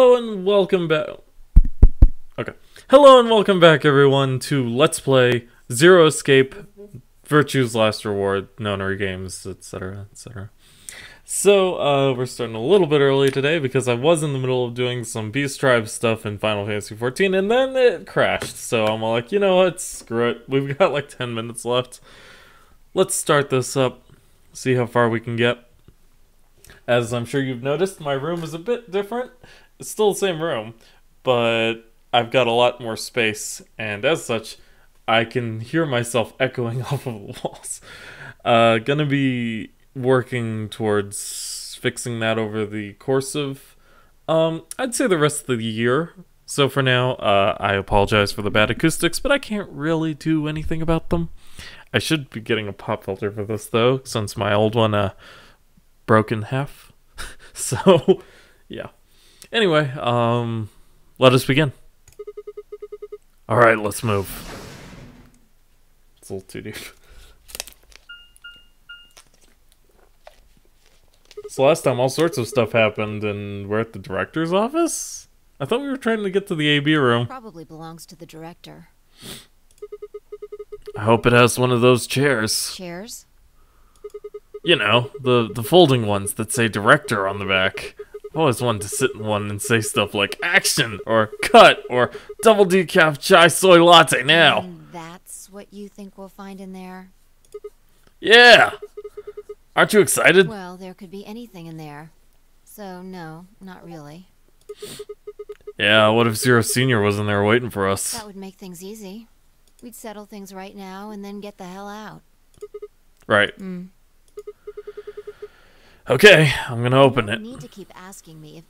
And welcome back. Okay. Hello and welcome back, everyone, to Let's Play Zero Escape, Virtue's Last Reward, Nonary Games, etc., etc. So, we're starting a little bit early today because I was in the middle of doing some Beast Tribe stuff in Final Fantasy XIV, and then it crashed. So I'm like, you know what? Screw it. We've got like 10 minutes left. Let's start this up, see how far we can get. As I'm sure you've noticed, my room is a bit different. It's still the same room, but I've got a lot more space, and as such, I can hear myself echoing off of the walls. Gonna be working towards fixing that over the course of, I'd say the rest of the year. So for now, I apologize for the bad acoustics, but I can't really do anything about them. I should be getting a pop filter for this, though, since my old one, broke in half. So, yeah. Anyway, let us begin. Alright, let's move. It's a little too deep. So last time all sorts of stuff happened and we're at the director's office? I thought we were trying to get to the AB room. Probably belongs to the director. I hope it has one of those chairs. Chairs? You know, the folding ones that say director on the back. I've always wanted to sit in one and say stuff like action or cut or double decaf chai soy latte now. And that's what you think we'll find in there? Yeah! Aren't you excited? Well, there could be anything in there. So, no, not really. Yeah, what if Zero Senior was in there waiting for us? That would make things easy. We'd settle things right now and then get the hell out. Right. Okay, I'm gonna open You it. need to keep asking me if...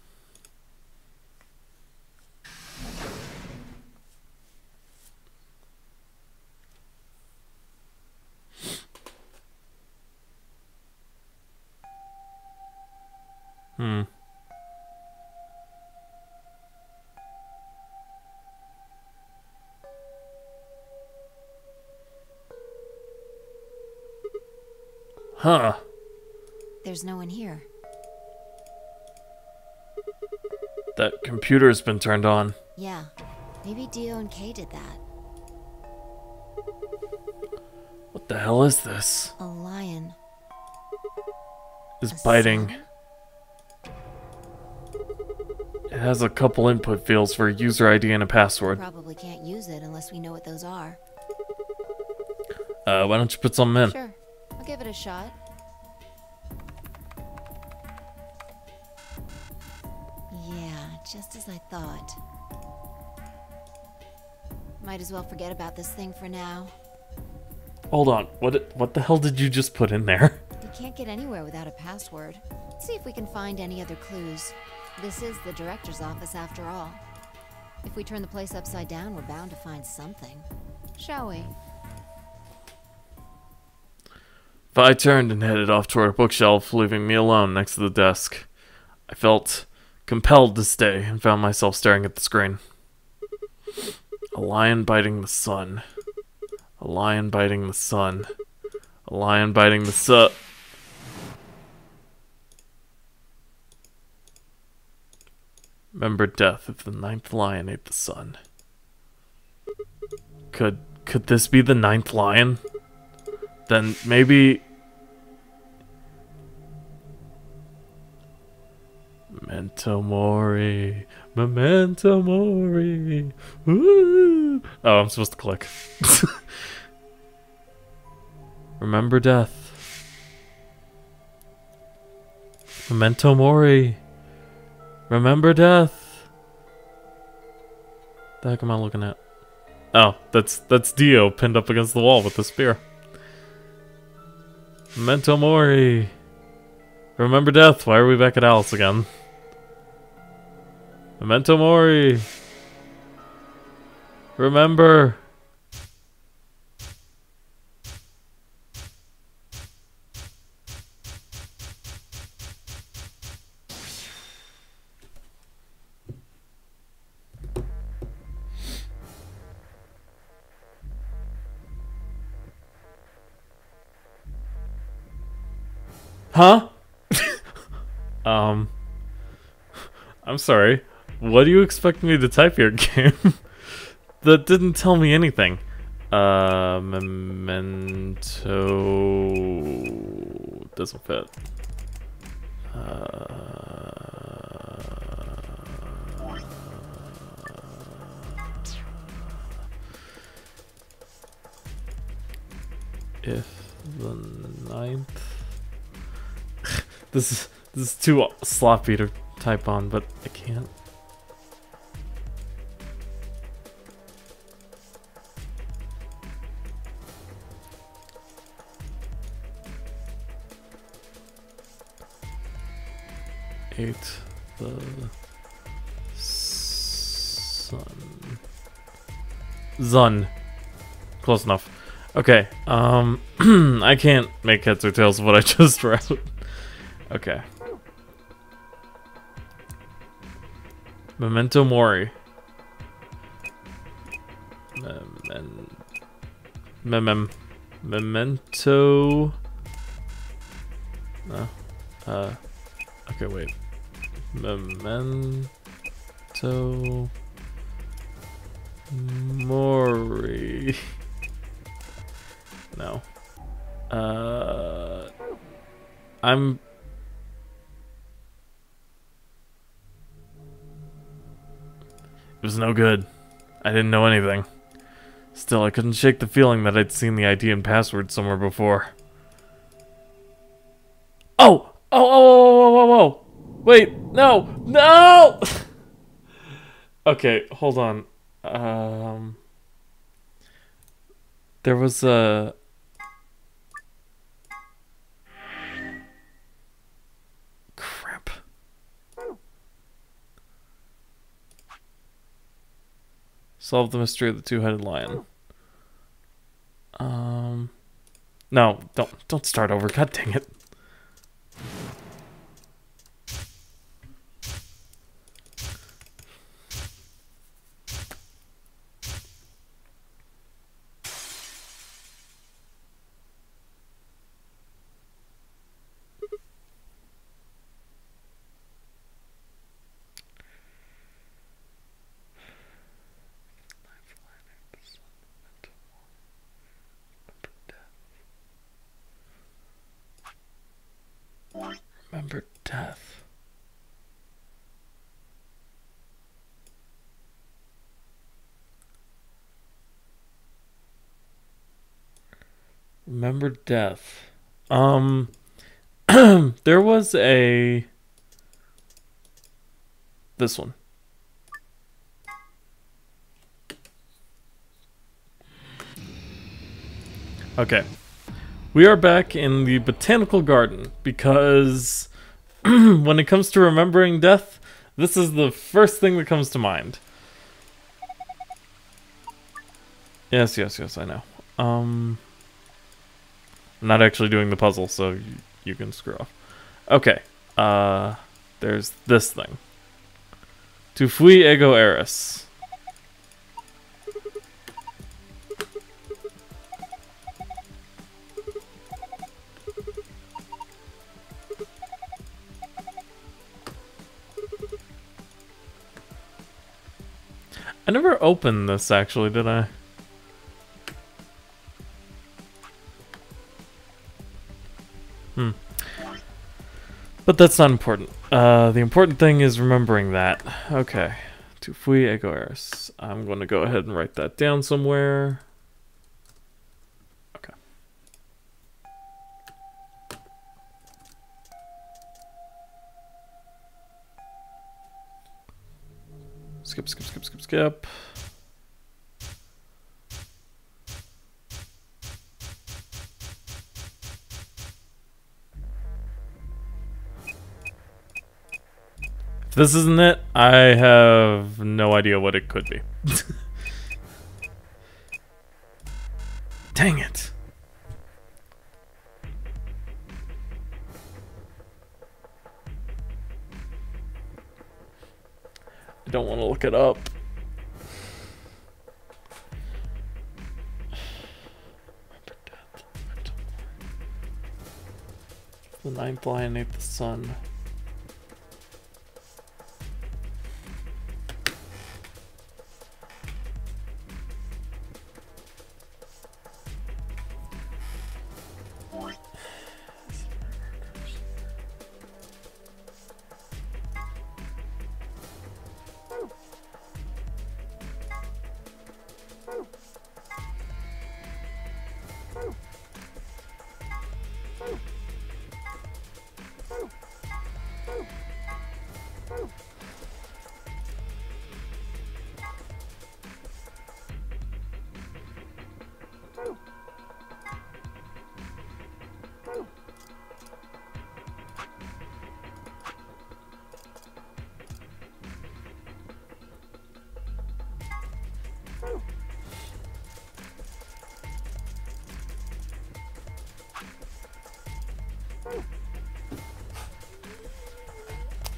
Huh. There's no one here. That computer's been turned on. Yeah, maybe Dio and Kay did that. What the hell is this? A lion. Is A biting. sun? It has a couple input fields for a user ID and a password. Probably can't use it unless we know what those are. Why don't you put some in? Sure, I'll give it a shot. Yeah, just as I thought. Might as well forget about this thing for now. Hold on, what the hell did you just put in there? You can't get anywhere without a password. Let's see if we can find any other clues. This is the director's office after all. If we turn the place upside down, we're bound to find something. Shall we? I turned and headed off toward a bookshelf, leaving me alone next to the desk. I felt compelled to stay and found myself staring at the screen. A lion biting the sun. A lion biting the sun. A lion biting the sun. Remember death if the ninth lion ate the sun. Could this be the ninth lion? Then maybe... Memento Mori. Memento Mori. Woo! Oh, I'm supposed to click. Remember death. Memento Mori. Remember death. The heck am I looking at? Oh, that's Dio pinned up against the wall with the spear. Memento Mori. Remember death. Why are we back at Alice again? Memento Mori. Remember. Huh? I'm sorry. What do you expect me to type here, game? That didn't tell me anything. Memento doesn't fit. If the ninth. This is too sloppy to type on, but I can't. Eight the sun. Zun. Close enough. Okay. I can't make heads or tails of what I just wrote. Okay. Memento Mori. Memento. No. Okay, wait. Memento Mori. No. It was no good. I didn't know anything. Still, I couldn't shake the feeling that I'd seen the ID and password somewhere before. Oh! Oh! Wait, no! No! Okay, hold on. There was a... Crap. Solve the mystery of the two-headed lion. No, don't start over. God dang it. Remember death. Remember death. There was a... This one. Okay. We are back in the botanical garden because when it comes to remembering death, this is the first thing that comes to mind. Yes, I know. I'm not actually doing the puzzle, so you can screw off. Okay. There's this thing. Tu fui ego eris. I never opened this, actually, did I? But that's not important. The important thing is remembering that. Okay. Tu fui ego eris. I'm going to go ahead and write that down somewhere. Okay. Skip. If this isn't it, I have no idea what it could be. Dang it. I don't want to look it up. The ninth lion ate the sun.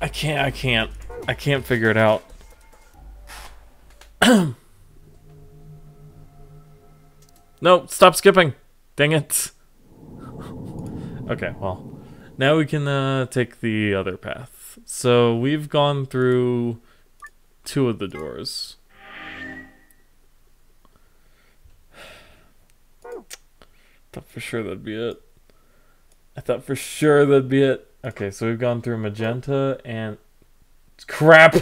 I can't figure it out. No, stop skipping. Dang it. Okay, well, now we can take the other path. So we've gone through 2 of the doors. Thought for sure that'd be it. Okay, so we've gone through magenta and... Crap!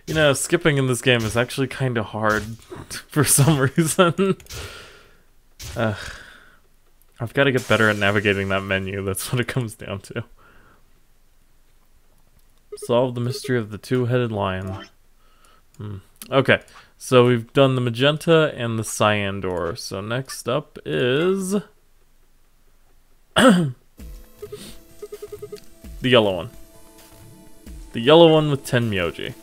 You know, skipping in this game is actually kind of hard for some reason. I've got to get better at navigating that menu. That's what it comes down to. Solve the mystery of the 2-headed lion. Okay, so we've done the magenta and the cyan door. So next up is... the yellow one. The yellow one with 10 Myoji.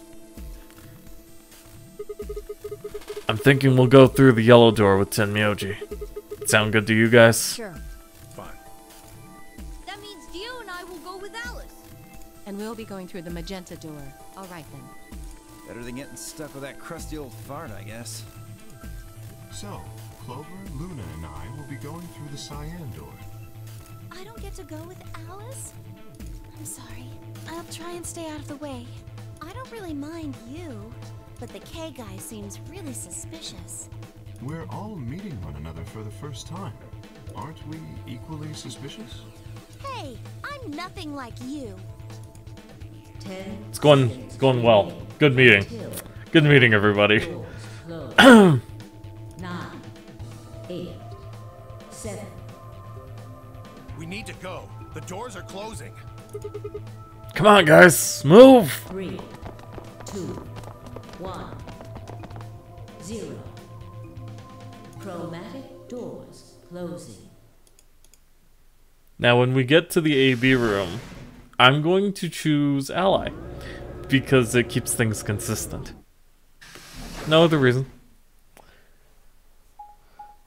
I'm thinking we'll go through the yellow door with 10 Myoji. Sound good to you guys? Sure. Fine. That means Dio and I will go with Alice. And we'll be going through the magenta door. All right, then. Better than getting stuck with that crusty old fart, I guess. So, Clover, Luna, and I will be going through the cyan door. I don't get to go with Alice? I'm sorry. I'll try and stay out of the way. I don't really mind you, but the K guy seems really suspicious. We're all meeting one another for the first time. Aren't we equally suspicious? Hey, I'm nothing like you. It's going well. Good meeting. Good meeting, everybody. 9, 8, 7. We need to go. The doors are closing. Come on, guys. Move! 3, 2, 1, 0. Chromatic doors closing. Now, when we get to the AB room, I'm going to choose Ally. Because it keeps things consistent. No other reason.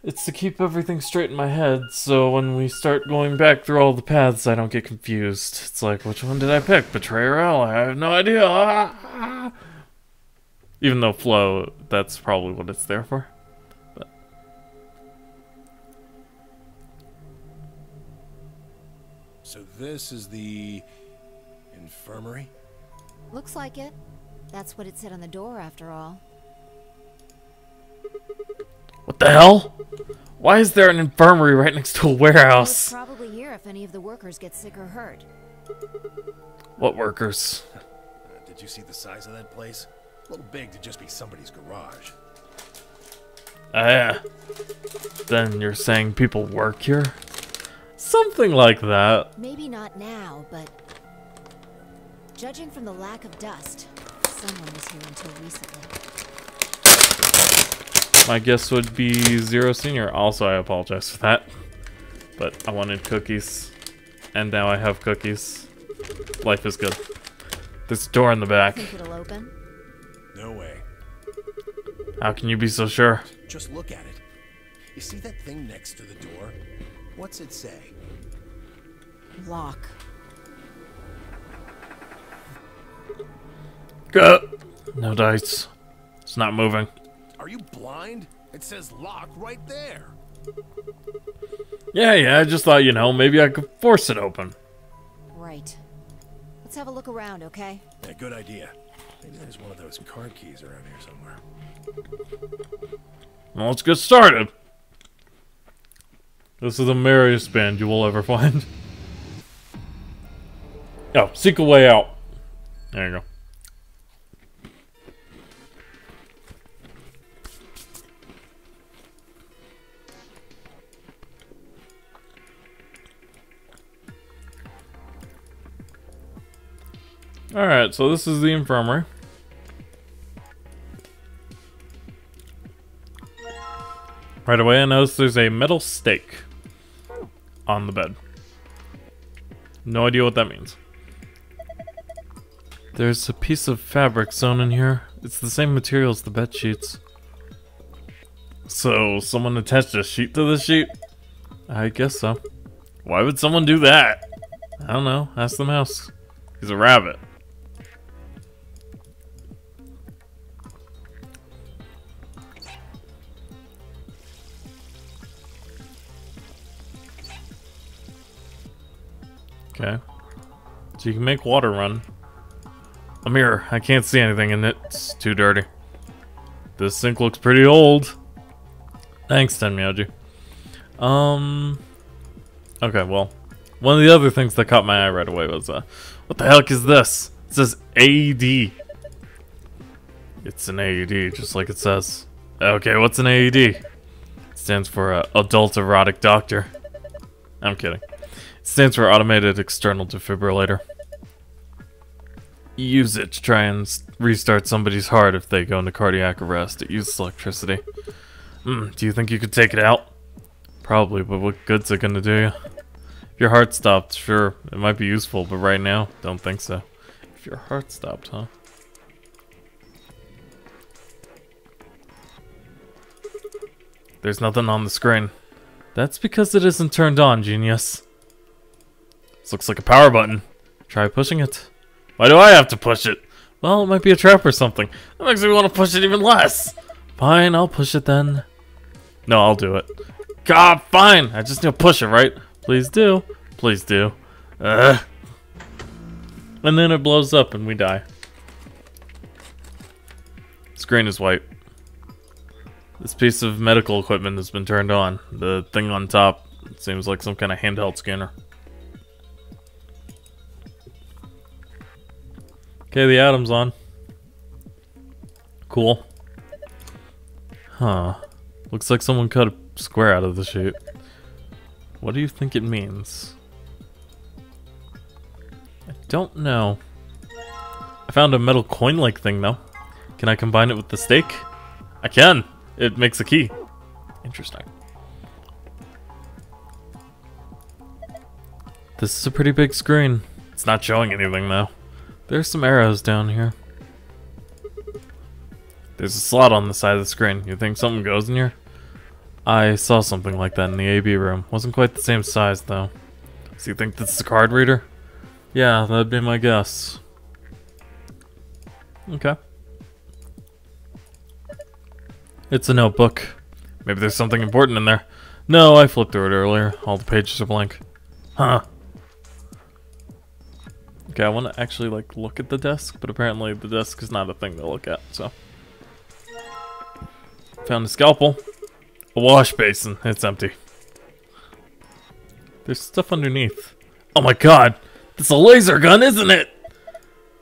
It's to keep everything straight in my head, so when we start going back through all the paths, I don't get confused. It's like, which one did I pick? Betrayer or Ally? I have no idea. Ah! Even though flow, that's probably what it's there for. But. So this is the infirmary? Looks like it. That's what it said on the door, after all. What the hell? Why is there an infirmary right next to a It's warehouse? probably here if any of the workers get sick or hurt. What workers? Did you see the size of that place? A little big to just be somebody's garage. Yeah. Then you're saying people work here? Something like that. Maybe not now, but judging from the lack of dust, someone was here until recently. My guess would be Zero Senior. Also, I apologize for that. But I wanted cookies. And now I have cookies. Life is good. There's a door in the back. Think it'll open? No way. How can you be so sure? Just look at it. You see that thing next to the door? What's it say? Lock. Good. No dice. It's not moving. Are you blind? It says lock right there. Yeah, I just thought, you know, maybe I could force it open. Right. Let's have a look around, okay? Yeah, good idea. Maybe there's one of those card keys around here somewhere. Well, let's get started. This is the merriest band you will ever find. Oh, seek a way out. There you go. Alright, so this is the infirmary. Right away I notice there's a metal stake on the bed. No idea what that means. There's a piece of fabric sewn in here. It's the same material as the bed sheets. So, someone attached a sheet to the sheet? I guess so. Why would someone do that? I don't know. Ask the mouse. He's a rabbit. Okay. So you can make water run. A mirror. I can't see anything in it. It's too dirty. This sink looks pretty old. Thanks, Tenmyoji. Okay, well. One of the other things that caught my eye right away was, what the heck is this? It says AED. It's an AED, just like it says. Okay, what's an AED? It stands for, Adult Erotic Doctor. I'm kidding. It stands for Automated External Defibrillator. Use it to try and restart somebody's heart if they go into cardiac arrest. It uses electricity. Do you think you could take it out? Probably, but what good's it gonna do you? If your heart stopped, sure, it might be useful, but right now, don't think so. If your heart stopped, huh? There's nothing on the screen. That's because it isn't turned on, genius. This looks like a power button. Try pushing it. Why do I have to push it? Well, it might be a trap or something. That makes me want to push it even less. Fine, I'll push it then. No, I'll do it. God, fine. I just need to push it, right? Please do. Please do. And then it blows up and we die. Screen is white. This piece of medical equipment has been turned on. The thing on top seems like some kind of handheld scanner. Okay, the atom's on. Cool. Huh. Looks like someone cut a square out of the chute. What do you think it means? I don't know. I found a metal coin-like thing, though. Can I combine it with the stake? I can! It makes a key. Interesting. This is a pretty big screen. It's not showing anything, though. There's some arrows down here. There's a slot on the side of the screen. You think something goes in here? I saw something like that in the AB room. Wasn't quite the same size, though. So you think this is a card reader? Yeah, that'd be my guess. Okay. It's a notebook. Maybe there's something important in there. No, I flipped through it earlier. All the pages are blank. Huh. Okay, I want to actually, like, look at the desk, but apparently the desk is not a thing to look at, so. Found a scalpel. A wash basin. It's empty. There's stuff underneath. Oh my god! It's a laser gun, isn't it?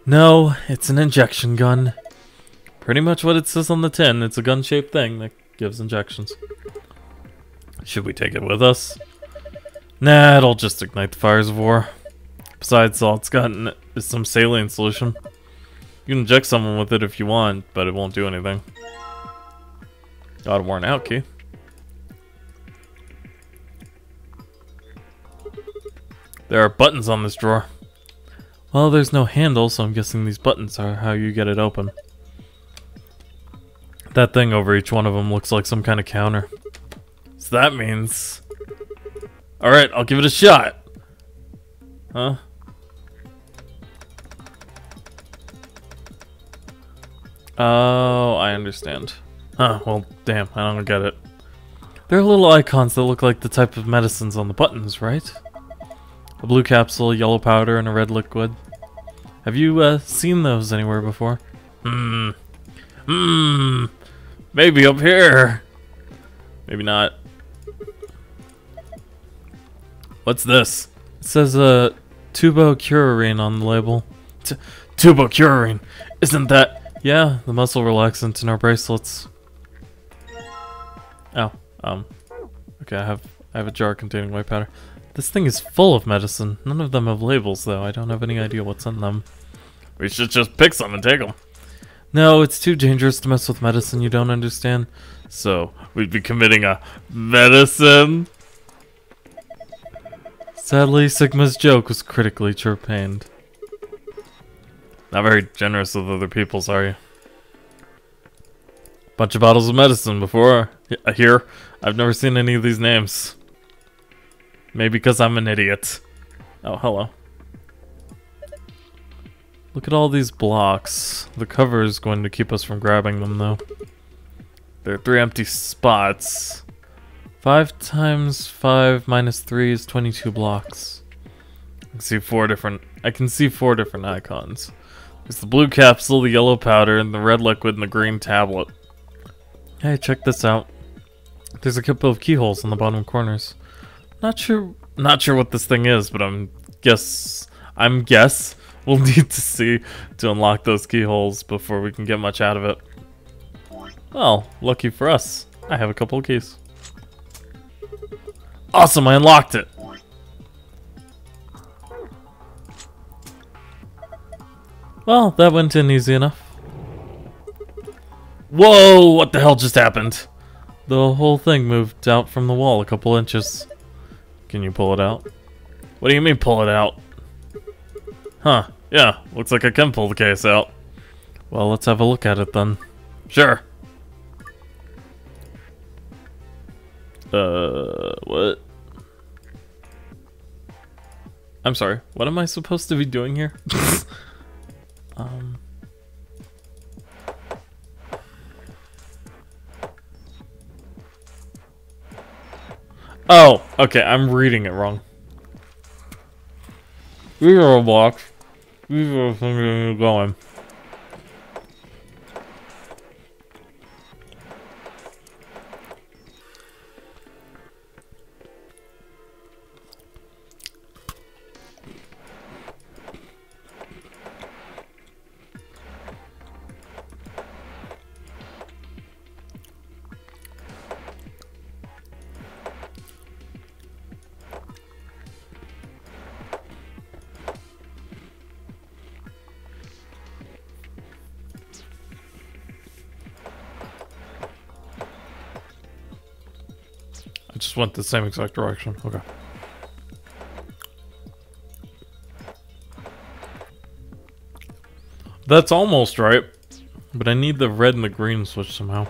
No, it's an injection gun. Pretty much what it says on the tin. It's a gun-shaped thing that gives injections. Should we take it with us? Nah, it'll just ignite the fires of war. Besides, all it's got in it is some saline solution. You can inject someone with it if you want, but it won't do anything. Got a worn out key. There are buttons on this drawer. Well, there's no handle, so I'm guessing these buttons are how you get it open. That thing over each one of them looks like some kind of counter. So that means... Alright, I'll give it a shot. Huh? Oh, I understand. Huh, well, damn, I don't get it. There are little icons that look like the type of medicines on the buttons, right? A blue capsule, a yellow powder, and a red liquid. Have you, seen those anywhere before? Maybe up here. Maybe not. What's this? It says, tubocurarine on the label. Tubocurarine? Isn't that... Yeah, the muscle relaxant in our bracelets. Oh, okay, I have a jar containing white powder. This thing is full of medicine. None of them have labels, though. I don't have any idea what's in them. We should just pick some and take them. No, it's too dangerous to mess with medicine you don't understand. So, we'd be committing a medicine? Sadly, Sigma's joke was critically chirpaned. Not very generous with other people's, are you? Bunch of bottles of medicine before. Here. I've never seen any of these names. Maybe because I'm an idiot. Oh, hello. Look at all these blocks. The cover is going to keep us from grabbing them, though. There are 3 empty spots. 5 times 5 minus 3 is 22 blocks. I can see 4 different icons. There's the blue capsule, the yellow powder, and the red liquid, and the green tablet. Hey, check this out. There's a couple of keyholes in the bottom corners. Not sure what this thing is, but I'm guess we'll need to see to unlock those keyholes before we can get much out of it. Well, lucky for us, I have a couple of keys. Awesome, I unlocked it! Well, that went in easy enough. Whoa, what the hell just happened? The whole thing moved out from the wall a couple inches. Can you pull it out? What do you mean pull it out? Huh, yeah, looks like I can pull the case out. Well, let's have a look at it then. Sure. What? I'm sorry, what am I supposed to be doing here? Oh, okay, I'm reading it wrong. These are blocks. These are things going. I just went the same exact direction. Okay. That's almost right. But I need the red and the green switch somehow.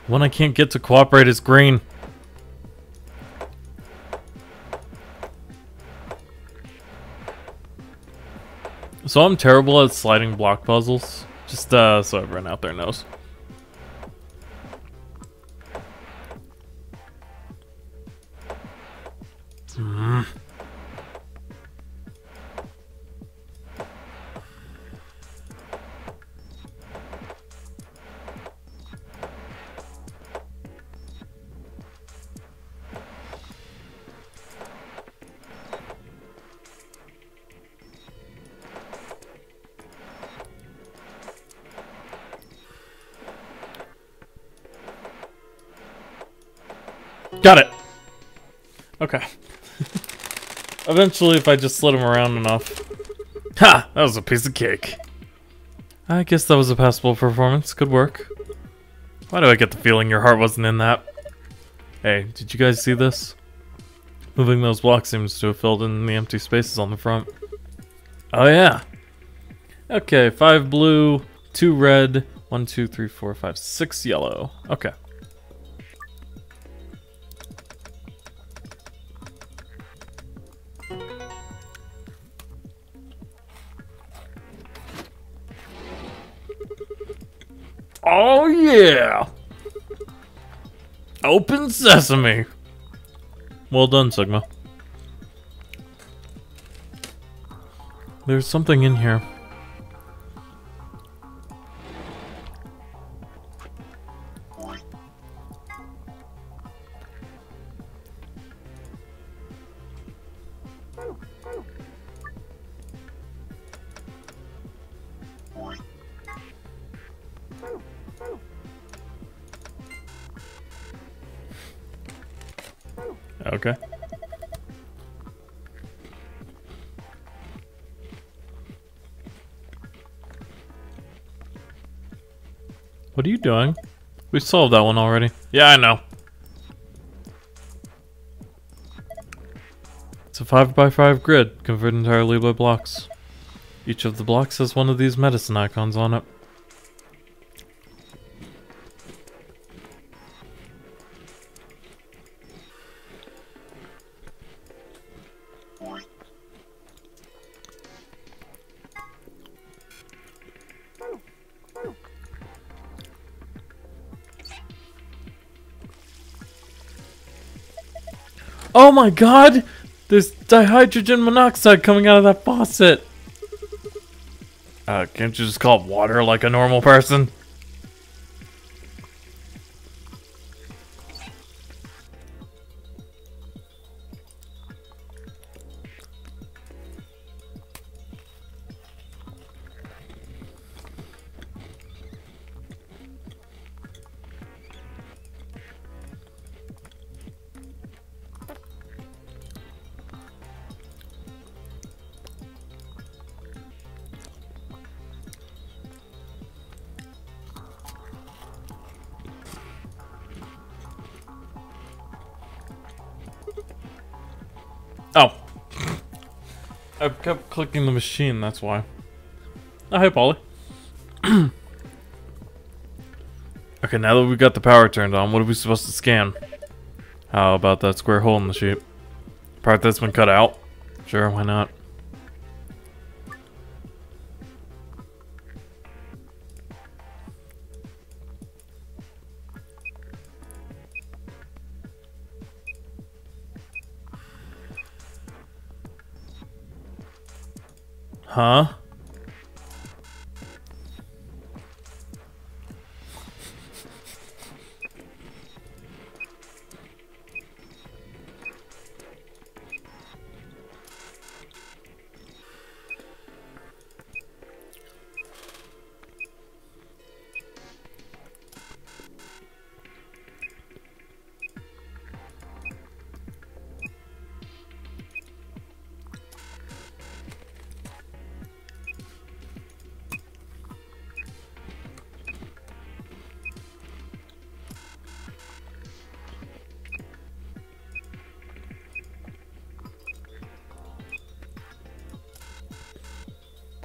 One I can't get to cooperate is green. So I'm terrible at sliding block puzzles. Just so everyone out there knows. Got it! Okay. Eventually, if I just slid him around enough. Ha! That was a piece of cake. I guess that was a passable performance. Good work. Why do I get the feeling your heart wasn't in that? Hey, did you guys see this? Moving those blocks seems to have filled in the empty spaces on the front. Oh yeah! Okay, 5 blue, 2 red, 1, 2, 3, 4, 5, 6 yellow. Okay. Oh yeah! Open sesame! Well done, Sigma. There's something in here. Okay. What are you doing? We solved that one already. Yeah, I know. It's a 5x5 grid, converted entirely by blocks. Each of the blocks has one of these medicine icons on it. Oh my god! There's dihydrogen monoxide coming out of that faucet! Can't you just call it water like a normal person? Oh. I kept clicking the machine, that's why. Oh, hey, Polly. Okay, now that we've got the power turned on, what are we supposed to scan? How about that square hole in the sheet? Part that's been cut out? Sure, why not? Huh?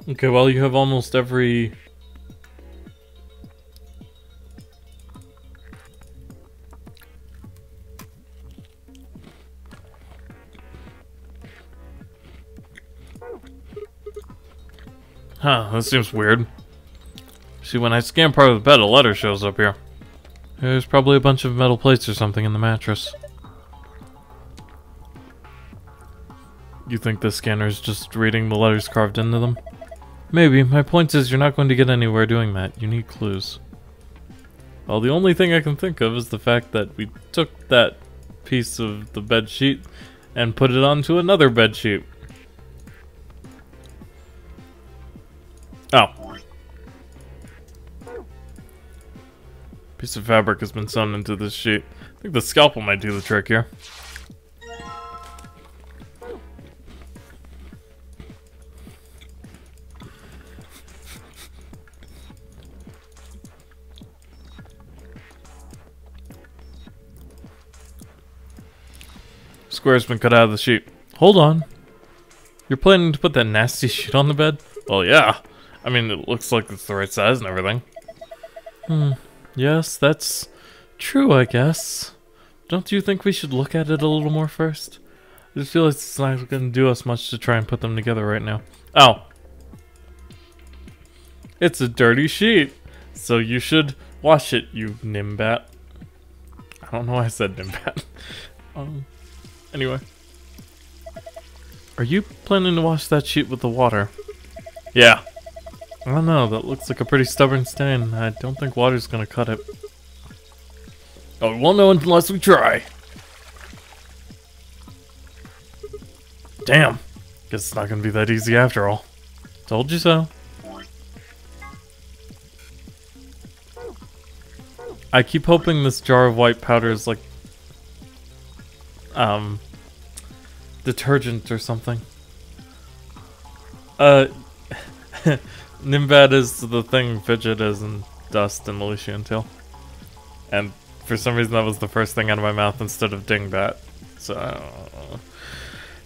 Okay, well, you have almost every... Huh, that seems weird. See, when I scan part of the bed, a letter shows up here. There's probably a bunch of metal plates or something in the mattress. You think the scanner's just reading the letters carved into them? Maybe. My point is, you're not going to get anywhere doing that. You need clues. Well, the only thing I can think of is the fact that we took that piece of the bed sheet and put it onto another bed sheet. Oh. Piece of fabric has been sewn into this sheet. I think the scalpel might do the trick here. Square's been cut out of the sheet. Hold on. You're planning to put that nasty sheet on the bed? Well, yeah. I mean, it looks like it's the right size and everything. Yes, that's true, I guess. Don't you think we should look at it a little more first? I just feel like it's not going to do us much to try and put them together right now. Oh. It's a dirty sheet. So you should wash it, you nimbat. I don't know why I said nimbat. Anyway. Are you planning to wash that sheet with the water? Yeah. I don't know, that looks like a pretty stubborn stain. I don't think water's gonna cut it. Oh, we won't know unless we try. Damn. Guess it's not gonna be that easy after all. Told you so. I keep hoping this jar of white powder is like detergent or something. Nimbat is the thing Fidget is, and dust and Malaysian tail. And for some reason that was the first thing out of my mouth instead of dingbat. So,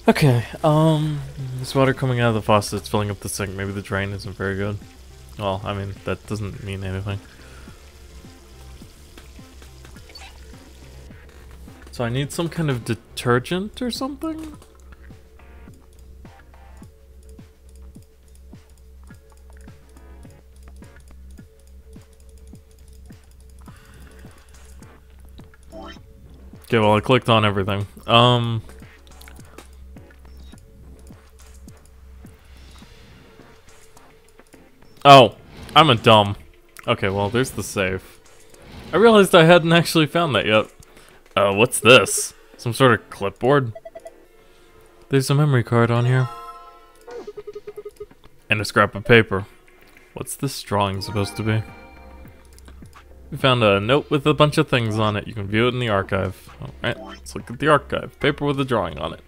okay, there's water coming out of the faucet, it's filling up the sink. Maybe the drain isn't very good. Well, I mean, that doesn't mean anything. So I need some kind of detergent or something? Okay, well I clicked on everything. Oh, I'm a dumb. Okay, well there's the safe. I realized I hadn't actually found that yet. What's this? Some sort of clipboard? There's a memory card on here. And a scrap of paper. What's this drawing supposed to be? We found a note with a bunch of things on it. You can view it in the archive. Alright, let's look at the archive. Paper with a drawing on it.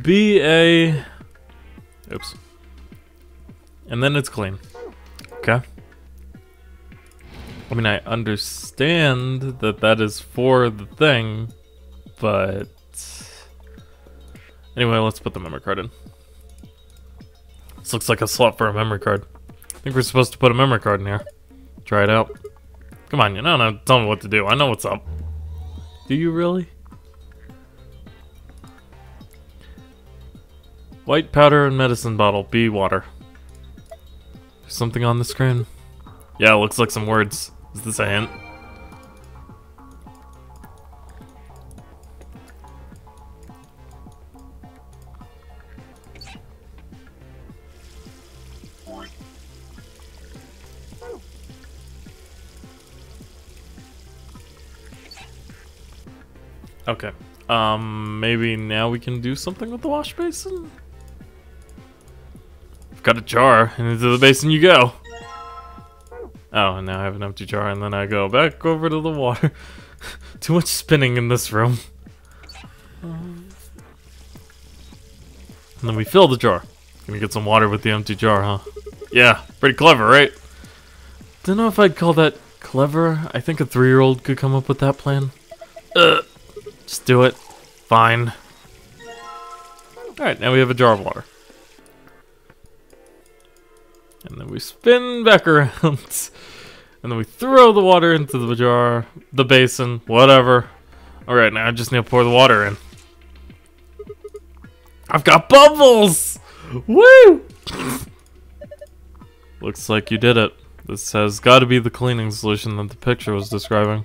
B.A. Oops. And then it's clean. Okay. I mean, I understand that that is for the thing, but... Anyway, let's put the memory card in. This looks like a slot for a memory card. I think we're supposed to put a memory card in here. Try it out. Come on, you know, no, tell me what to do. I know what's up. Do you really? White powder and medicine bottle. B water. There's something on the screen. Yeah, it looks like some words. Is this a hint? Okay. Maybe now we can do something with the wash basin? I've got a jar, and into the basin you go. Oh, and now I have an empty jar, and then I go back over to the water. Too much spinning in this room. And then we fill the jar. Gonna get some water with the empty jar, huh? Yeah, pretty clever, right? Don't know if I'd call that clever. I think a 3-year-old could come up with that plan. Just do it. Fine. Alright, now we have a jar of water. And then we spin back around. And then we throw the water into the jar, the basin, whatever. Alright, now I just need to pour the water in. I've got bubbles! Woo! Looks like you did it. This has got to be the cleaning solution that the picture was describing.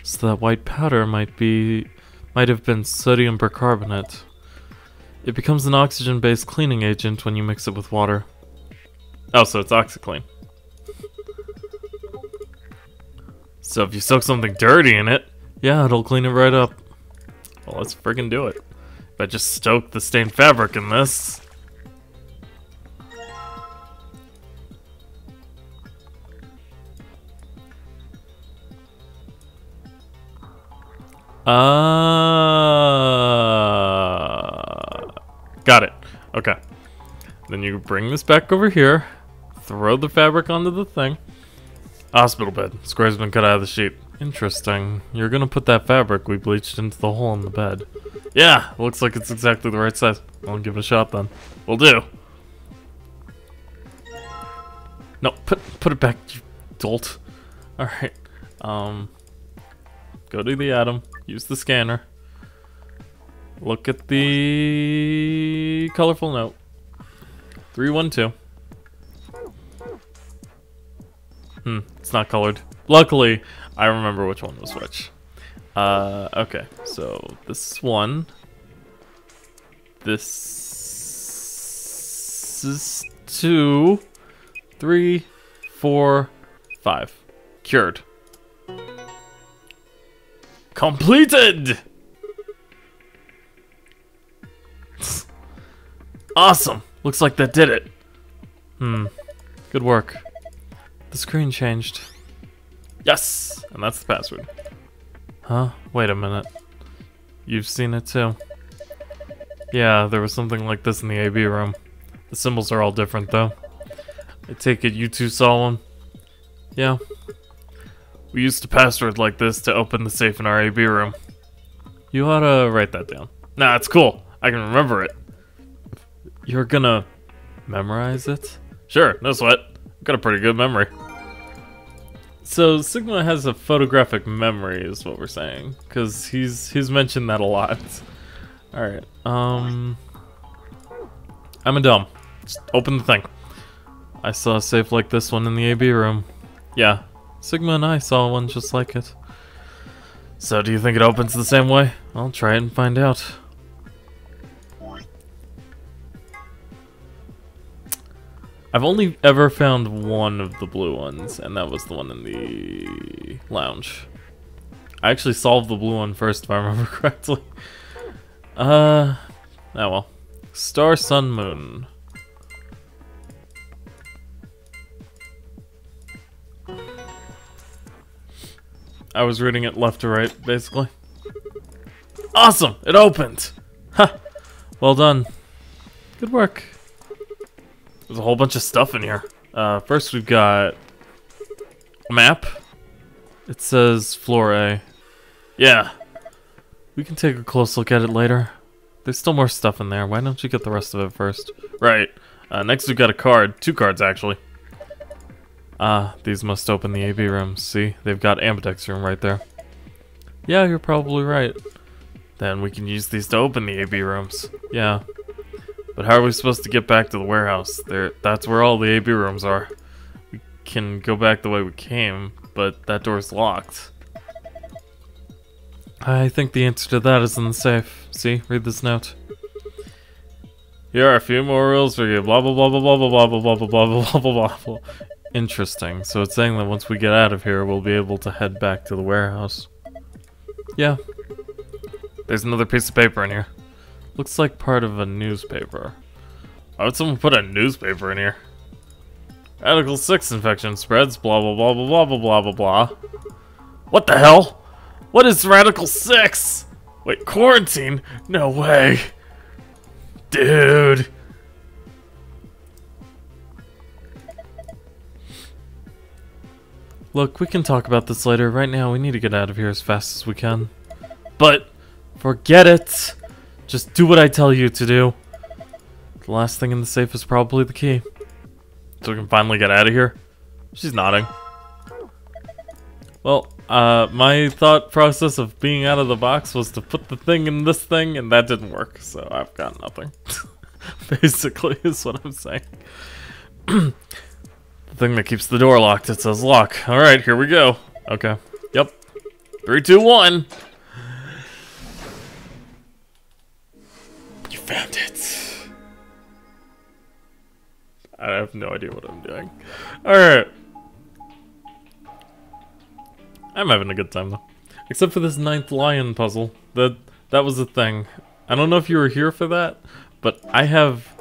So that white powder might have been sodium percarbonate. It becomes an oxygen-based cleaning agent when you mix it with water. Oh, so it's OxyClean. So if you soak something dirty in it, yeah, it'll clean it right up. Well, let's friggin' do it. If I just stoke the stained fabric in this... Got it. Okay. Then you bring this back over here, throw the fabric onto the thing. Hospital bed. Square's been cut out of the sheet. Interesting. You're gonna put that fabric we bleached into the hole in the bed. Yeah, looks like it's exactly the right size. I'll give it a shot then. Will do. No, put it back, you dolt. Alright. Go to the atom. Use the scanner. Look at the colorful note. 312. It's not colored. Luckily, I remember which one was which. Okay, so this is 1. This is 2, 3, 4, 5. Cured. Completed! Awesome! Looks like that did it. Good work. The screen changed. Yes! And that's the password. Huh? Wait a minute. You've seen it too. Yeah, there was something like this in the AB room. The symbols are all different though. I take it you two saw one? Yeah. We used a password like this to open the safe in our AB room. You ought to write that down. Nah, it's cool. I can remember it. You're gonna memorize it? Sure, no sweat. I've got a pretty good memory. So Sigma has a photographic memory, is what we're saying, because he's mentioned that a lot. All right. I'm a dumb. Just open the thing. I saw a safe like this one in the AB room. Yeah, Sigma and I saw one just like it. So do you think it opens the same way? I'll try it and find out. I've only ever found one of the blue ones, and that was the one in the lounge. I actually solved the blue one first, if I remember correctly. Oh well. Star, Sun, Moon. I was reading it left to right, basically. Awesome! It opened! Ha! Well done. Good work. There's a whole bunch of stuff in here. First we've got a map. It says floor A. Yeah. We can take a close look at it later. There's still more stuff in there. Why don't you get the rest of it first? Right. Next we've got a card. 2 cards, actually. These must open the AB rooms. See? They've got Ambidex's room right there. Yeah, you're probably right. Then we can use these to open the AB rooms. Yeah. But how are we supposed to get back to the warehouse? That's where all the AB rooms are. We can go back the way we came, but that door's locked. I think the answer to that is in the safe. See? Read this note. Here are a few more rules for you. Blah blah blah blah blah blah blah blah blah blah blah blah blah blah. Interesting. So it's saying that once we get out of here, we'll be able to head back to the warehouse. Yeah. There's another piece of paper in here. Looks like part of a newspaper. Why would someone put a newspaper in here? Radical 6 infection spreads, blah blah blah blah blah blah blah blah blah. What the hell? What is Radical 6? Wait, quarantine? No way. Dude. Look, we can talk about this later. Right now, we need to get out of here as fast as we can. But, forget it. Just do what I tell you to do. The last thing in the safe is probably the key. So we can finally get out of here. She's nodding. Well, my thought process of being out of the box was to put the thing in this thing, and that didn't work. So I've got nothing. Basically, is what I'm saying. The thing that keeps the door locked, it says lock. Alright, here we go. Okay. Yep. 3, 2, 1. You found it. I have no idea what I'm doing. Alright. I'm having a good time though. Except for this 9th lion puzzle. That was a thing. I don't know if you were here for that, but I have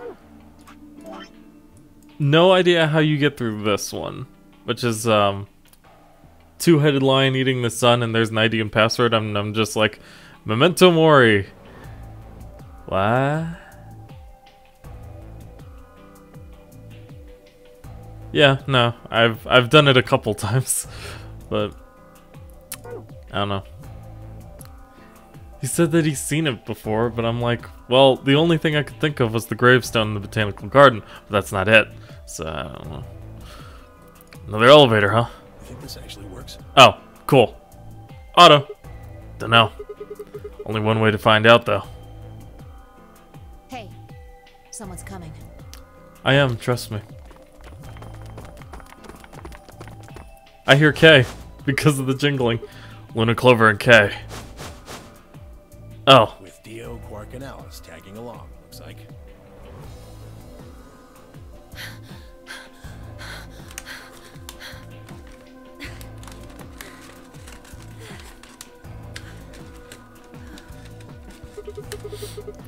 no idea how you get through this one. Which is 2-headed lion eating the sun, and there's an ID and password. I'm just like, Memento Mori. What? Yeah, no, I've done it a couple times, but I don't know. He said that he's seen it before, but I'm like, well, the only thing I could think of was the gravestone in the botanical garden, but that's not it. So I don't know. Another elevator, huh? I think this actually works. Oh, cool. Auto. Dunno. Only one way to find out, though. Hey, someone's coming. I am, trust me. I hear K because of the jingling. Luna, Clover, and K. Oh. With Dio, Quark, and Alice tagging along, looks like.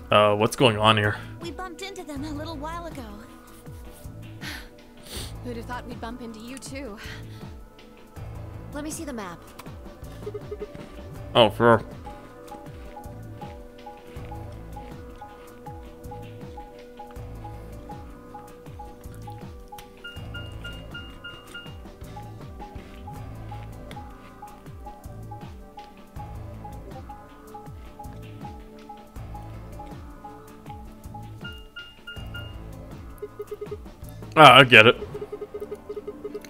What's going on here? We bumped into them a little while ago. Who'd have thought we'd bump into you too? Let me see the map. Oh, for Ah, I get it.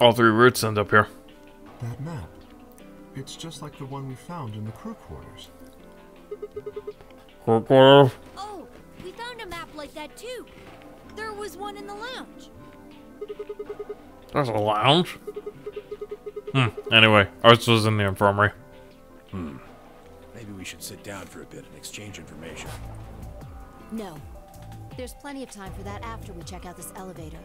All three routes end up here. That map. It's just like the one we found in the crew quarters. Oh, we found a map like that too. There was one in the lounge. There's a lounge? Anyway, ours was in the infirmary. Maybe we should sit down for a bit and exchange information. No. There's plenty of time for that after we check out this elevator.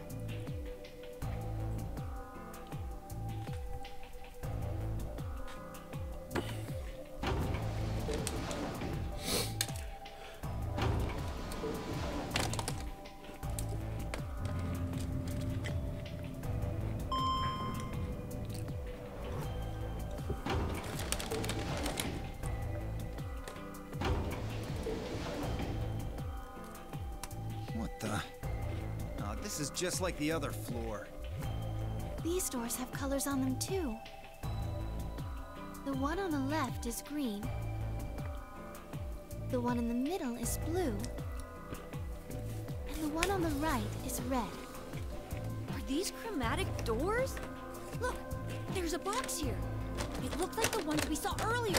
What the? Oh, this is just like the other floor. These doors have colors on them too. The one on the left is green. The one in the middle is blue. And the one on the right is red. Are these chromatic doors? Look, there's a box here. It looked like the ones we saw earlier.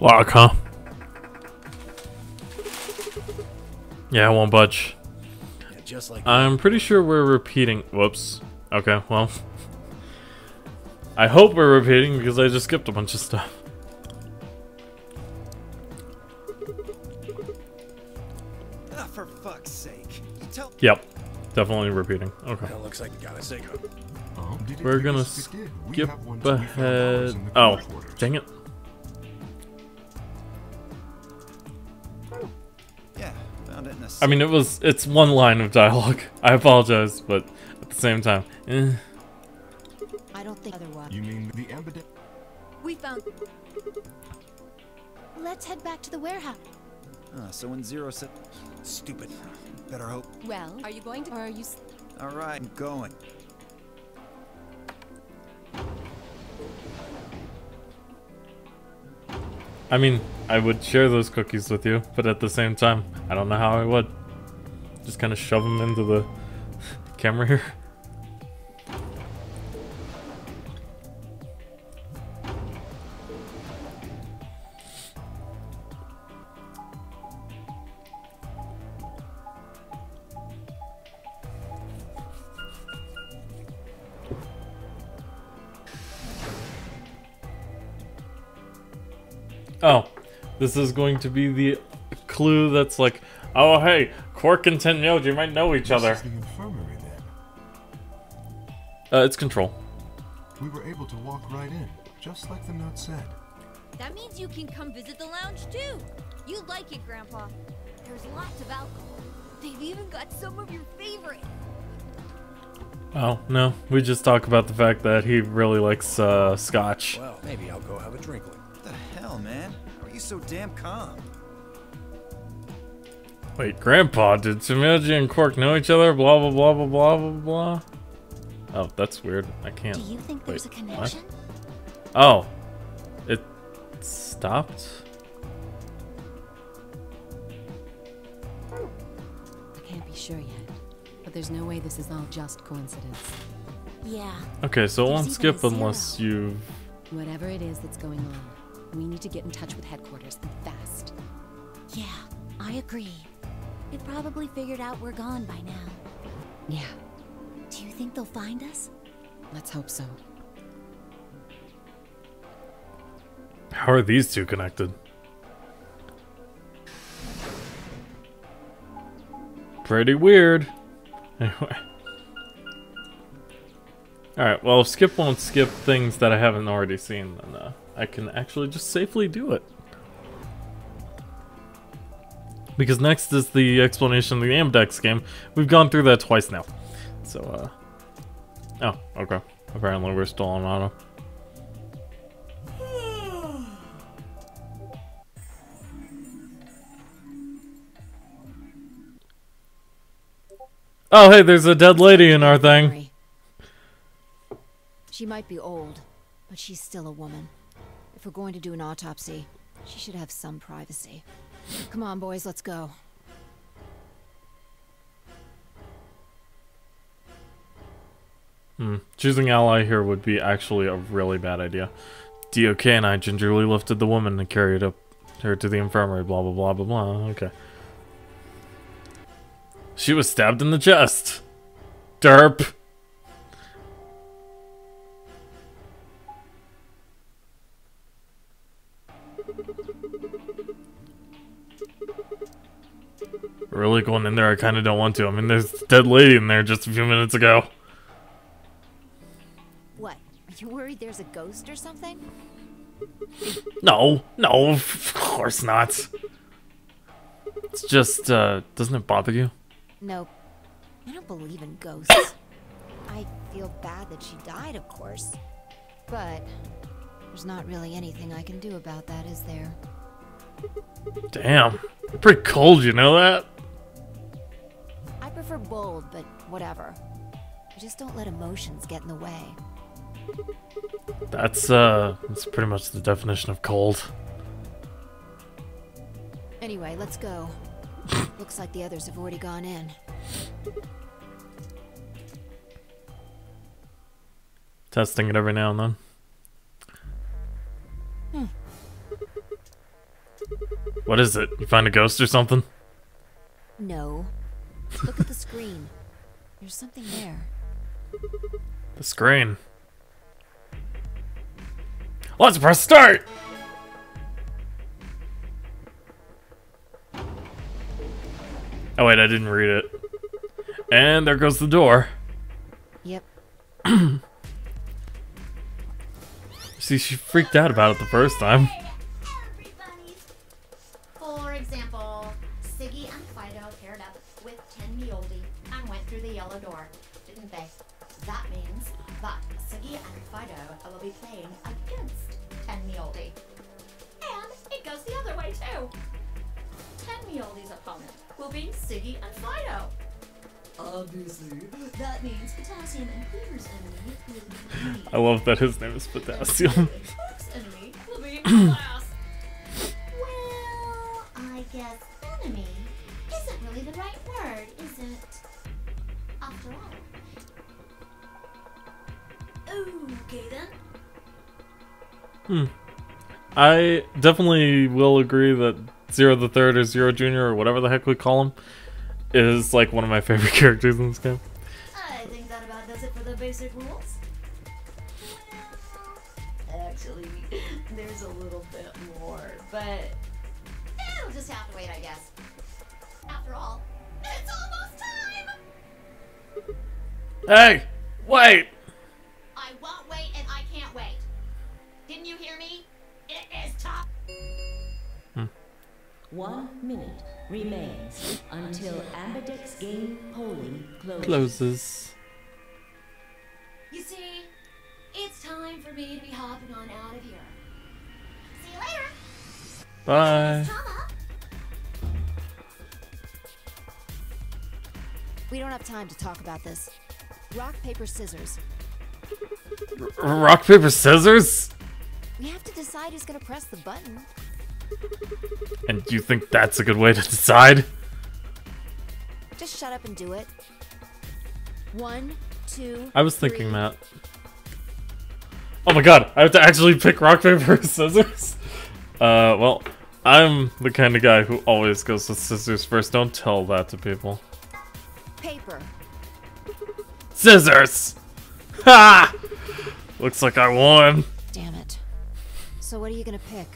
Lock, huh? Yeah, I won't budge. Yeah, just like I'm pretty sure we're repeating. Whoops. Okay, well. I hope we're repeating because I just skipped a bunch of stuff. Ah, for fuck's sake. You tell. Yep. Definitely repeating. Okay. that looks like you got a signal. Oh, did it? We're gonna Yes, it did. We skip have one too. We found ours ahead. in the crew Oh, quarters. dang it. Yeah, found it in a. I mean, it's one line of dialogue. I apologize, but at the same time, I don't think other one. You mean the embed? We found. Let's head back to the warehouse. So when Zero said. Stupid. Better hope. Well, are you going to, or are you? Alright, I'm going. I mean, I would share those cookies with you, but at the same time, I don't know how I would. Just kind of shove them into the camera here. Oh, this is going to be the clue that's like, oh hey, Quark and Tenyoji might know each other. This is the infirmary then. It's Control. We were able to walk right in, just like the note said. That means you can come visit the lounge too. You like it, Grandpa. There's lots of alcohol. They've even got some of your favorite. Oh, no, we just talk about the fact that he really likes scotch. Well, maybe I'll go have a drink later. What the hell, man? How are you so damn calm? Wait, Grandpa, did Tenyoji and Quark know each other? Blah, blah, blah, blah, blah, blah, blah. Oh, that's weird. I can't. Do you think there's a Wait, connection? Oh, it stopped? I can't be sure yet, but there's no way this is all just coincidence. Yeah. Okay, so it won't There's even a skip unless zero. you... Whatever it is that's going on, we need to get in touch with headquarters and fast. Yeah, I agree. They probably figured out we're gone by now. Yeah, Do you think they'll find us? let's hope so. How are these two connected? Pretty weird. Anyway. Alright, well if Skip won't skip things that I haven't already seen, then I can actually just safely do it. Because next is the explanation of the Amdex game. We've gone through that twice now. So, oh, okay. Apparently we're still on auto. Oh, hey, there's a dead lady in our thing. Sorry. She might be old, but she's still a woman. If we're going to do an autopsy, she should have some privacy. Come on, boys, let's go. Choosing ally here would be actually a really bad idea. DOK and I gingerly lifted the woman and carried her to the infirmary, blah blah blah blah blah. Okay. She was stabbed in the chest. Derp. Really going in there, I kind of don't want to. I mean, there's a dead lady in there just a few minutes ago. What? Are you worried there's a ghost or something? No, of course not. It's just, doesn't it bother you? Nope. I don't believe in ghosts. I feel bad that she died, of course. But there's not really anything I can do about that, is there? Damn. You're pretty cold, you know that? I prefer bold, but whatever. I just don't let emotions get in the way. That's pretty much the definition of cold. Anyway, let's go. Looks like the others have already gone in. Testing it every now and then. What is it? You find a ghost or something? No. Look at the screen. There's something there. The screen. Let's press start! Oh wait, I didn't read it. And there goes the door. Yep. See, she freaked out about it the first time. For example, Siggy and Fido paired up with 10 Mioldi and went through the yellow door, didn't they? That means that Siggy and Fido will be playing against 10 Mioldi. And it goes the other way too. 10 Mioldi's opponent will be Siggy and Fido. Obviously, that means Potassium and Cleaver's enemy will be me. I love that his name is Potassium. Hook's enemy will be Glass. Well, I guess enemy isn't really the right word, is it? After all. Okay then. I definitely will agree that Zero the Third or Zero Junior or whatever the heck we call him is like one of my favorite characters in this game. I think that about does it for the basic rules. Well, actually, there's a little bit more, but it'll just have to wait, I guess. After all, it's almost time! Hey! Wait! I won't wait and I can't wait. Didn't you hear me? It is time! 1 minute remains until Ambidex game polling closes. Closes. You see, it's time for me to be hopping on out of here. See you later! Bye. Tama! We don't have time to talk about this. Rock, paper, scissors. Rock, paper, scissors? We have to decide who's gonna press the button. And you think that's a good way to decide? Just shut up and do it. 1, 2. I was thinking that. Oh my god, I have to actually pick rock, paper, scissors? Well, I'm the kind of guy who always goes with scissors first. Don't tell that to people. Paper. Scissors! Ha! Looks like I won. Damn it. So what are you gonna pick?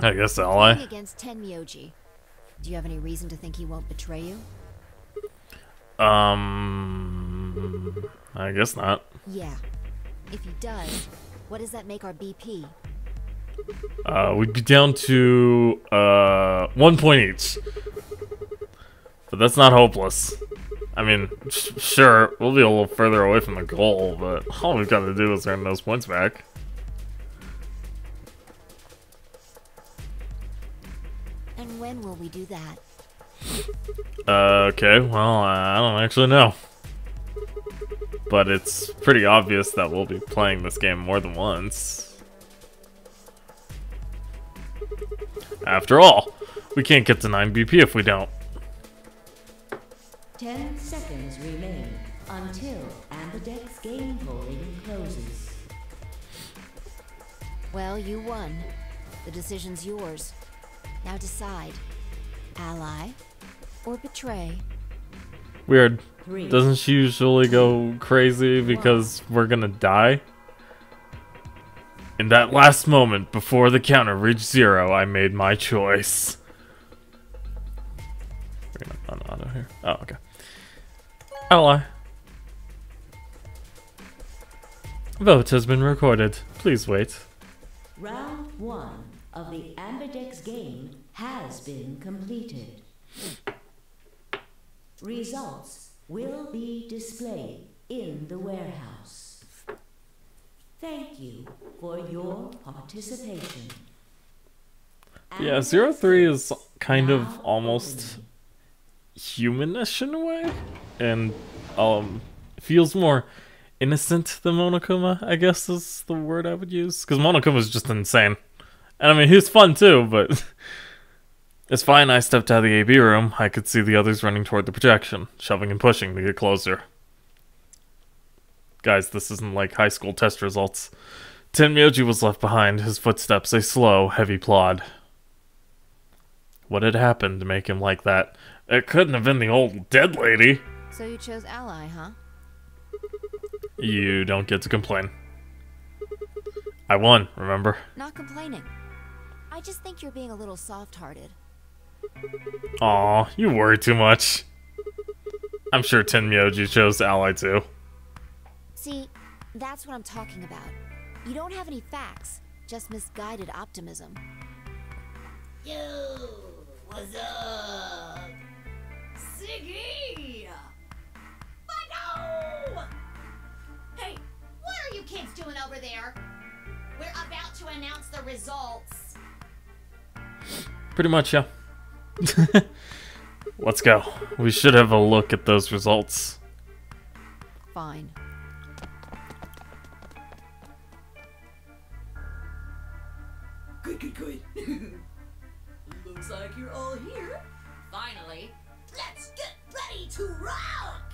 I guess ally. Playing against Ten Myoji. Do you have any reason to think he won't betray you? I guess not. Yeah. If he does, what does that make our BP? We'd be down to 1 point each. But that's not hopeless. I mean, sure, we'll be a little further away from the goal, but all we've got to do is earn those points back. And when will we do that? Okay, well, I don't actually know. But it's pretty obvious that we'll be playing this game more than once. After all, we can't get to 9 BP if we don't. 10 seconds remain. until Ambidex game polling closes. Well, you won. The decision's yours. Now decide. Ally or betray? Weird. Doesn't she usually go crazy because we're gonna die? In that last moment before the counter reached 0, I made my choice. We're gonna auto here. Oh, okay. Ally. Vote has been recorded. Please wait. Round 1 of the Ambidex game has been completed. Results will be displayed in the warehouse. Thank you for your participation. Yeah, 03 is kind of almost humanish in a way, and feels more innocent than Monokuma, I guess is the word I would use, because Monokuma's just insane. And I mean, he was fun too, but it's fine. I stepped out of the AB room. I could see the others running toward the projection, shoving and pushing to get closer. Guys, this isn't like high school test results. Tenmyoji was left behind, his footsteps a slow, heavy plod. What had happened to make him like that? It couldn't have been the old dead lady. So you chose Ally, huh? You don't get to complain. I won, remember? Not complaining. I just think you're being a little soft-hearted. Aw, you worry too much. I'm sure Tenmyoji chose Ally too. See, that's what I'm talking about. You don't have any facts, just misguided optimism. Yo, what's up? Siggy! Fido! Hey, what are you kids doing over there? We're about to announce the results. Pretty much, yeah. Let's go. We should have a look at those results. Fine. Good. Looks like you're all here. Finally, let's get ready to rock!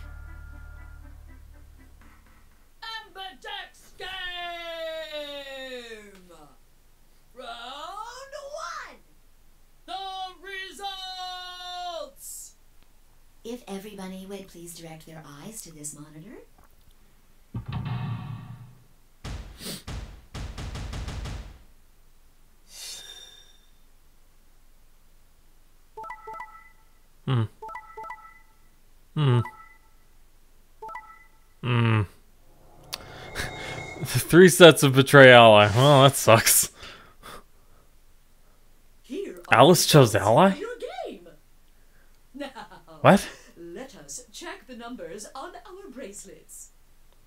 Ambidex game! Round 1! The results! If everybody would please direct their eyes to this monitor. Three sets of Betray Ally. Well, that sucks. Alice chose Ally? Now, What? let us check the numbers on our bracelets.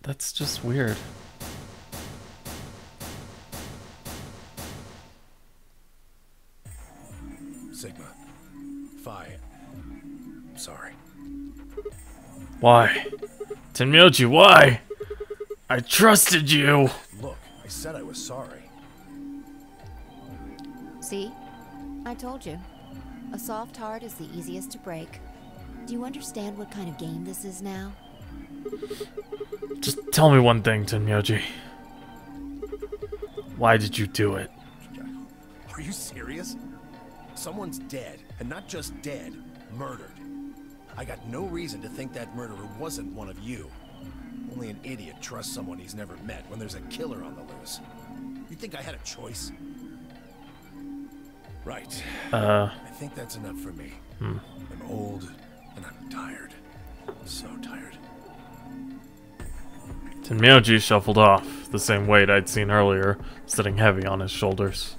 That's just weird. Sigma. Phi. Sorry. Why? Tenmyoji, why? I trusted you! Look, I said I was sorry. See? I told you. A soft heart is the easiest to break. Do you understand what kind of game this is now? Just tell me one thing, Tenmyoji. Why did you do it? Are you serious? Someone's dead, and not just dead, murdered. I got no reason to think that murderer wasn't one of you. Only an idiot trusts someone he's never met when there's a killer on the loose. You think I had a choice? Right. I think that's enough for me. I'm old, and I'm tired. So tired. Tenmyoji shuffled off, the same weight I'd seen earlier, sitting heavy on his shoulders.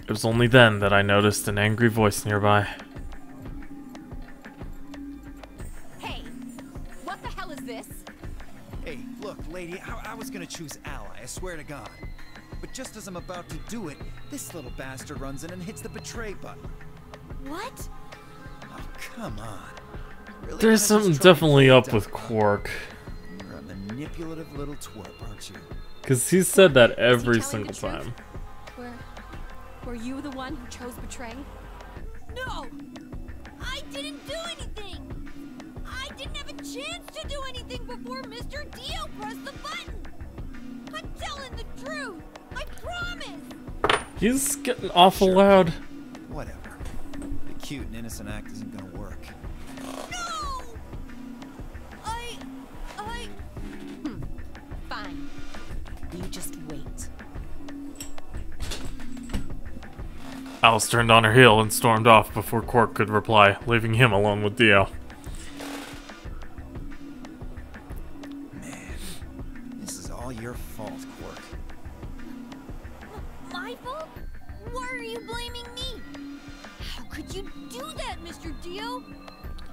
It was only then that I noticed an angry voice nearby. Hey, what the hell is this? Hey, look, lady, I was gonna choose Ally, I swear to God. But just as I'm about to do it, this little bastard runs in and hits the betray button. What? Oh, come on. Really There's wanna just something try to definitely play up dumb, with huh? Quark. You're a manipulative little twerp, aren't you? Because he's said that Is he every telling the single truth? time. Were you the one who chose betray? No! I didn't do anything! I didn't have a chance to do anything before Mr. Dio pressed the button! I'm telling the truth! I promise! He's getting awful loud. Whatever. The cute and innocent act isn't gonna work. No! Fine. You just wait. Alice turned on her heel and stormed off before Quark could reply, leaving him alone with Dio. Man, this is all your fault, Quark. My fault? Why are you blaming me? How could you do that, Mr. Dio?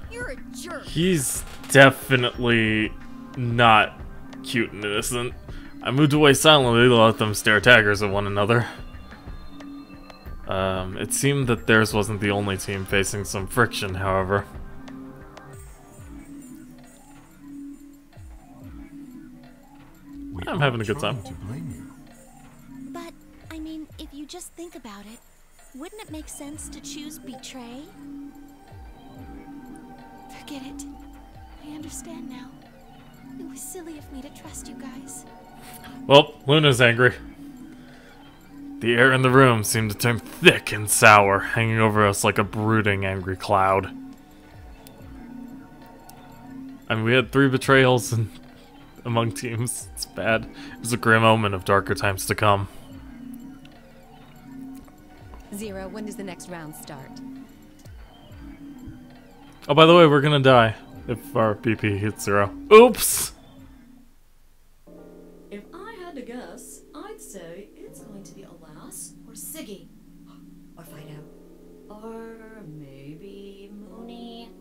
You're a jerk. He's definitely not cute and innocent. I moved away silently to let them stare daggers at one another. It seemed that theirs wasn't the only team facing some friction, however. I'm having a good time. To blame you. But, I mean, if you just think about it, wouldn't it make sense to choose betray? Forget it. I understand now. It was silly of me to trust you guys. Well, Luna's angry. The air in the room seemed to turn thick and sour, hanging over us like a brooding, angry cloud. I mean, we had 3 betrayals among teams. It's bad. It was a grim omen of darker times to come. Zero, when does the next round start? Oh, by the way, we're gonna die if our BP hits 0. Oops! If I had to guess, I'd say it's going to be Alas Or Siggy. Or Fido. or maybe Mooney.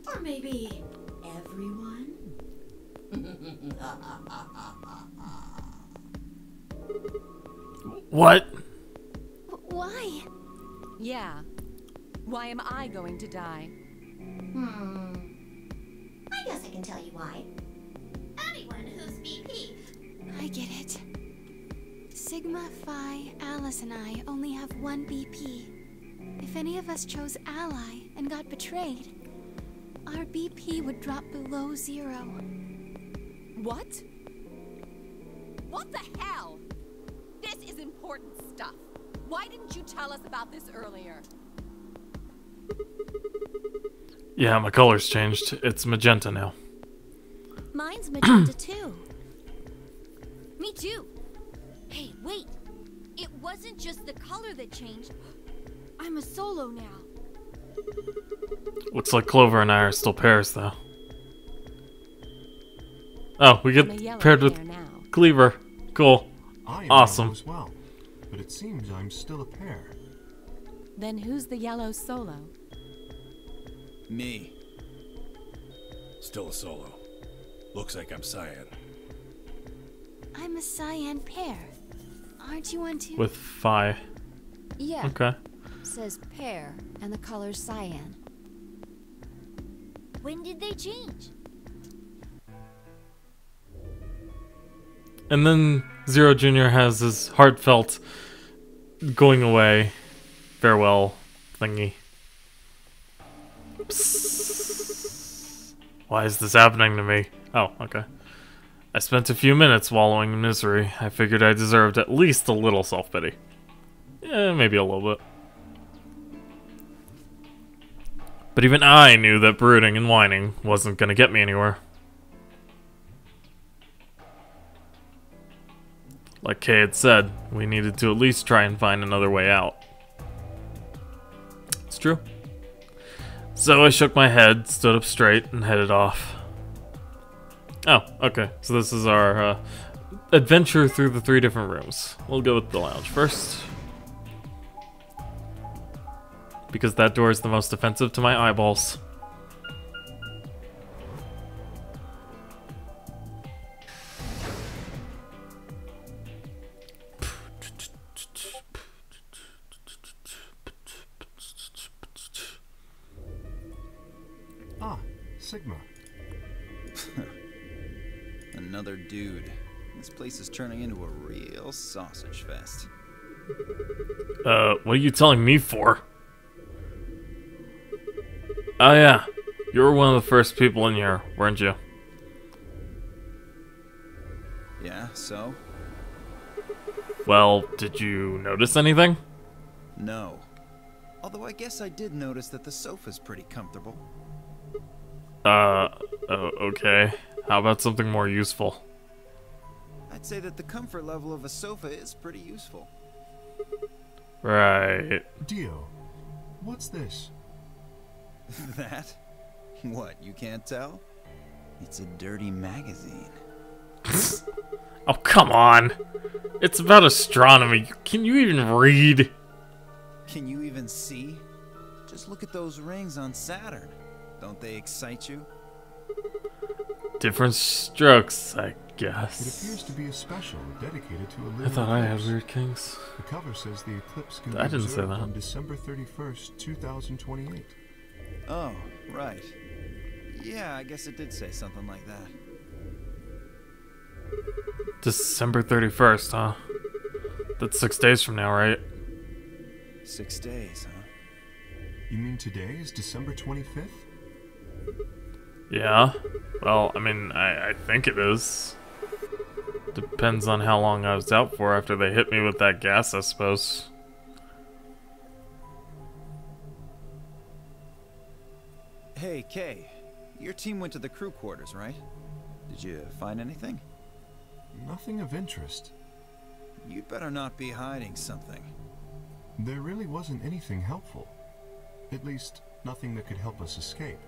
Or maybe everyone. What? Why? Yeah. Why am I going to die? I guess I can tell you why. Anyone who's BP. I get it. Sigma, Phi, Alice, and I only have 1 BP. If any of us chose Ally and got betrayed, our BP would drop below 0. What? What the hell? This is important stuff. Why didn't you tell us about this earlier? Yeah, my color's changed. It's magenta now. Mine's magenta too. Me too. Hey, wait. It wasn't just the color that changed. I'm a solo now. Looks like Clover and I are still pairs, though. Oh, we I'm a get yellow paired with pair now. Cleaver. Cool. I am Awesome. yellow as well, but it seems I'm still a pair. Then who's the yellow solo? Me. Still a solo. Looks like I'm cyan. I'm a cyan pair. Aren't you one too? With Phi. Yeah. Okay. Says pear, and the color's cyan. When did they change? And then Zero Jr. has his heartfelt going away farewell thingy. Psst. Why is this happening to me? Oh, okay. I spent a few minutes wallowing in misery. I figured I deserved at least a little self-pity. Yeah, maybe a little bit. But even I knew that brooding and whining wasn't gonna get me anywhere. Like Kay had said, we needed to at least try and find another way out. It's true. So I shook my head, stood up straight, and headed off. Oh, okay. So this is our adventure through the 3 different rooms. We'll go with the lounge first. Because that door is the most offensive to my eyeballs. Ah, Sigma. Another dude. This place is turning into a real sausage fest. What are you telling me for? Oh yeah, you were one of the first people in here, weren't you? Yeah, so? Well, did you notice anything? No. Although I guess I did notice that the sofa's pretty comfortable. Okay. How about something more useful? I'd say that the comfort level of a sofa is pretty useful. Right. Dio, what's this? That? What, you can't tell? It's a dirty magazine. Oh, come on. It's about astronomy. Can you even read? Can you even see? Just look at those rings on Saturn. Don't they excite you? Different strokes, I It guess. appears to be a special dedicated to a lunar I thought I had eclipse. weird kinks. The cover says the eclipse can I be didn't say observed that. on December 31st, 2028. Oh, right. Yeah, I guess it did say something like that. December 31st, huh? That's 6 days from now, right? 6 days, huh? You mean today is December 25th? Yeah. Well, I mean, I think it is. Depends on how long I was out for after they hit me with that gas, I suppose. Hey, Kay. Your team went to the crew quarters, right? Did you find anything? Nothing of interest. You'd better not be hiding something. There really wasn't anything helpful. At least, nothing that could help us escape.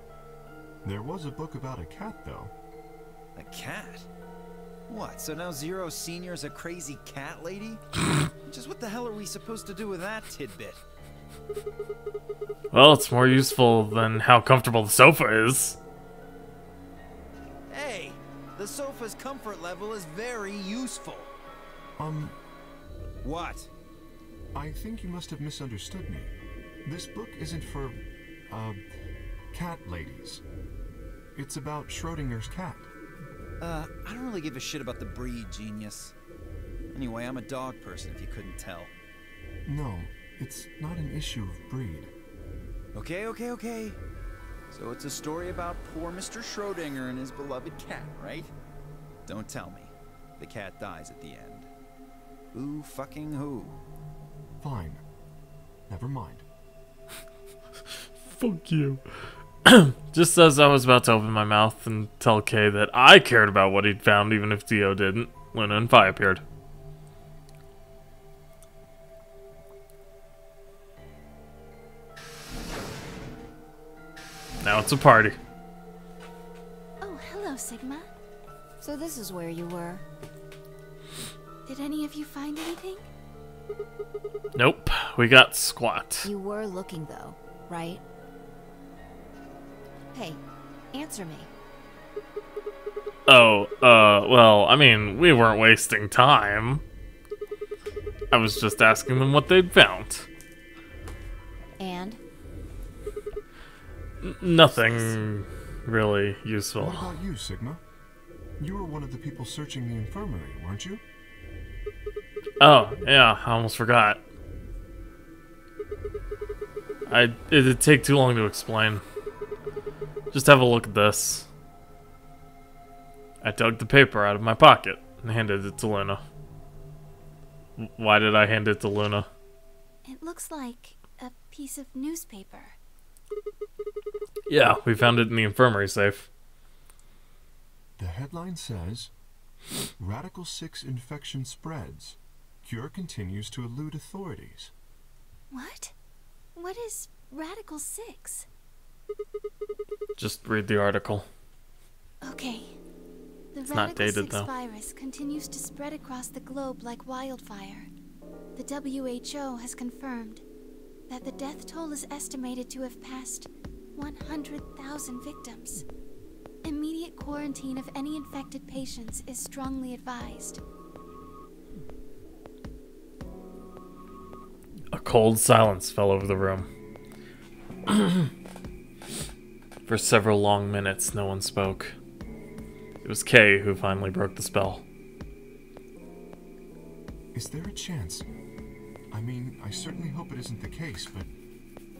There was a book about a cat, though. A cat? What, so now Zero Senior's a crazy cat lady? Just what the hell are we supposed to do with that tidbit? Well, it's more useful than how comfortable the sofa is. Hey, the sofa's comfort level is very useful. What? I think you must have misunderstood me. This book isn't for, cat ladies. It's about Schrodinger's cat. I don't really give a shit about the breed, genius. Anyway, I'm a dog person, if you couldn't tell. No, it's not an issue of breed. Okay. So it's a story about poor Mr. Schrodinger and his beloved cat, right? Don't tell me. The cat dies at the end. Who fucking who? Fine. Never mind. Fuck you. Just as I was about to open my mouth and tell Kay that I cared about what he'd found even if Dio didn't, Luna and Fi appeared. Now it's a party. Oh, hello, Sigma. So this is where you were. Did any of you find anything? Nope, we got squat. You were looking, though, right? Hey, answer me. Oh, well, I mean, we weren't wasting time. I was just asking them what they'd found. And? Nothing really useful. What about you, Sigma? You were one of the people searching the infirmary, weren't you? Oh, yeah, I almost forgot. It'd take too long to explain. Just have a look at this. I dug the paper out of my pocket and handed it to Luna. Why did I hand it to Luna? It looks like a piece of newspaper. Yeah, we found it in the infirmary safe. The headline says, Radical 6 infection spreads. Cure continues to elude authorities. What? What is Radical 6? Just read the article. Okay. The It's not Radical dated, 6 though. virus continues to spread across the globe like wildfire. The WHO has confirmed that the death toll is estimated to have passed 100,000 victims. Immediate quarantine of any infected patients is strongly advised. A cold silence fell over the room. For several long minutes, no one spoke. It was Kay who finally broke the spell. Is there a chance? I mean, I certainly hope it isn't the case, but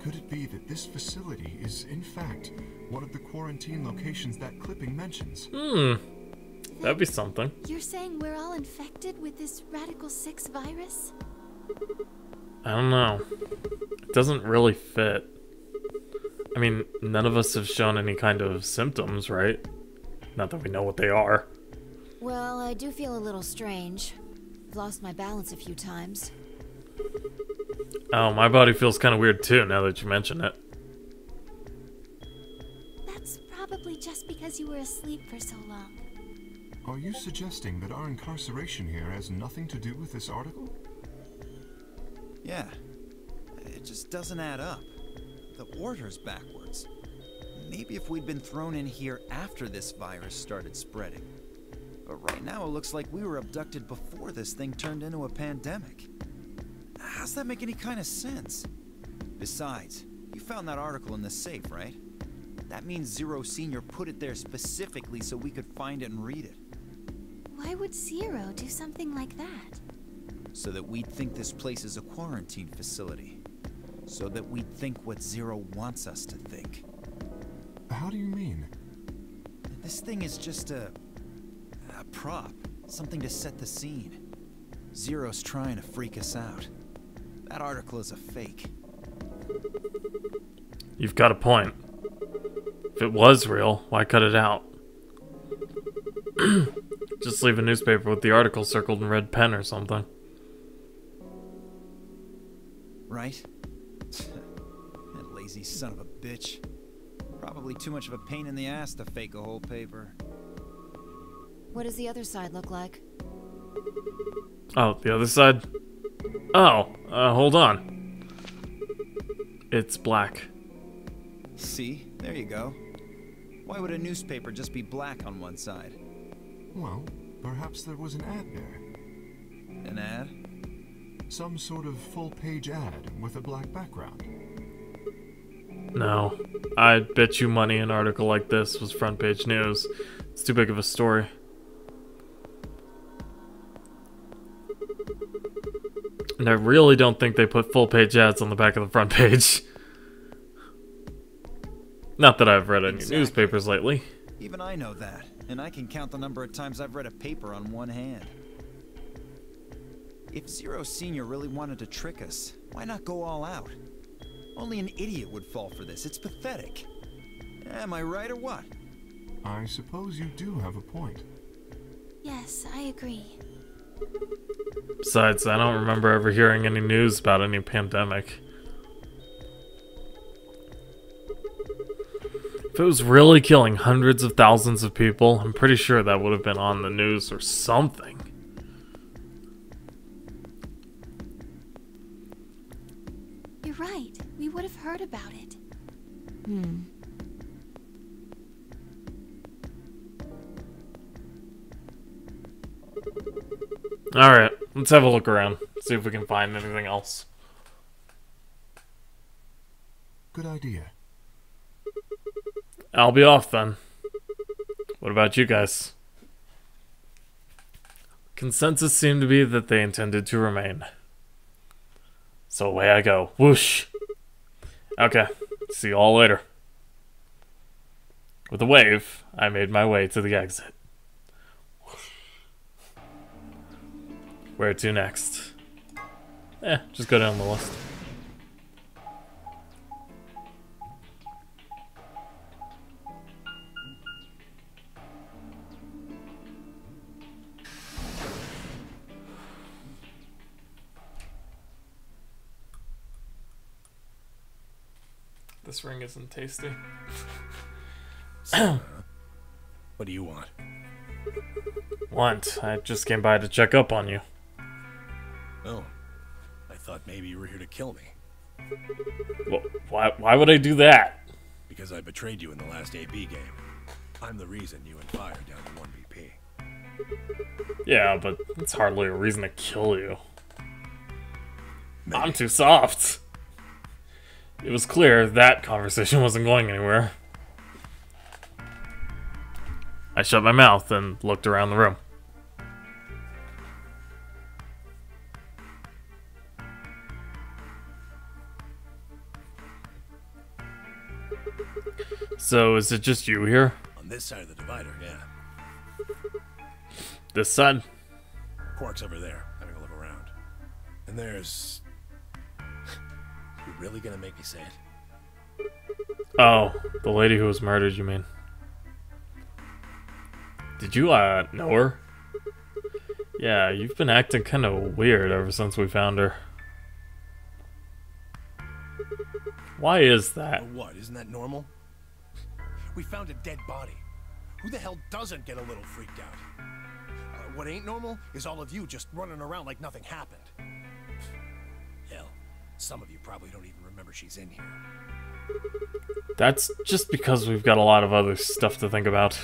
Could it be that this facility is, in fact, one of the quarantine locations that clipping mentions? That'd be something. You're saying we're all infected with this Radical 6 virus? I don't know. It doesn't really fit. I mean, none of us have shown any kind of symptoms, right? Not that we know what they are. Well, I do feel a little strange. I've lost my balance a few times. Oh, my body feels kind of weird too, now that you mention it. That's probably just because you were asleep for so long. Are you suggesting that our incarceration here has nothing to do with this article? Yeah. It just doesn't add up. The order's backwards. Maybe if we'd been thrown in here after this virus started spreading. But right now it looks like we were abducted before this thing turned into a pandemic. How's that make any kind of sense? Besides, you found that article in the safe, right? That means Zero Senior put it there specifically so we could find it and read it. Why would Zero do something like that? So that we'd think this place is a quarantine facility. So that we'd think what Zero wants us to think. How do you mean? This thing is just a prop. Something to set the scene. Zero's trying to freak us out. That article is a fake. You've got a point. If it was real, why cut it out? Just leave a newspaper with the article circled in red pen or something. Right? That lazy son of a bitch. Probably too much of a pain in the ass to fake a whole paper. What does the other side look like? Oh, the other side? Oh, hold on. It's black. See? There you go. Why would a newspaper just be black on one side? Well, perhaps there was an ad there. An ad? Some sort of full-page ad with a black background. No. I'd bet you money an article like this was front page news. It's too big of a story. And I really don't think they put full-page ads on the back of the front page. Not that I've read any newspapers lately. Even I know that, and I can count the number of times I've read a paper on one hand. If Zero Senior really wanted to trick us, why not go all out? Only an idiot would fall for this. It's pathetic. Am I right or what? I suppose you do have a point. Yes, I agree. Besides, I don't remember ever hearing any news about any pandemic. If it was really killing hundreds of thousands of people, I'm pretty sure that would have been on the news or something. You're right. We would have heard about it. Alright, let's have a look around. See if we can find anything else. Good idea. I'll be off then. What about you guys? Consensus seemed to be that they intended to remain. So away I go. Whoosh! Okay, see you all later. With a wave, I made my way to the exit. Where to next? Just go down the list. This ring isn't tasty. What do you want? I just came by to check up on you. Oh, I thought maybe you were here to kill me. Why would I do that? Because I betrayed you in the last AB game. I'm the reason you and Fire down to 1 BP. Yeah, but it's hardly a reason to kill you. Maybe. I'm too soft. It was clear that conversation wasn't going anywhere. I shut my mouth and looked around the room. So, is it just you here? On this side of the divider, yeah. This side? Quark's over there, having a look around. And there's... You really gonna make me say it? Oh, the lady who was murdered, you mean? Did you, know her? Yeah, you've been acting kind of weird ever since we found her. Why is that? Or what, isn't that normal? We found a dead body. Who the hell doesn't get a little freaked out? What ain't normal is all of you just running around like nothing happened. Hell, some of you probably don't even remember she's in here. That's just because we've got a lot of other stuff to think about.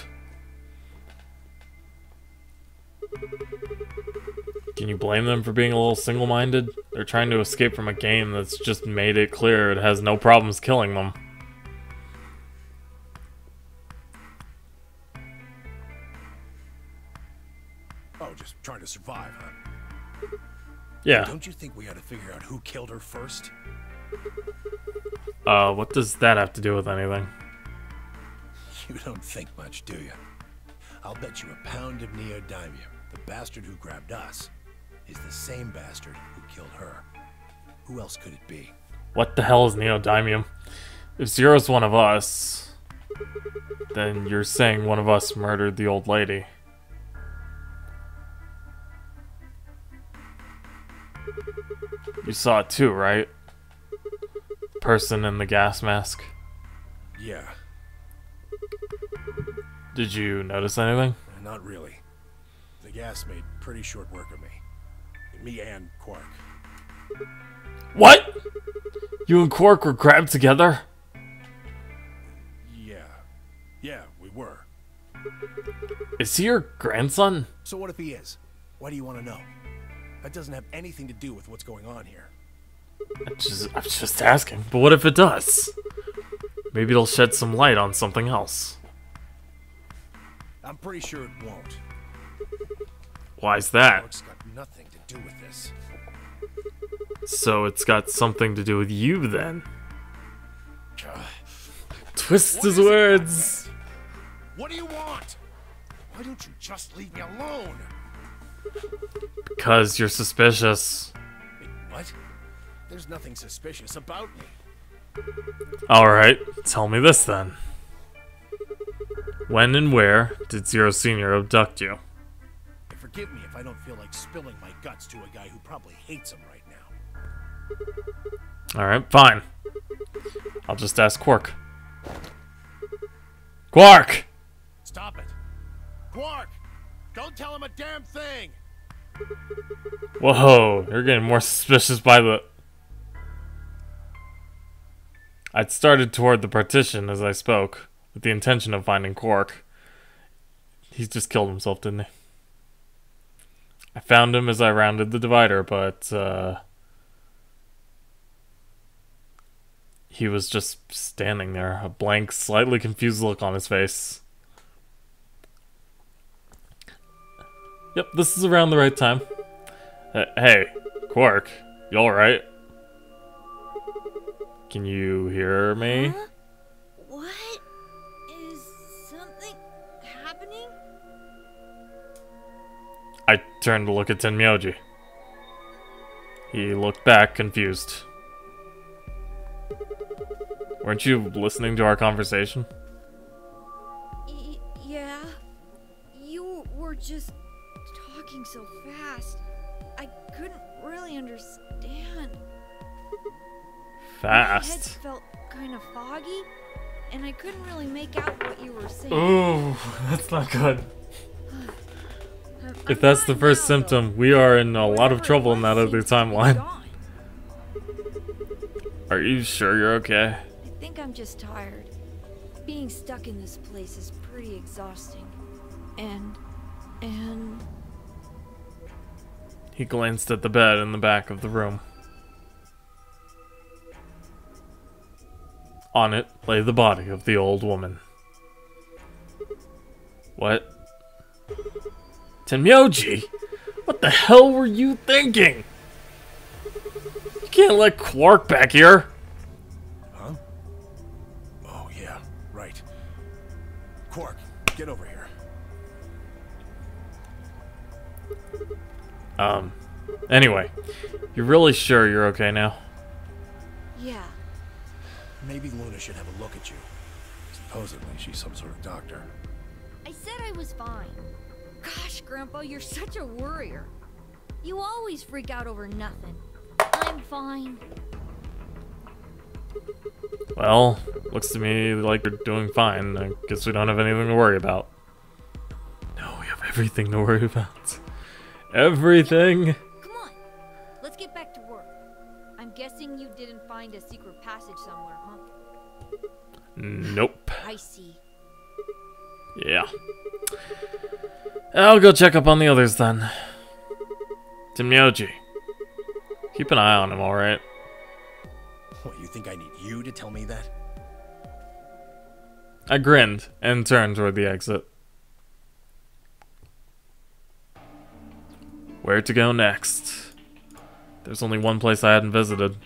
Can you blame them for being a little single-minded? They're trying to escape from a game that's just made it clear it has no problems killing them. Oh, just trying to survive, huh? Yeah. Don't you think we ought to figure out who killed her first? What does that have to do with anything? You don't think much, do you? I'll bet you a pound of neodymium the bastard who grabbed us is the same bastard who killed her. Who else could it be? What the hell is neodymium? If Zero's one of us, then you're saying one of us murdered the old lady. You saw it too, right? The person in the gas mask. Yeah. Did you notice anything? Not really. The gas made pretty short work of me. Me and Quark. What? You and Quark were grabbed together? Yeah. Yeah, we were. Is he your grandson? So what if he is? Why do you want to know? That doesn't have anything to do with what's going on here. I'm just asking. But what if it does? Maybe it'll shed some light on something else. I'm pretty sure it won't. Why's that? Quark's got nothing to do with this. So it's got something to do with you then? Twist his words. What do you want? Why don't you just leave me alone? Because you're suspicious. Wait, what? There's nothing suspicious about me. Alright, tell me this then. When and where did Zero Senior abduct you? Forgive me if I don't feel like spilling my guts to a guy who probably hates him right now. Alright, fine. I'll just ask Quark. Quark! Stop it. Quark! Don't tell him a damn thing! Whoa, you're getting more suspicious by the... I'd started toward the partition as I spoke, with the intention of finding Quark. He's just killed himself, didn't he? I found him as I rounded the divider, but, he was just standing there, a blank, slightly confused look on his face. Yep, this is around the right time. Hey, Quark, you alright? Can you hear me? Huh? What? Is something happening? I turned to look at Tenmyoji. He looked back, confused. Weren't you listening to our conversation? Yeah. You were just talking so fast. I couldn't really understand. My head Fast? felt kind of foggy, and I couldn't really make out what you were saying. Ooh, that's not good. I'm If that's the fine first now, symptom, though. we are in a lot Whatever of it trouble was in that other seems to be timeline. gone. Are you sure you're okay? I think I'm just tired. Being stuck in this place is pretty exhausting. And... He glanced at the bed in the back of the room. On it lay the body of the old woman. What? Tenmyoji? What the hell were you thinking? You can't let Quark back here. Huh? Oh, yeah, right. Quark, get over here. Anyway, you're really sure you're okay now? Yeah. Maybe Luna should have a look at you. Supposedly, she's some sort of doctor. I said I was fine. Gosh, Grandpa, you're such a worrier. You always freak out over nothing. I'm fine. Well, looks to me like you're doing fine. I guess we don't have anything to worry about. No, we have everything to worry about. Everything! Come on, let's get back to work. I'm guessing you didn't find a secret passage somewhere, huh? Nope. I see. Yeah. I'll go check up on the others then. Timyoji. Keep an eye on him, alright? What, you think I need you to tell me that? I grinned and turned toward the exit. Where to go next? There's only one place I hadn't visited.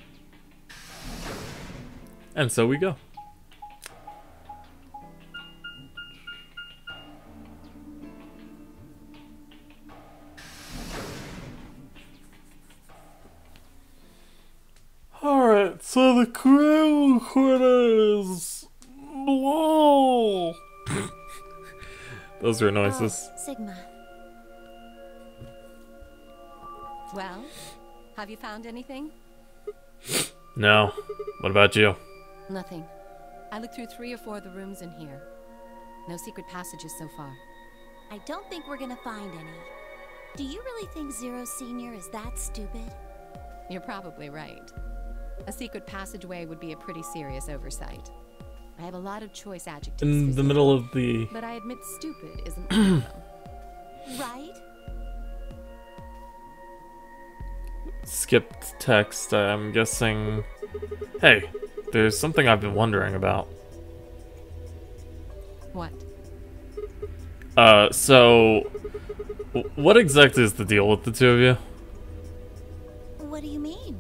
And so we go. Alright, so the crew quarters. Whoa. Those are noises. Oh, Sigma. Well, have you found anything? No. What about you? Nothing. I looked through 3 or 4 of the rooms in here. No secret passages so far. I don't think we're gonna find any. Do you really think Zero Senior is that stupid? You're probably right. A secret passageway would be a pretty serious oversight. I have a lot of choice adjectives. In the middle of the... But I admit stupid isn't one of them. Right? skipped text, I'm guessing... Hey, there's something I've been wondering about. What? So... What exactly is the deal with the two of you? What do you mean?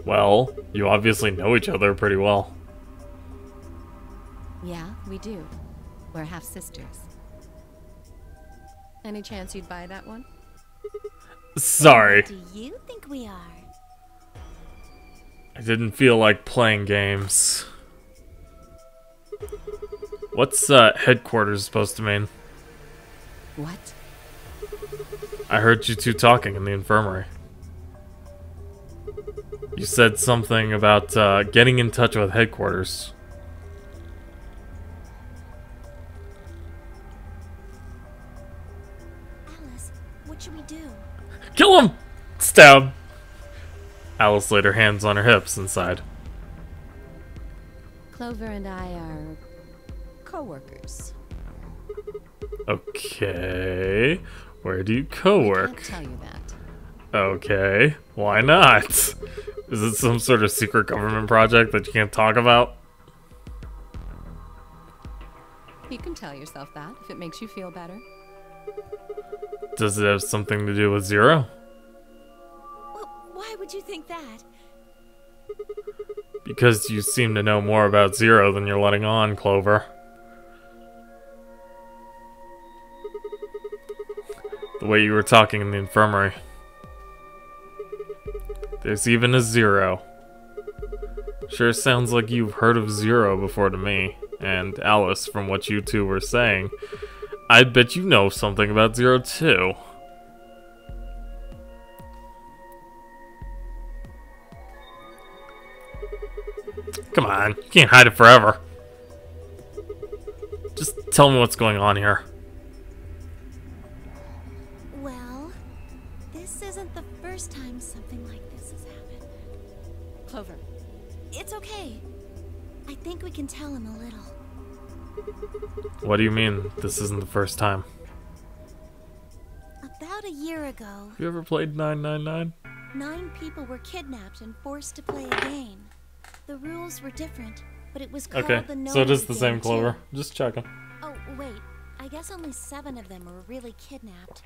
Well, you obviously know each other pretty well. Yeah, we do. We're half-sisters. Any chance you'd buy that one? Sorry. What do you think we are? I didn't feel like playing games. What's headquarters supposed to mean? What? I heard you two talking in the infirmary. You said something about getting in touch with headquarters. Alice, what should we do? Kill him! Stab! Alice laid her hands on her hips and sighed. Clover and I are co-workers. Okay. Where do you co-work? I can't tell you that. Okay. Why not? Is it some sort of secret government project that you can't talk about? You can tell yourself that if it makes you feel better. Does it have something to do with Zero? Well, why would you think that? Because you seem to know more about Zero than you're letting on, Clover. The way you were talking in the infirmary. There's even a Zero. Sure sounds like you've heard of Zero before to me. And Alice, from what you two were saying, I'd bet you know something about Zero too. Come on, you can't hide it forever. Just tell me what's going on here. Well, this isn't the first time something like this has happened. Clover. It's okay. I think we can tell him a little. What do you mean, this isn't the first time? About a year ago, Have you ever played 999? 9 people were kidnapped and forced to play a game. The rules were different, but it was called Okay, the so it is Notary the same Game, Clover. too. Just checking. Oh, wait. I guess only 7 of them were really kidnapped.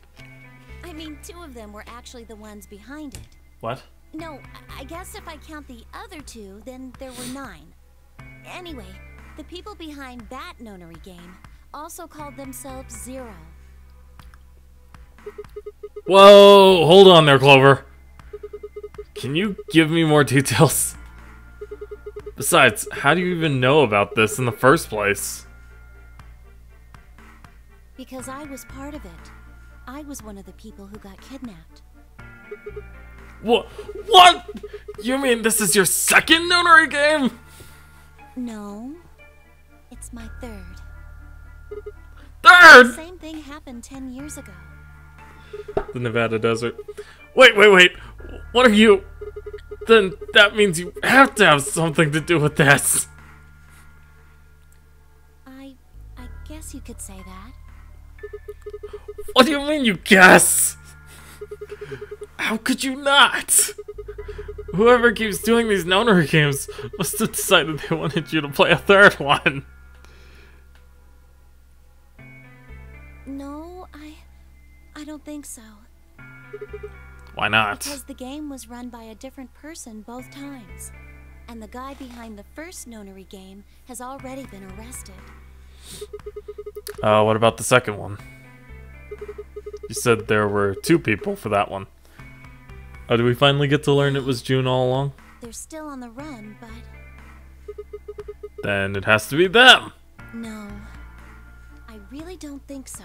I mean, 2 of them were actually the ones behind it. What? No, I guess if I count the other 2, then there were 9. Anyway, the people behind that nonary game also called themselves Zero. Whoa, hold on there, Clover. Can you give me more details? Besides, how do you even know about this in the first place? Because I was part of it. I was one of the people who got kidnapped. What? What? You mean this is your second nonary game? No. It's my third. Third? The same thing happened 10 years ago. The Nevada desert. Wait. What are you? Then that means you have to have something to do with this. I guess you could say that. What do you mean you guess? How could you not? Whoever keeps doing these nonary games must have decided they wanted you to play a third one. No, I don't think so. Why not? Because the game was run by a different person both times. And the guy behind the first nonary game has already been arrested. What about the second one? You said there were 2 people for that one. Oh, did we finally get to learn it was June all along? They're still on the run, but... Then it has to be them! No. I really don't think so.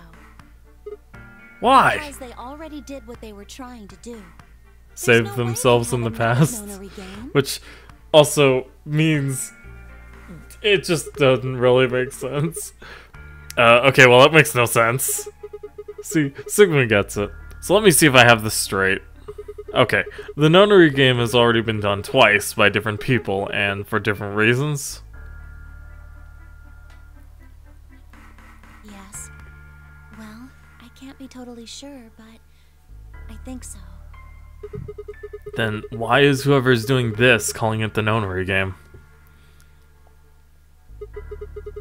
Why? Because they already did what they were trying to do. Save themselves in the past? Which also means... it just doesn't really make sense. Okay, well that makes no sense. See, Sigma gets it. So let me see if I have this straight. Okay, the nonary game has already been done twice by different people and for different reasons. Yes. Well, I can't be totally sure, but I think so. Then why is whoever's doing this calling it the nonary game?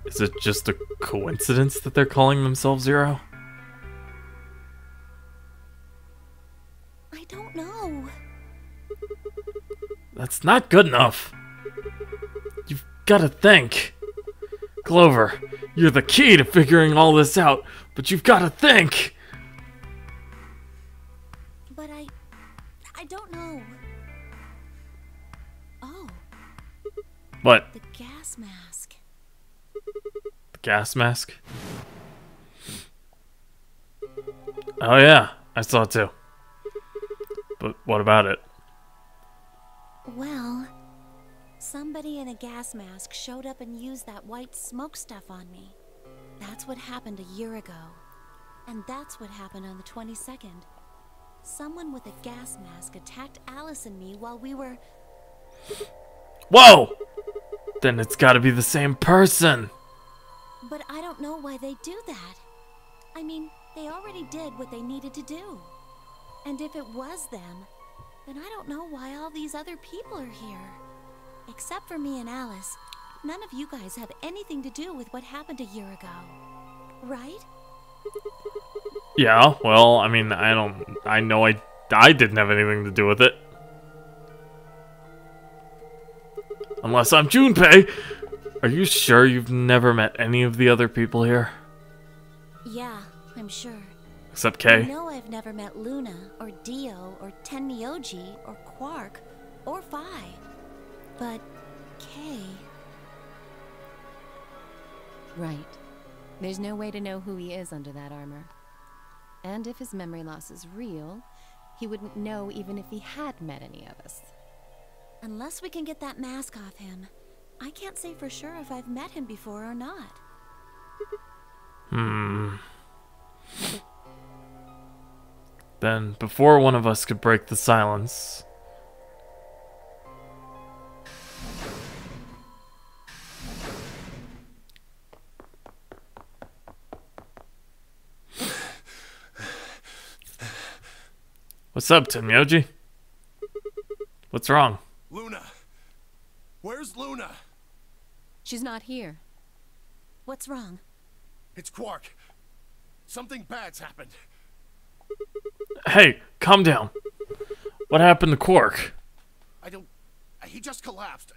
Is it just a coincidence that they're calling themselves Zero? I don't know. That's not good enough. You've got to think. Clover, you're the key to figuring all this out, but you've got to think. But I don't know. Oh. What? The gas mask. The gas mask? Oh yeah, I saw it too. But what about it? Well, somebody in a gas mask showed up and used that white smoke stuff on me. That's what happened a year ago. And that's what happened on the 22nd. Someone with a gas mask attacked Alice and me while we were... Whoa! Then it's gotta be the same person! But I don't know why they do that. I mean, they already did what they needed to do. And if it was them, then I don't know why all these other people are here. Except for me and Alice, none of you guys have anything to do with what happened a year ago. Right? Yeah, well, I mean, I know I didn't have anything to do with it. Unless I'm Junpei! Are you sure you've never met any of the other people here? Yeah, I'm sure. Except Kay? I know I've never met Luna, or Dio, or Tenmyoji, or Quark, or Phi. But Kay... Right. There's no way to know who he is under that armor. And if his memory loss is real, he wouldn't know even if he had met any of us. Unless we can get that mask off him, I can't say for sure if I've met him before or not. Then, before one of us could break the silence... What's up, Tenmyoji? What's wrong? Luna! Where's Luna? She's not here. What's wrong? It's Quark. Something bad's happened. Hey, calm down. What happened to Quark? He just collapsed.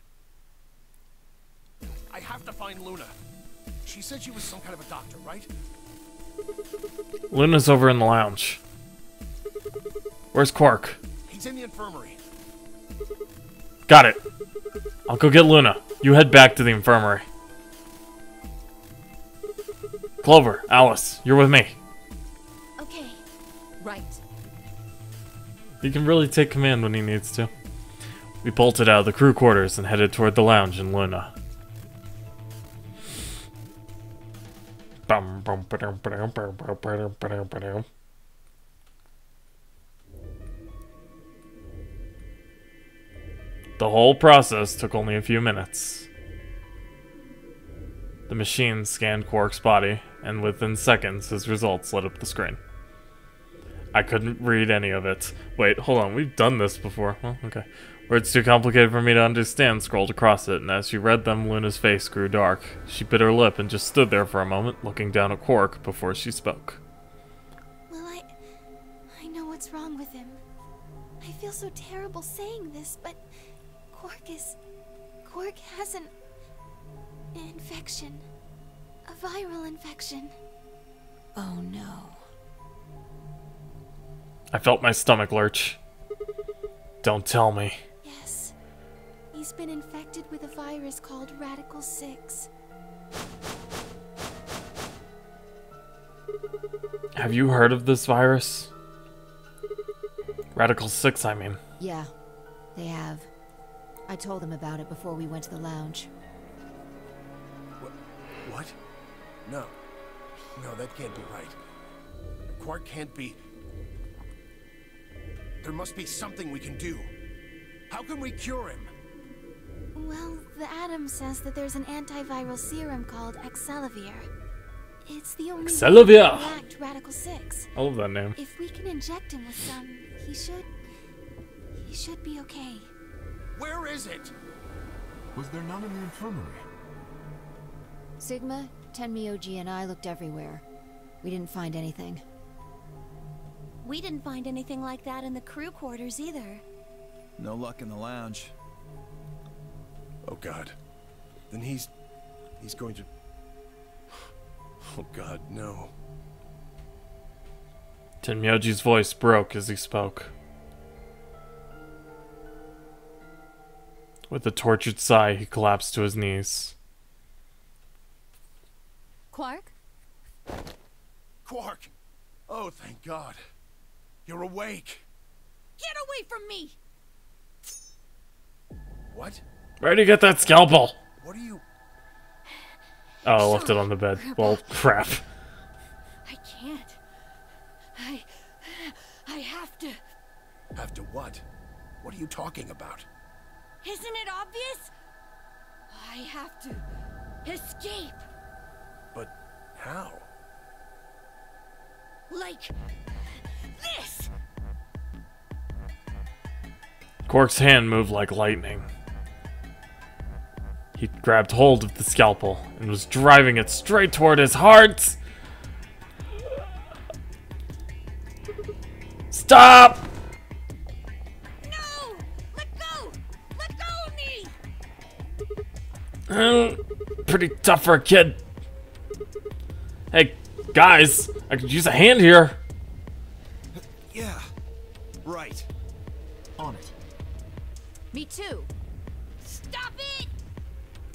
I have to find Luna. She said she was some kind of a doctor, right? Luna's over in the lounge. Where's Quark? He's in the infirmary. Got it. I'll go get Luna. You head back to the infirmary. Clover, Alice, you're with me. Okay. Right. He can really take command when he needs to. We bolted out of the crew quarters and headed toward the lounge in Luna. The whole process took only a few minutes. The machine scanned Quark's body, and within seconds his results lit up the screen. I couldn't read any of it. Wait, hold on, we've done this before. Well, okay. Words too complicated for me to understand scrolled across it, and as she read them, Luna's face grew dark. She bit her lip and just stood there for a moment, looking down at Quark before she spoke. Well, I know what's wrong with him. I feel so terrible saying this, but Quark has an infection. A viral infection. Oh no. I felt my stomach lurch. Don't tell me. Yes. He's been infected with a virus called Radical 6. Have you heard of this virus? Radical 6, I mean. Yeah, they have. I told them about it before we went to the lounge. What? No. No, that can't be right. Quark can't be... There must be something we can do. How can we cure him? Well, the Atom says that there's an antiviral serum called Excelavir. It's the only way Excelavir! to react Radical 6. I love that name. If we can inject him with some, he should be okay. Where is it? Was there none in the infirmary? Sigma, Tenmyoji, and I looked everywhere. We didn't find anything. We didn't find anything like that in the crew quarters either. No luck in the lounge. Oh God. Then he's going to... Oh God, no. Tenmyoji's voice broke as he spoke. With a tortured sigh, he collapsed to his knees. Quark? Quark! Oh, thank God. You're awake. Get away from me! What? Where'd you get that scalpel? What are you... Oh, I left it on the bed. Well, crap. I can't. I have to. Have to what? What are you talking about? Isn't it obvious? I have to escape. But how? Like this. Quark's hand moved like lightning. He grabbed hold of the scalpel and was driving it straight toward his heart. Stop! No! Let go! Let go of me! Pretty tough for a kid. Hey, guys, I could use a hand here. Yeah, right. On it. Me too. Stop it!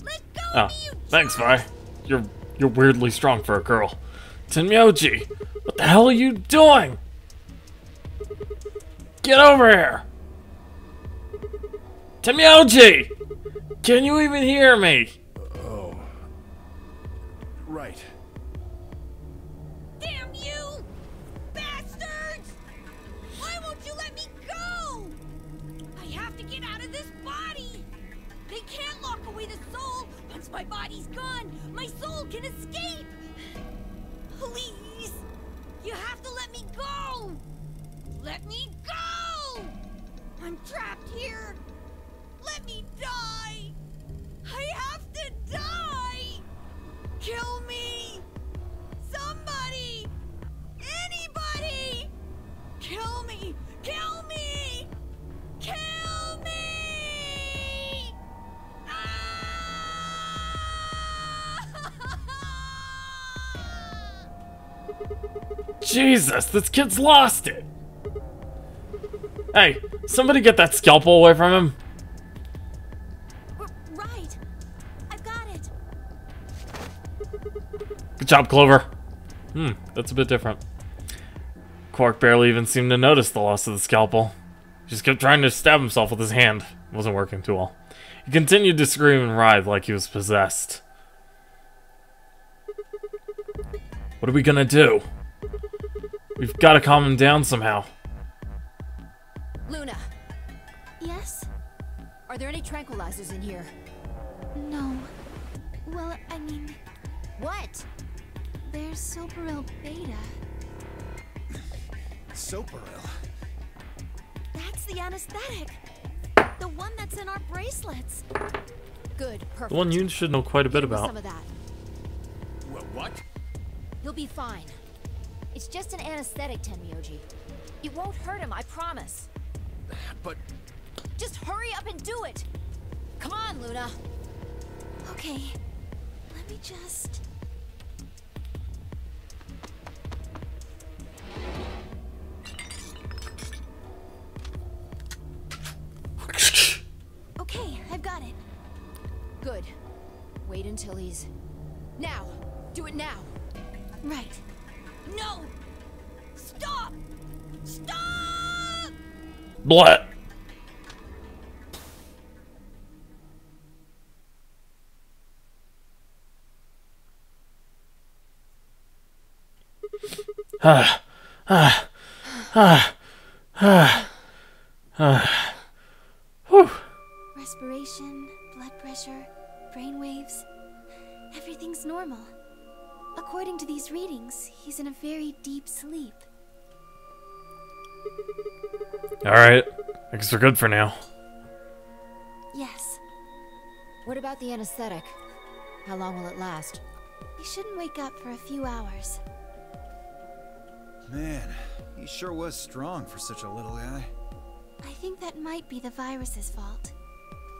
Let go Oh, of me, you thanks, jerk! Vi. You're weirdly strong for a girl. Tenmyoji, what the hell are you doing? Get over here! Tenmyoji! Can you even hear me? Oh. Right. Damn you! Bastards! Why won't you let me go? I have to get out of this body! They can't lock away the soul! Once my body's gone, my soul can escape! Please! You have to let me go! Let me go! I'm trapped here! Let me die! I have to die! Kill me! Somebody! Anybody! Kill me! Kill me! Kill me! Ah! Jesus, this kid's lost it! Hey, somebody get that scalpel away from him. Right. I've got it. Good job, Clover. That's a bit different. Quark barely even seemed to notice the loss of the scalpel. He just kept trying to stab himself with his hand. It wasn't working too well. He continued to scream and writhe like he was possessed. What are we gonna do? We've got to calm him down somehow. Luna, Yes? are there any tranquilizers in here? No. Well, I mean, What? there's Soparil Beta. Soparil? That's the anesthetic. The one that's in our bracelets. Good, perfect. The one you should know quite a bit Give me about. some of that. What? He'll be fine. It's just an anesthetic, Tenmyoji. It won't hurt him, I promise. But Just hurry up and do it! Come on, Luna! Okay. Let me just... Okay, I've got it. Good. Wait until he's... Now! Do it now! Right. No! Stop! Stop! Blah. Whew. Respiration, blood pressure, brain waves. Everything's normal. According to these readings, he's in a very deep sleep. Alright, I guess we're good for now. Yes. What about the anesthetic? How long will it last? He shouldn't wake up for a few hours. Man, he sure was strong for such a little guy. I think that might be the virus's fault.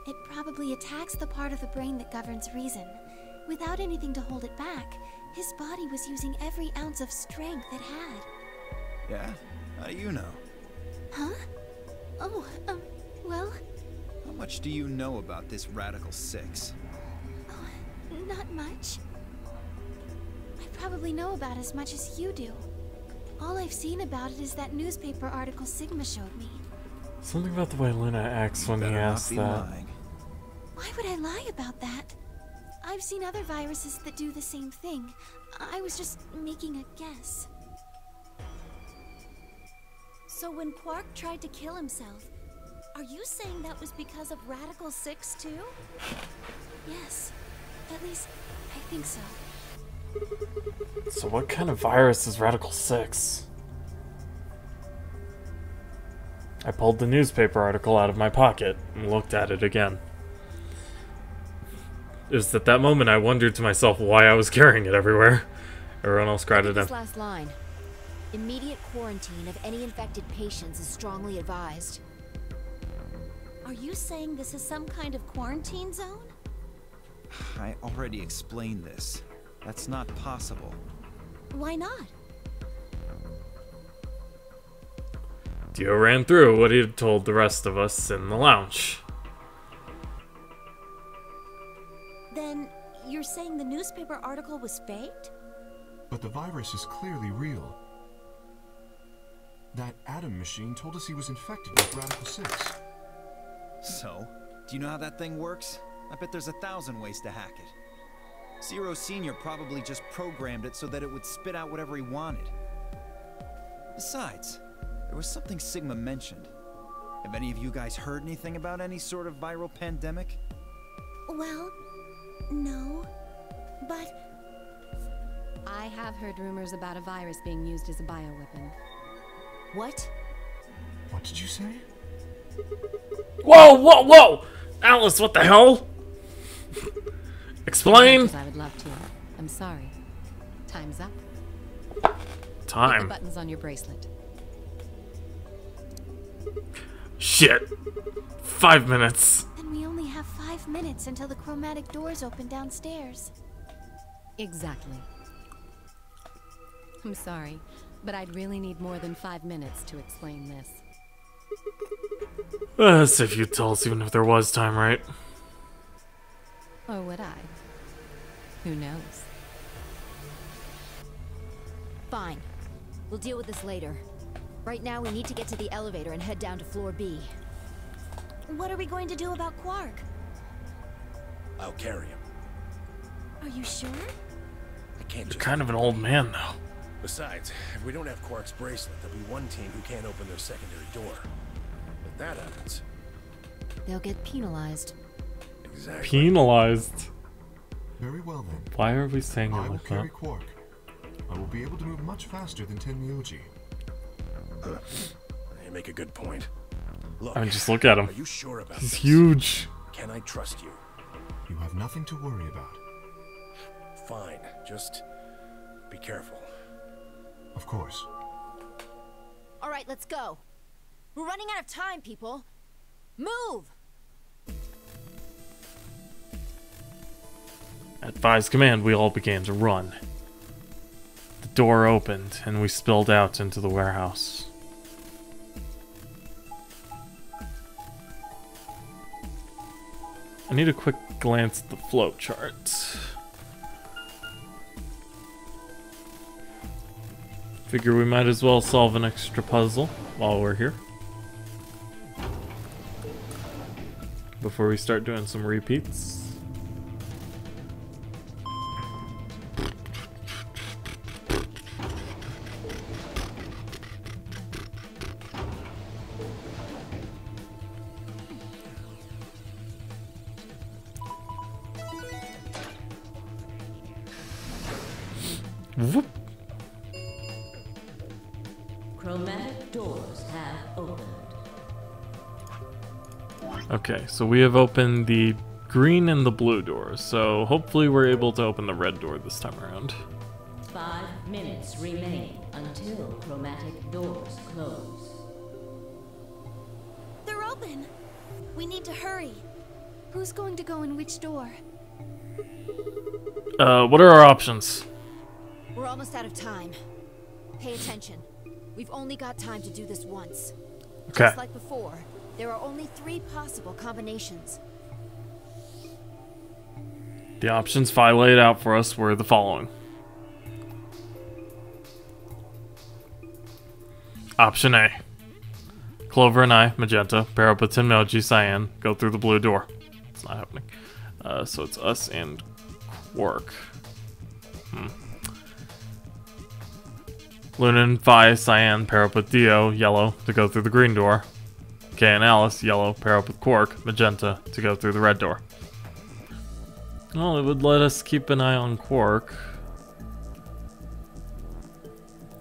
It probably attacks the part of the brain that governs reason. Without anything to hold it back, his body was using every ounce of strength it had. Yeah? How do you know? Huh? Oh, well, How much do you know about this Radical 6? not much. I probably know about as much as you do. All I've seen about it is that newspaper article Sigma showed me. Something about the way Luna acts when he Better not asks be that. lying. Why would I lie about that? I've seen other viruses that do the same thing. I was just making a guess. So when Quark tried to kill himself, are you saying that was because of Radical 6 too? Yes. At least, I think so. So what kind of virus is Radical 6? I pulled the newspaper article out of my pocket and looked at it again. It was at that moment I wondered to myself why I was carrying it everywhere. Everyone else cried it This in. last line. Immediate quarantine of any infected patients is strongly advised. Are you saying this is some kind of quarantine zone? I already explained this. That's not possible. Why not? Dio ran through what he had told the rest of us in the lounge. Then you're saying the newspaper article was faked? But the virus is clearly real. That Atom machine told us he was infected with Radical 6. So, do you know how that thing works? I bet there's 1,000 ways to hack it. Zero Senior probably just programmed it so that it would spit out whatever he wanted. Besides, there was something Sigma mentioned. Have any of you guys heard anything about any sort of viral pandemic? Well, no. But I have heard rumors about a virus being used as a bioweapon. What? What did you say? Whoa, whoa, whoa! Alice, what the hell? Explain! As I would love to. I'm sorry. Time's up. Hit the Time. buttons on your bracelet. Shit. 5 minutes. And we only have 5 minutes until the chromatic doors open downstairs. Exactly. I'm sorry, but I'd really need more than 5 minutes to explain this. As if you'd tell us even if there was time, right? Or would I? Who knows? Fine. We'll deal with this later. Right now, we need to get to the elevator and head down to floor B. What are we going to do about Quark? I'll carry him. Are you sure? I can't You're just... kind of an old man, though. Besides, if we don't have Quark's bracelet, there'll be one team who can't open their secondary door. If that happens... They'll get penalized. Exactly. Penalized. Very well then. Why are we saying it I will like carry that? Quark. I will be able to move much faster than Tenmyoji. You make a good point. Look, I mean, just look at him. Are you sure about He's this? huge. Can I trust you? You have nothing to worry about. Fine. Just be careful. Of course. All right, let's go. We're running out of time, people. Move! At Vi's command, we all began to run. The door opened, and we spilled out into the warehouse. I need a quick glance at the flow chart. Figure we might as well solve an extra puzzle while we're here. Before we start doing some repeats. Whoop. Chromatic doors have opened. Okay, so we have opened the green and the blue doors, so hopefully we're able to open the red door this time around. 5 minutes remain until chromatic doors close. They're open. We need to hurry. Who's going to go in which door? What are our options? We're almost out of time. Pay attention. We've only got time to do this once. Okay. Just like before, there are only 3 possible combinations. The options Fi laid out for us were the following. Option A. Clover and I, Magenta, pair up with Tenmyoji, Cyan, go through the blue door. It's not happening. So it's us and Quark. Luna and Fi, Cyan, pair up with Dio, Yellow, to go through the green door. Kay and Alice, Yellow, pair up with Quark, Magenta, to go through the red door. Well, it would let us keep an eye on Quark.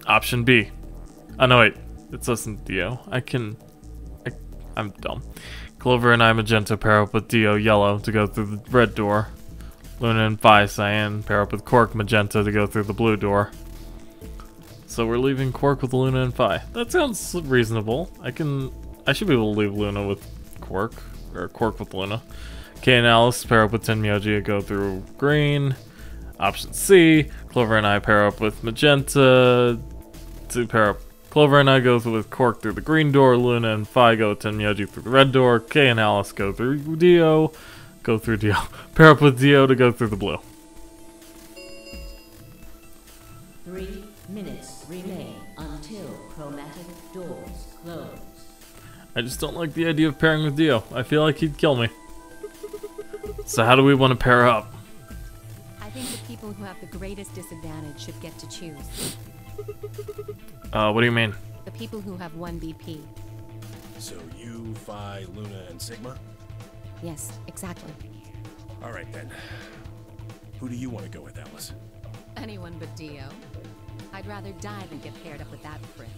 Option B. Oh, no, wait. It's us and Dio. I'm dumb. Clover and I, Magenta, pair up with Dio, Yellow, to go through the red door. Luna and Fi, Cyan, pair up with Quark, Magenta, to go through the blue door. So we're leaving Quark with Luna and Fi. That sounds reasonable. I should be able to leave Luna with Quark, or Quark with Luna. Kay and Alice pair up with Tenmyoji, go through green. Option C, Clover and I pair up with Magenta to pair up. Clover and I go with Quark through the green door. Luna and Fi go with Tenmyoji through the red door. Kay and Alice go through Dio. Pair up with Dio to go through the blue. 3 minutes remain until chromatic doors close. I just don't like the idea of pairing with Dio. I feel like he'd kill me. So how do we want to pair up? I think the people who have the greatest disadvantage should get to choose. What do you mean? The people who have 1 BP. So you, Phi, Luna, and Sigma? Yes, exactly. All right, then. Who do you want to go with, Alice? Anyone but Dio. I'd rather die than get paired up with that prick.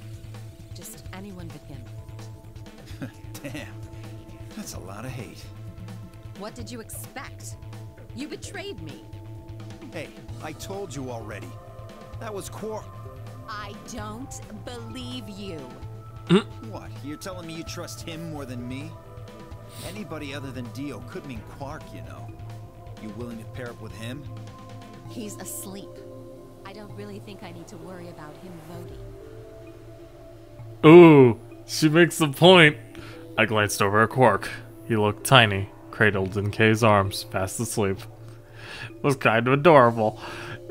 Just anyone but him. Damn. That's a lot of hate. What did you expect? You betrayed me. Hey, I told you already. That was Quark. I don't believe you. What? You're telling me you trust him more than me? Anybody other than Dio could mean Quark, you know. You willing to pair up with him? He's asleep. I don't really think I need to worry about him voting. Ooh, she makes a point. I glanced over at Quark. He looked tiny, cradled in Kay's arms, fast asleep. It was kind of adorable.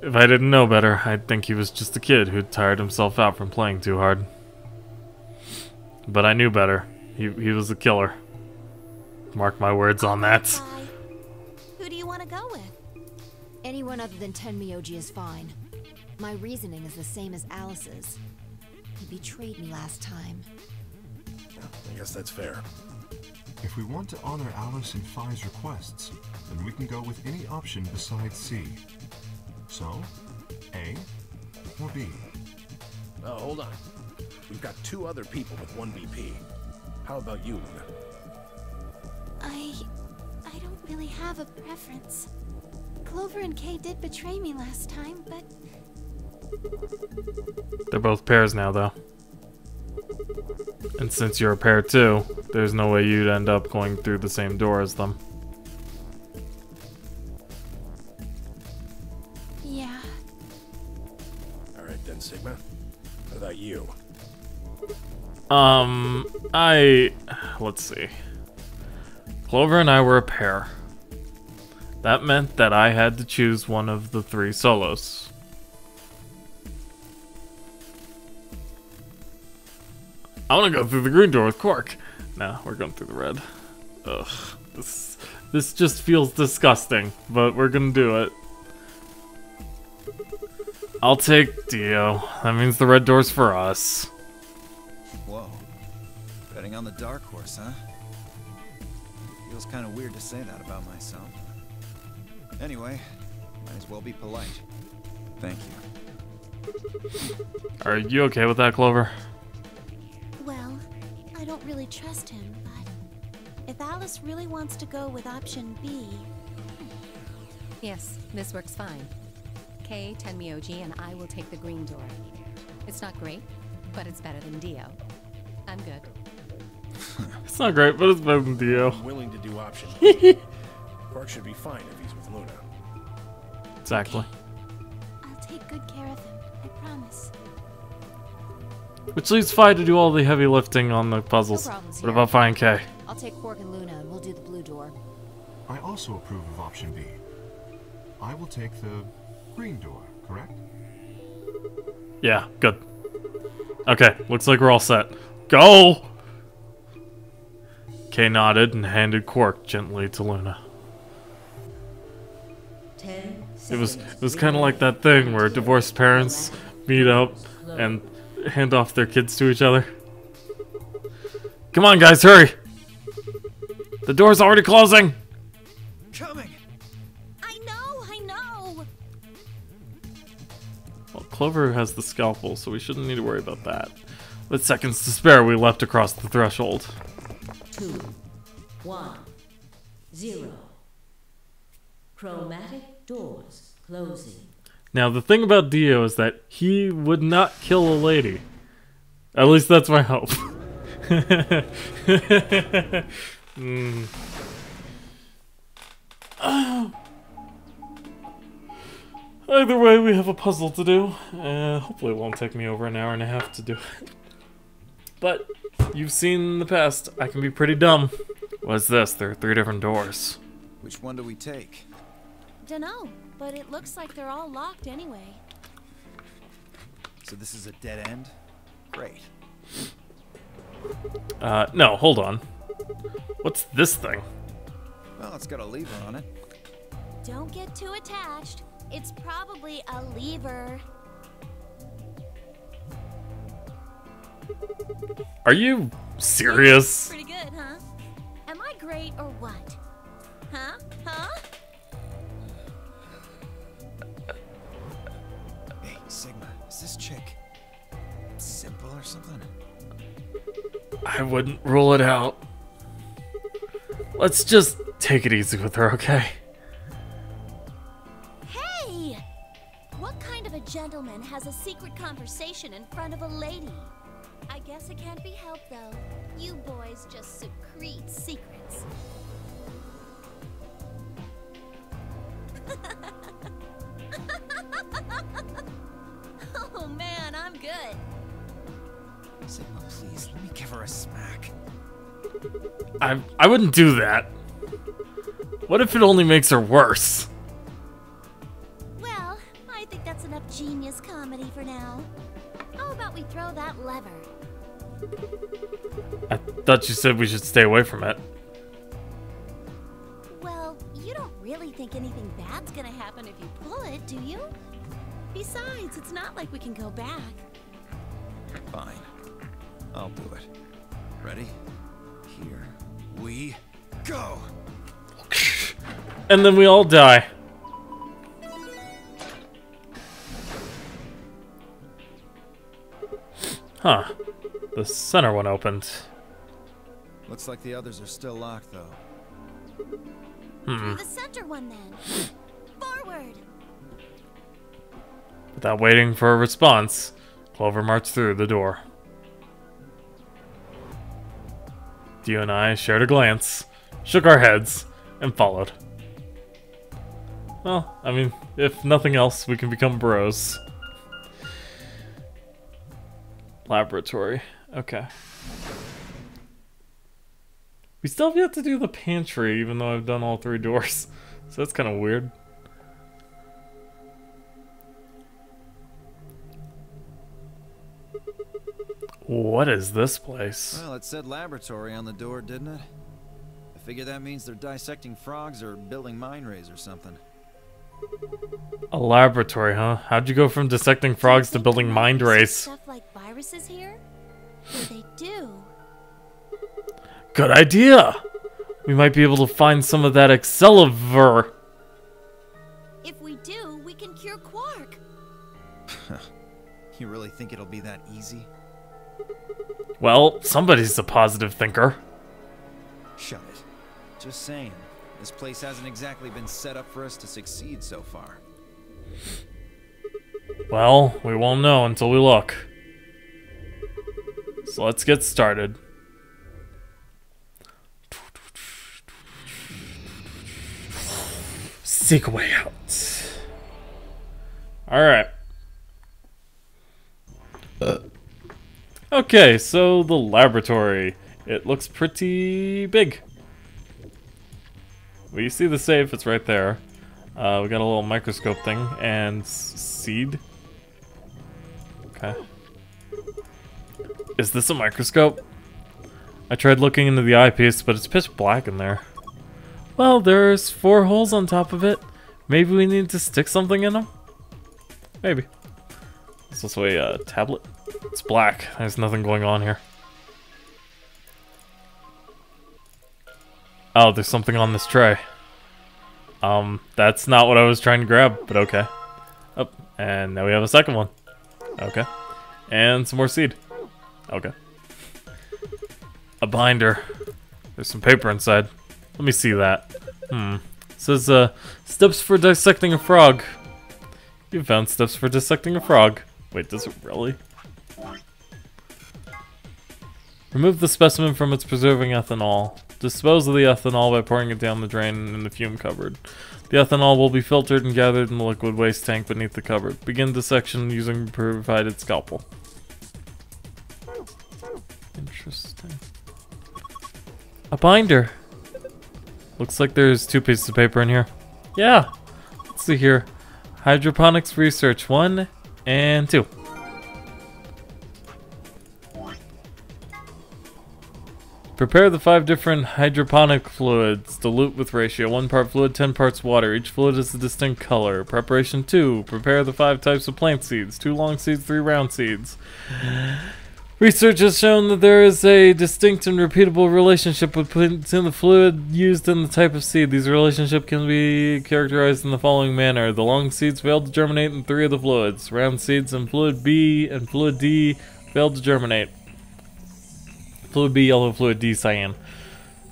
If I didn't know better, I'd think he was just a kid who'd tired himself out from playing too hard. But I knew better. He was a killer. Mark my words on that. Who do you want to go with? Anyone other than Tenmyoji is fine. My reasoning is the same as Alice's. He betrayed me last time. I guess that's fair. If we want to honor Alice and Phi's requests, then we can go with any option besides C. So, A or B? Oh, hold on. We've got 2 other people with 1 BP. How about you, Luna? I don't really have a preference. Clover and Kay did betray me last time, but They're both pairs now, though. And since you're a pair too, there's no way you'd end up going through the same door as them. yeah. Alright then, Sigma. What about you? Let's see. Clover and I were a pair. That meant that I had to choose one of the 3 solos. I want to go through the green door with Quark. Nah, we're going through the red. Ugh, this just feels disgusting, but we're gonna do it. I'll take Dio. That means the red door's for us. Whoa. Betting on the dark horse, huh? Feels kind of weird to say that about myself. Anyway, might as well be polite. Thank you. Are you okay with that, Clover? Well, I don't really trust him, but if Alice really wants to go with option B... Yes, this works fine. Kay, Tenmyoji, and I will take the green door. It's not great, but it's better than Dio. I'm good. It's not great, but it's better than Dio. I'm willing to do option B. Quark should be fine if he's with Luna. Exactly. I'll take good care of him, I promise. Which leaves Phi to do all the heavy lifting on the puzzles. No problems What here. about Phi and Kay? I'll take Quark and Luna and we'll do the blue door. I also approve of option B. I will take the green door, correct? Yeah, good. Okay, looks like we're all set. Go! Kay nodded and handed Quark gently to Luna. 10 It was seconds kind of like that thing where divorced parents meet up and hand off their kids to each other. Come on, guys, hurry! The door's already closing! Coming! I know! Well, Clover has the scalpel, so we shouldn't need to worry about that. With seconds to spare, we leapt across the threshold. 2, 1, 0. Chromatic doors closing. Now, the thing about Dio is that he would not kill a lady. At least that's my hope. Either way, we have a puzzle to do. Hopefully it won't take me over an hour and a half to do it. But, you've seen in the past, I can be pretty dumb. What's this? There are 3 different doors. Which one do we take? Dunno, but it looks like they're all locked anyway. So this is a dead end? Great. No, hold on. What's this thing? Well, it's got a lever on it. Don't get too attached. It's probably a lever. Are you serious? Pretty good, huh? Am I great or what? Huh? Hey, Sigma, is this chick simple or something? I wouldn't rule it out. Let's just take it easy with her, okay? Hey! What kind of a gentleman has a secret conversation in front of a lady? I guess it can't be helped, though. You boys just secrete secrets. good. Sigma, please, let me give her a smack. I wouldn't do that. What if it only makes her worse? Well, I think that's enough genius comedy for now. How about we throw that lever? I thought you said we should stay away from it. Well, you don't really think anything bad's gonna happen if you pull it, do you? Besides, it's not like we can go back. Fine. I'll do it. Ready? Here we go! And then we all die. Huh. The center one opened. Looks like the others are still locked, though. Through the center one, then. Forward! Without waiting for a response, Clover marched through the door. Dio and I shared a glance, shook our heads, and followed. Well, I mean, if nothing else, we can become bros. Laboratory. Okay. We still have yet to do the pantry, even though I've done all 3 doors. So that's kind of weird. What is this place? Well, it said laboratory on the door, didn't it? I figure that means they're dissecting frogs or building mine rays or something. A laboratory, huh? How'd you go from dissecting frogs to building mind rays? Stuff like viruses here? Or they do. Good idea! We might be able to find some of that Excalibur. If we do, we can cure Quark. You really think it'll be that easy? Well, somebody's a positive thinker. Shut it. Just saying. This place hasn't exactly been set up for us to succeed so far. Well, we won't know until we look. So let's get started. Seek a way out. Alright. Okay, so the laboratory. It looks pretty big. Well, you see the safe, it's right there. We got a little microscope thing and seed. Okay. Is this a microscope? I tried looking into the eyepiece, but it's pitch black in there. Well, there's 4 holes on top of it. Maybe we need to stick something in them? Maybe. There's also a tablet. It's black. There's nothing going on here. Oh, there's something on this tray. That's not what I was trying to grab, but okay. Oh, and now we have a second one. Okay. And some more seed. Okay. A binder. There's some paper inside. Let me see that. It says, steps for dissecting a frog. You found steps for dissecting a frog. Wait, does it really? Remove the specimen from its preserving ethanol. Dispose of the ethanol by pouring it down the drain in the fume cupboard. The ethanol will be filtered and gathered in the liquid waste tank beneath the cupboard. Begin dissection using the provided scalpel. Interesting. A binder. Looks like there's 2 pieces of paper in here. Yeah. Let's see here. Hydroponics research 1 and 2. Prepare the 5 different hydroponic fluids. Dilute with ratio 1 part fluid, 10 parts water. Each fluid is a distinct color. Preparation 2. Prepare the 5 types of plant seeds. 2 long seeds, 3 round seeds. Research has shown that there is a distinct and repeatable relationship between the fluid used and the type of seed. These relationships can be characterized in the following manner. The long seeds failed to germinate in 3 of the fluids. Round seeds in fluid B and fluid D failed to germinate. Fluid B, yellow, fluid D, cyan.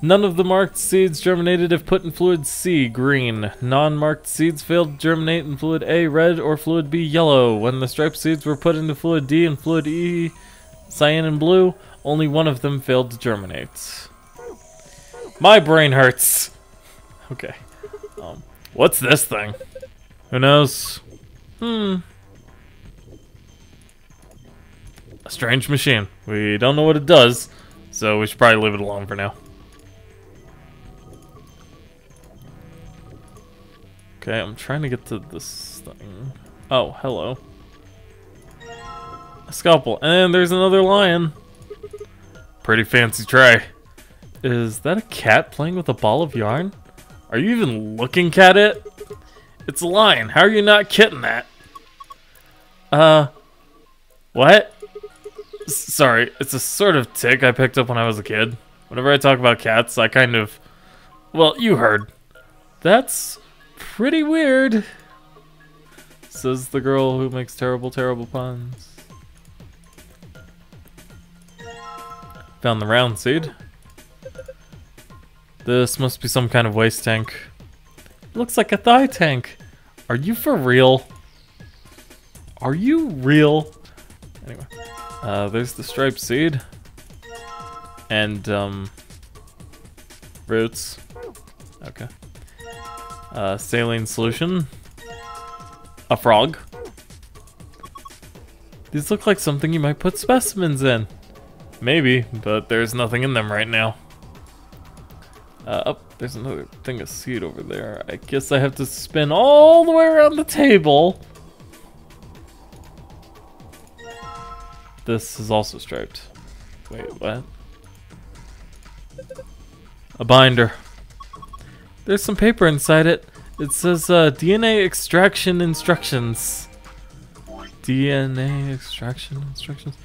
None of the marked seeds germinated if put in fluid C, green. Non-marked seeds failed to germinate in fluid A, red, or fluid B, yellow. When the striped seeds were put into fluid D and fluid E, cyan and blue, only one of them failed to germinate. My brain hurts. Okay. What's this thing? Who knows? A strange machine. We don't know what it does, so we should probably leave it alone for now. Okay, I'm trying to get to this thing. Oh, hello. A scalpel. And there's another lion. Pretty fancy tray. Is that a cat playing with a ball of yarn? Are you even looking at it? It's a lion. How are you not getting that? What? Sorry, it's a sort of tic I picked up when I was a kid. Whenever I talk about cats, I kind of... Well, you heard. That's pretty weird. Says the girl who makes terrible, terrible puns. Found the round seed. This must be some kind of waste tank. Looks like a thigh tank. Are you for real? Are you real? Anyway. There's the striped seed. And, roots. Okay. Saline solution. A frog. These look like something you might put specimens in. Maybe, but there's nothing in them right now. Oh, there's another thing of seed over there. I guess I have to spin all the way around the table. This is also striped. Wait, what? A binder. There's some paper inside it. It says DNA extraction instructions. DNA extraction instructions.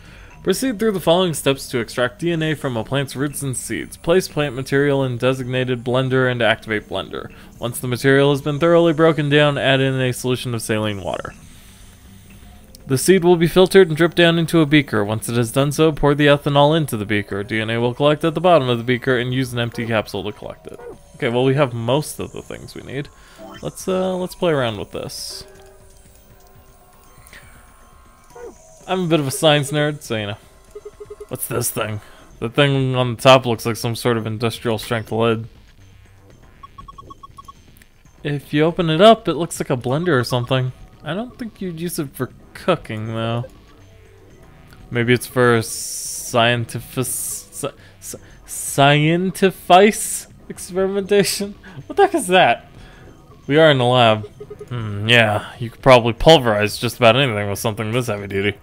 Proceed through the following steps to extract DNA from a plant's roots and seeds. Place plant material in designated blender and activate blender. Once the material has been thoroughly broken down, add in a solution of saline water. The seed will be filtered and dripped down into a beaker. Once it has done so, pour the ethanol into the beaker. DNA will collect at the bottom of the beaker and use an empty capsule to collect it. Okay, well we have most of the things we need. Let's play around with this. I'm a bit of a science nerd, so you know. What's this thing? The thing on the top looks like some sort of industrial strength lid. If you open it up, it looks like a blender or something. I don't think you'd use it for cooking, though. Maybe it's for scientifice experimentation? What the heck is that? We are in the lab. Yeah, you could probably pulverize just about anything with something this heavy duty.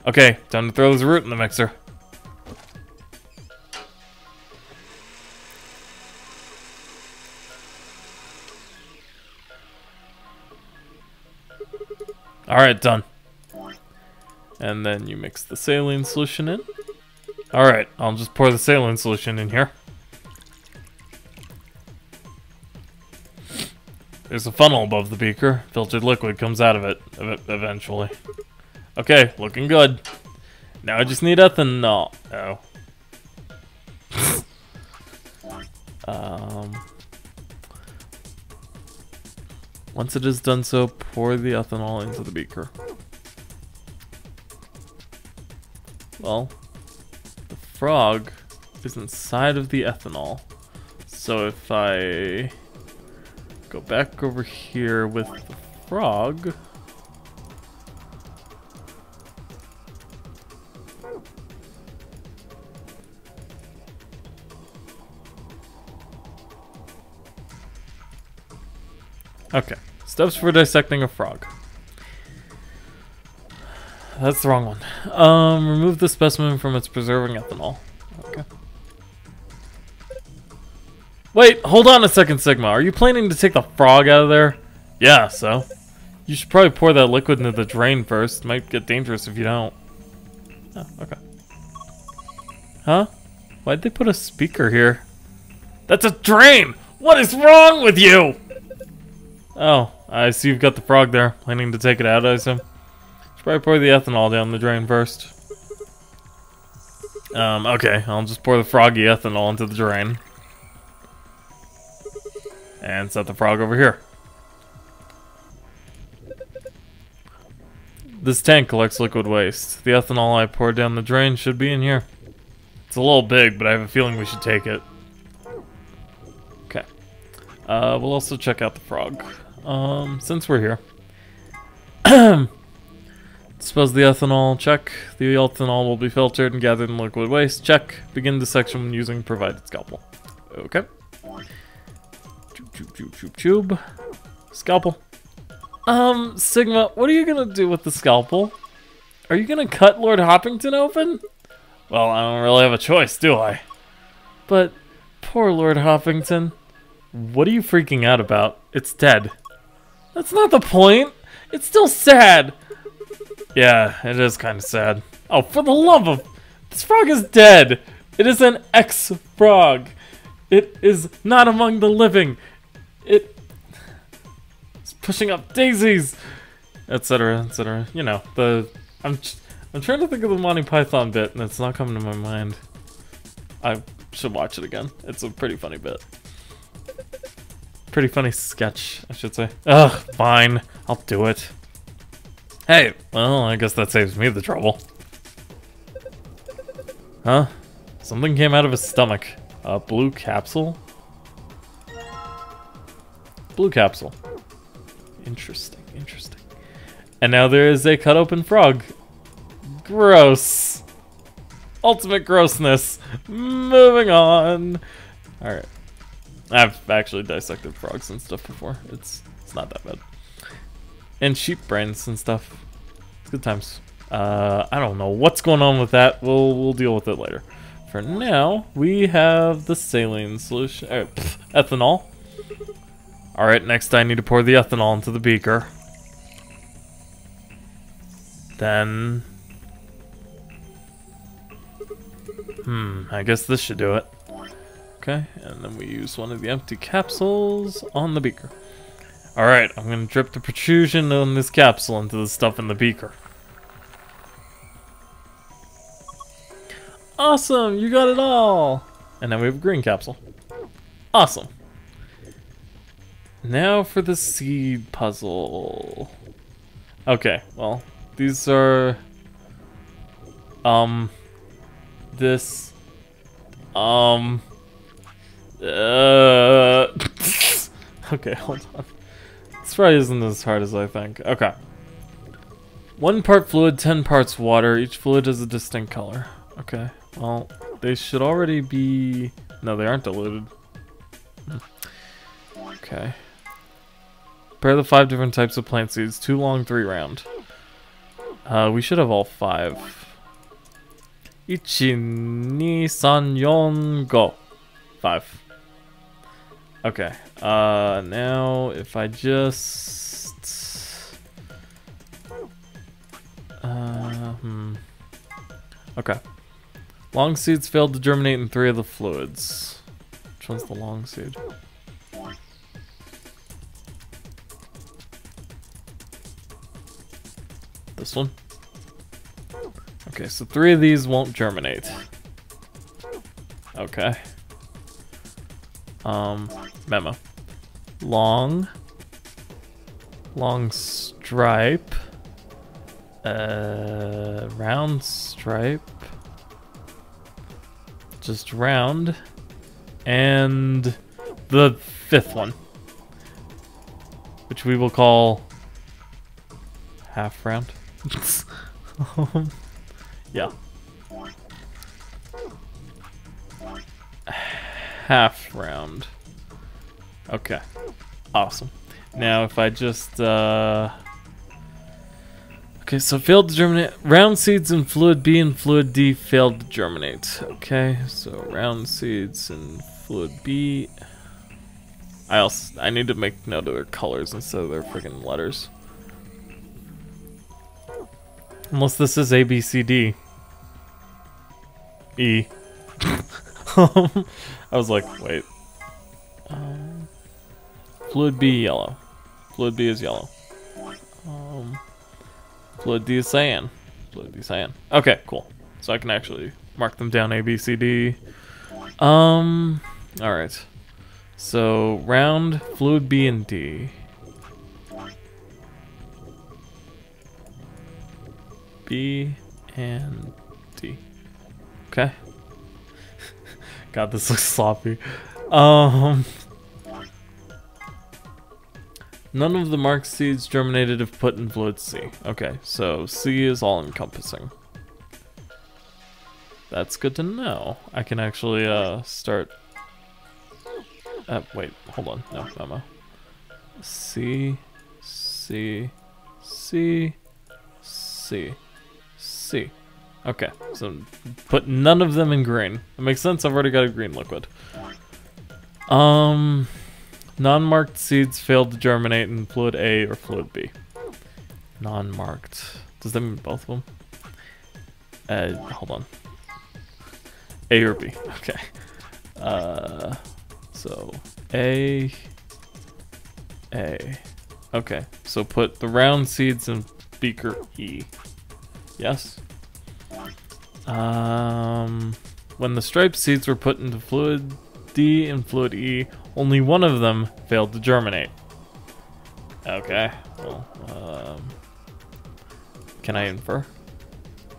Okay, time to throw this root in the mixer. Alright, done. And then you mix the saline solution in. Alright, I'll just pour the saline solution in here. There's a funnel above the beaker. Filtered liquid comes out of it eventually. Okay, looking good. Now I just need ethanol. Oh. Once it is done so, pour the ethanol into the beaker. Well, the frog is inside of the ethanol. So if I go back over here with the frog. Okay, steps for dissecting a frog. That's the wrong one. Remove the specimen from its preserving ethanol. Okay. Wait, hold on a second, Sigma. Are you planning to take the frog out of there? Yeah, so. You should probably pour that liquid into the drain first. Might get dangerous if you don't. Oh, okay. Huh? Why'd they put a speaker here? That's a drain! What is wrong with you? Oh, I see you've got the frog there. Planning to take it out, I assume. Should probably pour the ethanol down the drain first. Okay, I'll just pour the froggy ethanol into the drain. And set the frog over here. This tank collects liquid waste. The ethanol I poured down the drain should be in here. It's a little big, but I have a feeling we should take it. Okay. We'll also check out the frog. Since we're here. Dispose the ethanol, check. The ethanol will be filtered and gathered in liquid waste, check. Begin dissection using provided scalpel. Okay. Tube. Scalpel. Sigma, what are you gonna do with the scalpel? Are you gonna cut Lord Hoppington open? Well, I don't really have a choice, do I? But, poor Lord Hoppington. What are you freaking out about? It's dead. That's not the point! It's still sad! Yeah, it is kind of sad. Oh, for the love of... This frog is dead! It is an ex-frog. It is not among the living. It... is pushing up daisies! Etc, etc. You know, the... I'm trying to think of the Monty Python bit, and it's not coming to my mind. I should watch it again. It's a pretty funny bit. Pretty funny sketch, I should say. Ugh, fine. I'll do it. Hey, well, I guess that saves me the trouble. Huh? Something came out of his stomach. A blue capsule? Blue capsule. Interesting, interesting. And now there is a cut open frog. Gross. Ultimate grossness. Moving on. Alright. I've actually dissected frogs and stuff before. It's not that bad. And sheep brains and stuff. It's good times. I don't know what's going on with that. We'll deal with it later. For now, we have the saline solution. Ethanol. Alright, next I need to pour the ethanol into the beaker. Then... I guess this should do it. Okay, and then we use one of the empty capsules on the beaker. Alright, I'm gonna drip the protrusion on this capsule into the stuff in the beaker. Awesome, you got it all! And then we have a green capsule. Awesome. Now for the seed puzzle. Okay, well, these are... this... okay, hold on. This probably isn't as hard as I think. Okay. 1 part fluid, 10 parts water. Each fluid has a distinct color. Okay. Well, they should already be... No, they aren't diluted. Okay. Prepare the 5 different types of plant seeds. 2 long, 3 round. We should have all 5. Ichi, ni, san, yon, go. 5. Okay. Now if I just... Okay. Long seeds failed to germinate in 3 of the fluids. Which one's the long seed? This one? Okay, so 3 of these won't germinate. Okay. Memo. Long stripe. Round stripe. Just round. And the 5th one. Which we will call half round. Yeah. Half round. Okay. Awesome. Now if I just okay, so failed to germinate. Round seeds in fluid B and fluid D failed to germinate. Okay, so round seeds in fluid B. I need to make note of their colors instead of their freaking letters. Unless this is A, B, C, D. E. I was like, wait. Fluid B, yellow. Fluid B is yellow. Fluid D is cyan. Fluid D, cyan. Okay, cool. So I can actually mark them down A, B, C, D. Alright. So, round, fluid B and D. B and D. Okay. God, this looks sloppy. None of the marked seeds germinated if put in fluid C. Okay, so C is all encompassing. That's good to know. I can actually start. Wait, hold on. No, memo. C, C, C, C, C. Okay, so put none of them in green. That makes sense. I've already got a green liquid. Non-marked seeds failed to germinate in fluid A or fluid B. Non-marked. Does that mean both of them? Hold on. A or B. Okay. So A. Okay. So put the round seeds in beaker E. Yes. When the striped seeds were put into fluid D and fluid E, only one of them failed to germinate. Okay. Well, can I infer?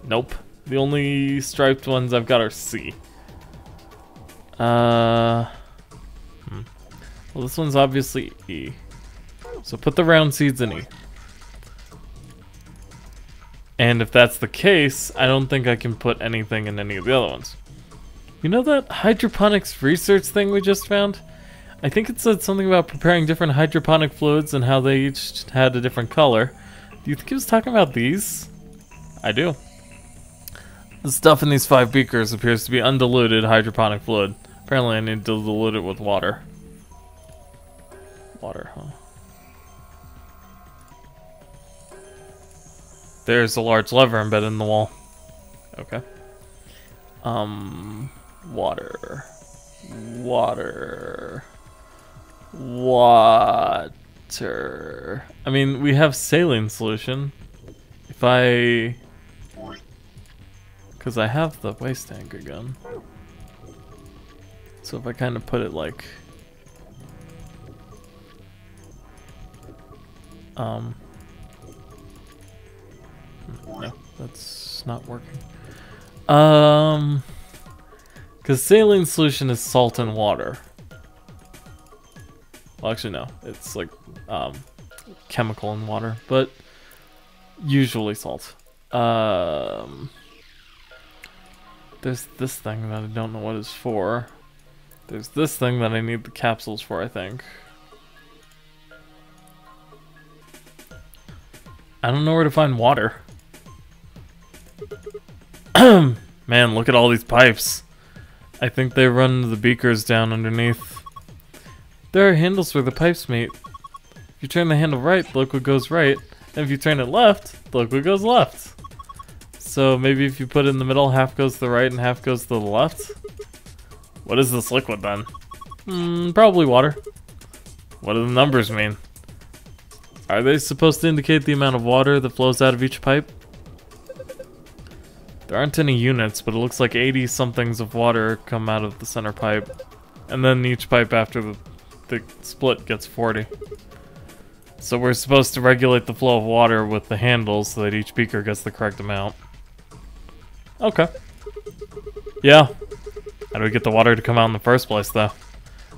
Nope. The only striped ones I've got are C. Well, this one's obviously E. So put the round seeds in E. And if that's the case, I don't think I can put anything in any of the other ones. You know that hydroponics research thing we just found? I think it said something about preparing different hydroponic fluids and how they each had a different color. Do you think he was talking about these? I do. The stuff in these 5 beakers appears to be undiluted hydroponic fluid. Apparently I need to dilute it with water. Water, huh? There's a large lever embedded in the wall. Okay. Water. Water. Water. I mean, we have saline solution. If I... Because I have the waste tank again. So if I kind of put it like... No, that's not working. Because saline solution is salt and water. Well, actually, no. It's like chemical and water, but usually salt. There's this thing that I don't know what it's for. There's this thing that I need the capsules for, I think. I don't know where to find water. Man, look at all these pipes. I think they run the beakers down underneath. There are handles where the pipes meet. If you turn the handle right, the liquid goes right. And if you turn it left, the liquid goes left. So maybe if you put it in the middle, half goes to the right and half goes to the left? What is this liquid then? Probably water. What do the numbers mean? Are they supposed to indicate the amount of water that flows out of each pipe? There aren't any units, but it looks like 80 somethings of water come out of the center pipe. And then each pipe after the split gets 40. So we're supposed to regulate the flow of water with the handles so that each beaker gets the correct amount. Okay. Yeah. How do we get the water to come out in the first place, though?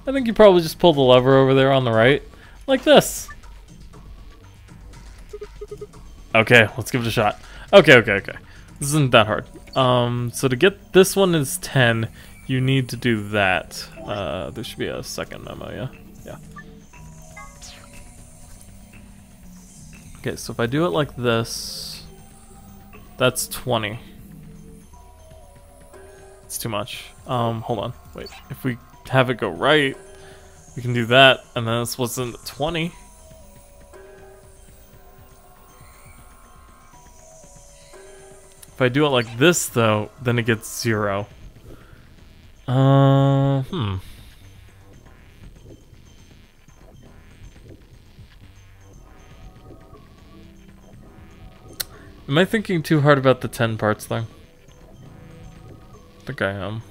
I think you probably just pull the lever over there on the right. Like this. Okay, let's give it a shot. Okay. This isn't that hard. So to get this one is 10, you need to do that. There should be a second memo, yeah? Yeah. Okay, so if I do it like this, that's 20. It's too much. Hold on, wait. If we have it go right, we can do that, and then it splits into 20. If I do it like this, though, then it gets 0. Am I thinking too hard about the 10 parts thing? I think I am.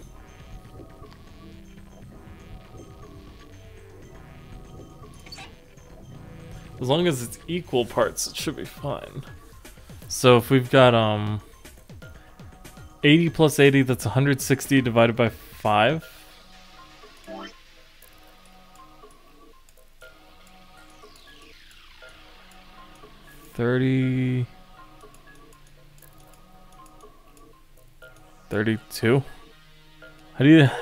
As long as it's equal parts, it should be fine. So if we've got 80 plus 80, that's 160 divided by 5. 30... 32?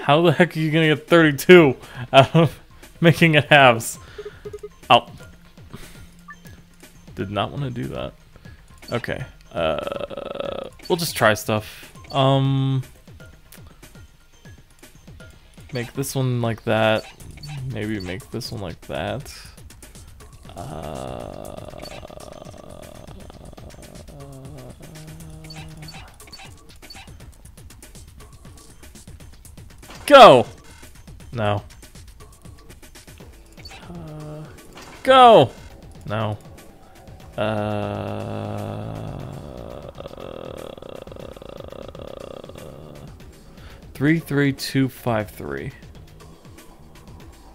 How the heck are you gonna get 32 out of making it halves? Oh. Did not want to do that. Okay. We'll just try stuff. Make this one like that. Maybe make this one like that. Go! No. Go! No. 33253.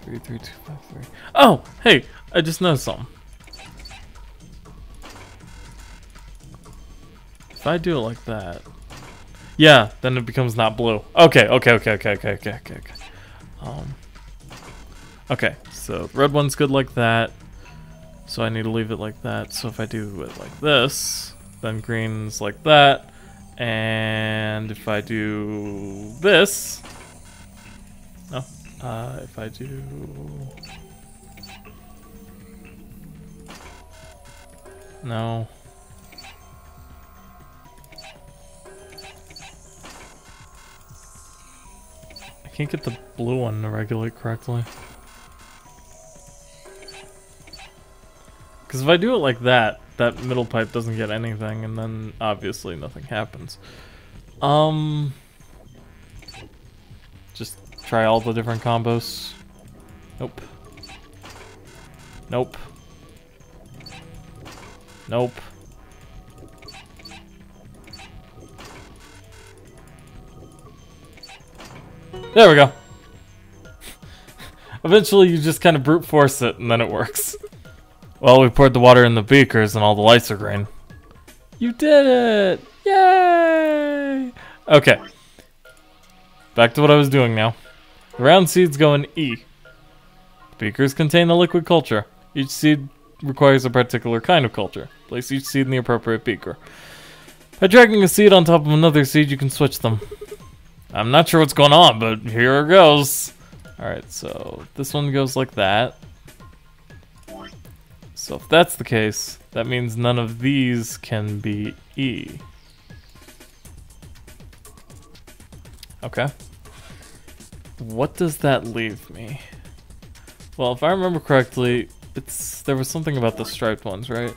33253. Oh, hey, I just noticed something. If I do it like that, yeah, then it becomes not blue. Okay. Okay, so the red one's good like that. So I need to leave it like that. So if I do it like this, then green's like that. And if I do this, no, if I do, no. I can't get the blue one to regulate correctly. Because if I do it like that, that middle pipe doesn't get anything, and then obviously nothing happens. Just try all the different combos. Nope. Nope. Nope. There we go. Eventually you just kind of brute force it, and then it works. Well, we poured the water in the beakers and all the lights are green. You did it! Yay! Okay. Back to what I was doing now. The round seeds go in E. The beakers contain the liquid culture. Each seed requires a particular kind of culture. Place each seed in the appropriate beaker. By dragging a seed on top of another seed, you can switch them. I'm not sure what's going on, but here it goes. Alright, so this one goes like that. So if that's the case, that means none of these can be E. Okay. What does that leave me? Well, if I remember correctly, there was something about the striped ones, right?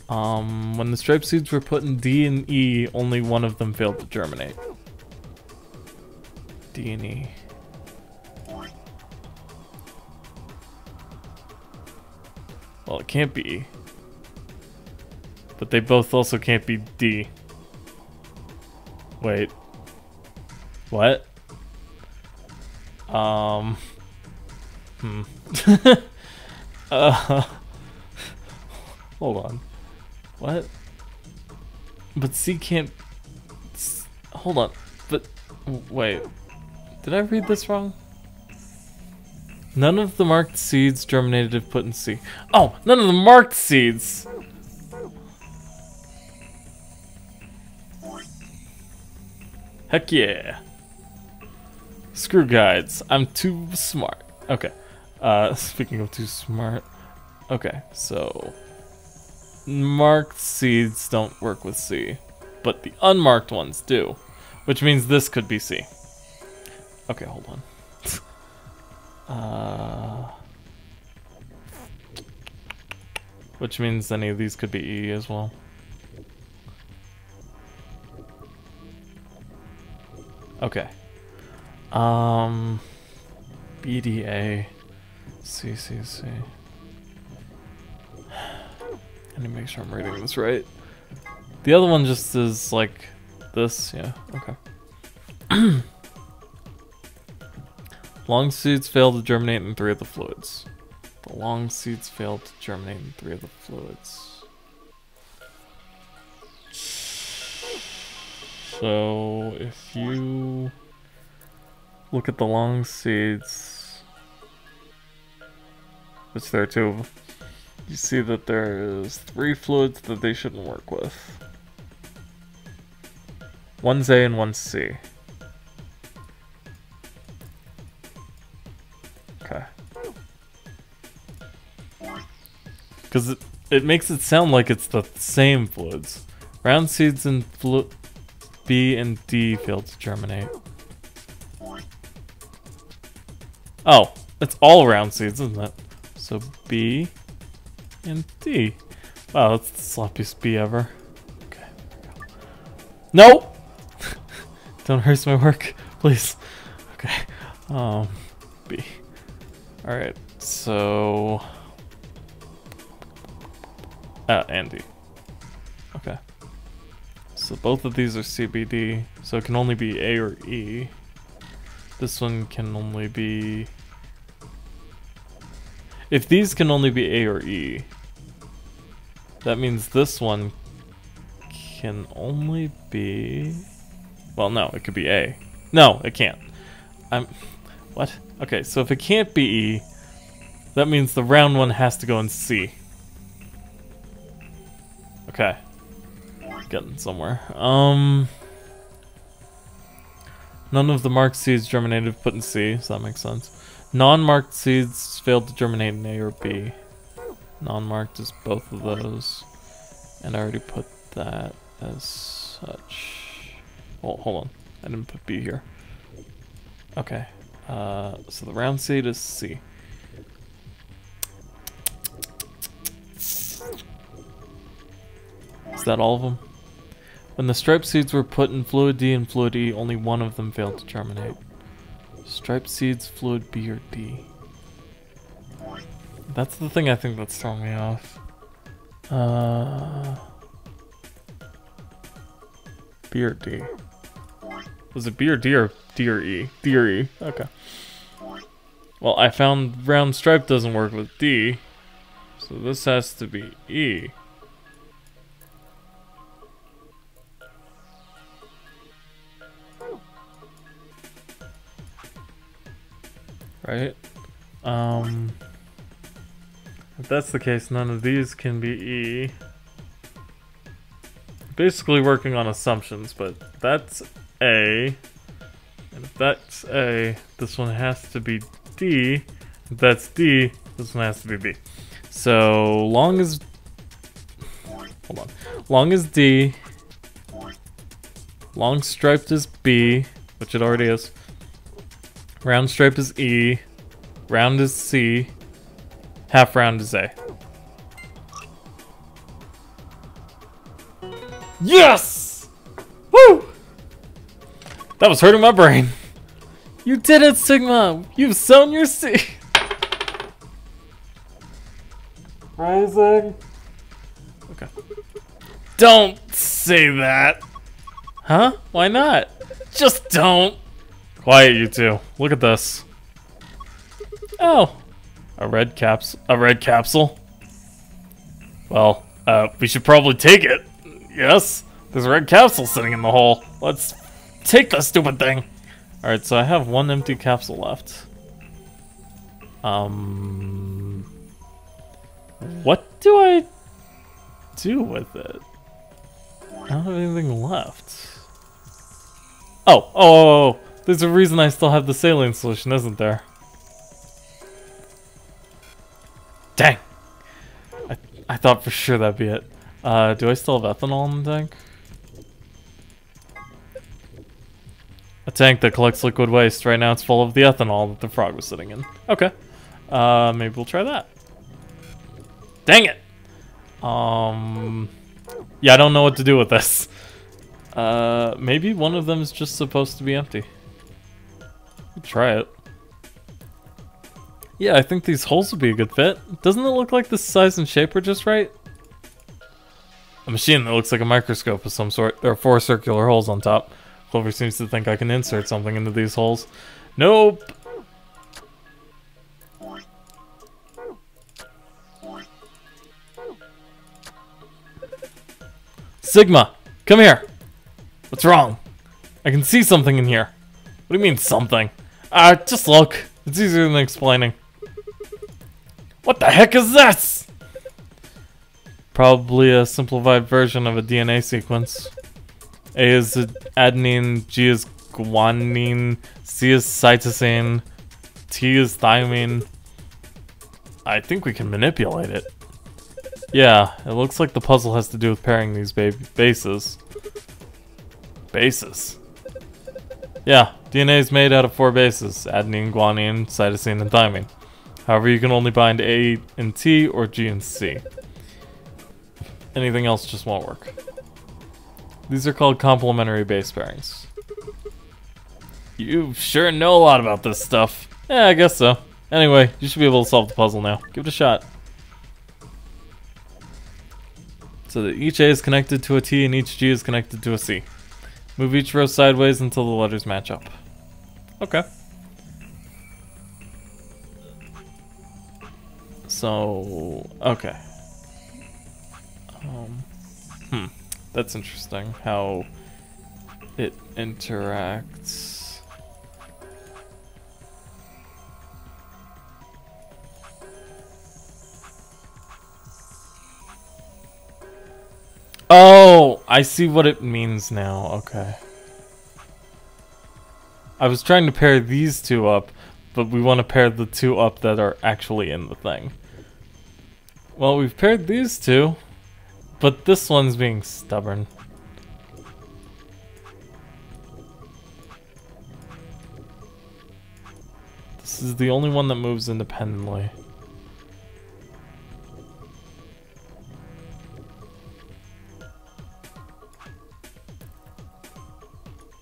When the striped seeds were put in D and E, only one of them failed to germinate. D and E. Well, it can't be E. But they both also can't be D. Wait. What? Hold on. What? But C can't... Hold on. But... Wait. Did I read this wrong? None of the marked seeds germinated if put in C. Oh! None of the marked seeds! Heck yeah! Screw guides. I'm too smart. Okay. Speaking of too smart. Okay, so... marked seeds don't work with C. But the unmarked ones do. Which means this could be C. Okay, hold on. Which means any of these could be E as well. Okay. BDA. CCC. I need to make sure I'm reading this right. The other one just is like this, yeah, okay. Long seeds fail to germinate in 3 of the fluids. The long seeds fail to germinate in 3 of the fluids. So if you look at the long seeds, which there are 2 of them, you see that there is 3 fluids that they shouldn't work with. One's A and one's C. Okay. Because it makes it sound like it's the same fluids. Round seeds in B and D failed to germinate. Oh, it's all round seeds, isn't it? So B and D. Wow, that's the sloppiest B ever. Okay. No! Don't erase my work, please. Okay. B. Alright, so... and D. Okay. So both of these are CBD, so it can only be A or E. This one can only be... If these can only be A or E, that means this one can only be... Well, no, it could be A. No, it can't. What? Okay, so if it can't be E, that means the round one has to go in C. Okay. Getting somewhere. None of the marked seeds germinated put in C, so that makes sense. Non-marked seeds failed to germinate in A or B. Non-marked is both of those. And I already put that as such. Oh, hold on. I didn't put B here. Okay. So the round seed is C. Is that all of them? When the striped seeds were put in fluid D and fluid E, only one of them failed to germinate. Striped seeds, fluid B or D. That's the thing I think that's throwing me off. B or D? Was it B or D or D or E? D or E. Okay. Well, I found round stripe doesn't work with D, so this has to be E. Right? If that's the case, none of these can be E. Basically working on assumptions, but that's A. And if that's A, this one has to be D. If that's D, this one has to be B. So long as... Hold on. Long as D... Long striped is B, which it already is. Round stripe is E. Round is C. Half round is A. Yes! Woo! That was hurting my brain. You did it, Sigma! You've sown your seed! Rising. Okay. Don't say that! Huh? Why not? Just don't! Quiet, you two. Look at this. Oh. A red capsule? Well, we should probably take it. Yes? There's a red capsule sitting in the hole. Let's take the stupid thing. Alright, so I have one empty capsule left. What do I do with it? I don't have anything left. Oh. There's a reason I still have the saline solution, isn't there? Dang! I thought for sure that'd be it. Do I still have ethanol in the tank? A tank that collects liquid waste. Right now it's full of the ethanol that the frog was sitting in. Okay. Maybe we'll try that. Dang it! Yeah, I don't know what to do with this. Maybe one of them is just supposed to be empty. Try it. Yeah, I think these holes would be a good fit. Doesn't it look like the size and shape are just right? A machine that looks like a microscope of some sort. There are 4 circular holes on top. Clover seems to think I can insert something into these holes. Nope! Sigma! Come here! What's wrong? I can see something in here. What do you mean, something? Just look. It's easier than explaining. What the heck is this? Probably a simplified version of a DNA sequence. A is adenine, G is guanine, C is cytosine, T is thymine. I think we can manipulate it. Yeah, it looks like the puzzle has to do with pairing these bases. Bases? Yeah, DNA is made out of 4 bases: adenine, guanine, cytosine, and thymine. However, you can only bind A and T or G and C. Anything else just won't work. These are called complementary base pairings. You sure know a lot about this stuff. Yeah, I guess so. Anyway, you should be able to solve the puzzle now. Give it a shot. So that each A is connected to a T and each G is connected to a C. Move each row sideways until the letters match up. Okay. So, okay. That's interesting how it interacts. Oh, I see what it means now. Okay. I was trying to pair these two up, but we want to pair the two up that are actually in the thing. Well, we've paired these two, but this one's being stubborn. This is the only one that moves independently.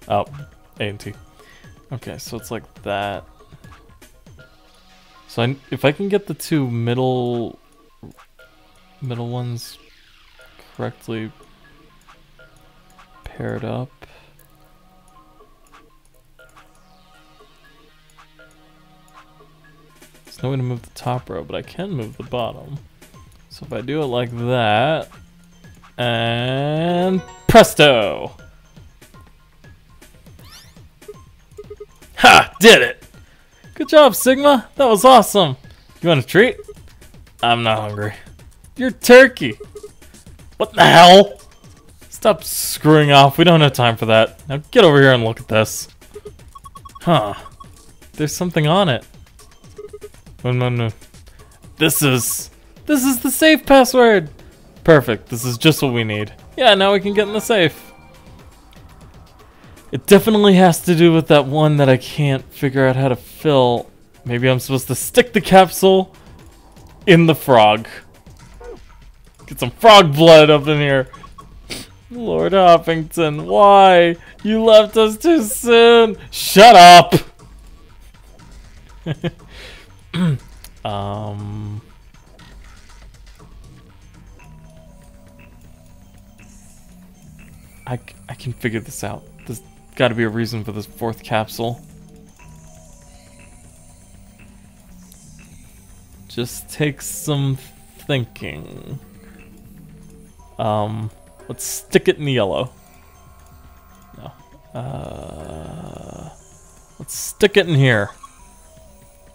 Oh, A and T. Okay, so it's like that. So if I can get the two middle ones correctly paired up. There's no way to move the top row, but I can move the bottom. So if I do it like that, and presto! Ha! Did it! Good job, Sigma! That was awesome! You want a treat? I'm not hungry. You're turkey! What the hell? Stop screwing off, we don't have time for that. Now get over here and look at this. Huh. There's something on it. No. This is the safe password! Perfect, this is just what we need. Yeah, now we can get in the safe. It definitely has to do with that one that I can't figure out how to fill. Maybe I'm supposed to stick the capsule in the frog. Get some frog blood up in here. Lord Hoppington, why? You left us too soon. Shut up. I can figure this out. There's got to be a reason for this 4th capsule. Just take some thinking. Let's stick it in the yellow. No. Let's stick it in here.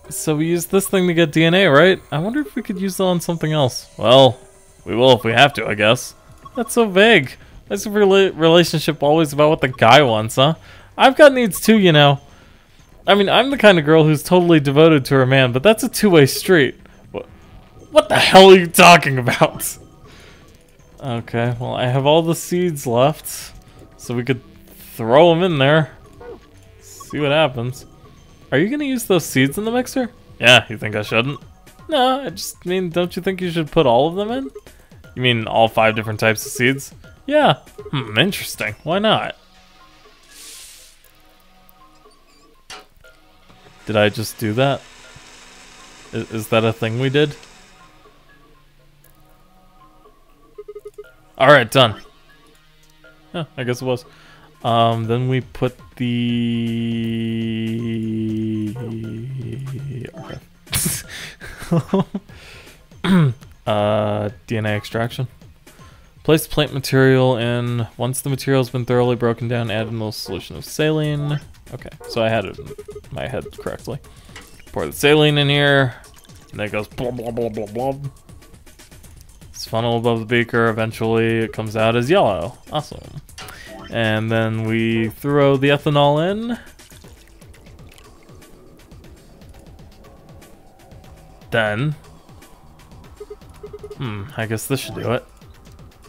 So we use this thing to get DNA, right? I wonder if we could use it on something else. Well, we will if we have to, I guess. That's so vague. Why is the relationship always about what the guy wants, huh? I've got needs too, you know. I mean, I'm the kind of girl who's totally devoted to her man, but that's a two-way street. What the hell are you talking about? Okay, well, I have all the seeds left, so we could throw them in there. See what happens. Are you gonna use those seeds in the mixer? Yeah, you think I shouldn't? No, I just mean, don't you think you should put all of them in? You mean all 5 different types of seeds? Yeah. Interesting. Why not? Did I just do that? Is that a thing we did? Alright, done. Yeah, I guess it was. Then we put the... Okay. DNA extraction. Place plant material in. Once the material has been thoroughly broken down, add a little solution of saline. Okay, so I had it in my head correctly. Pour the saline in here, and then it goes blah blah blah blah blah. This funnel above the beaker, eventually it comes out as yellow. Awesome. And then we throw the ethanol in. Then, I guess this should do it.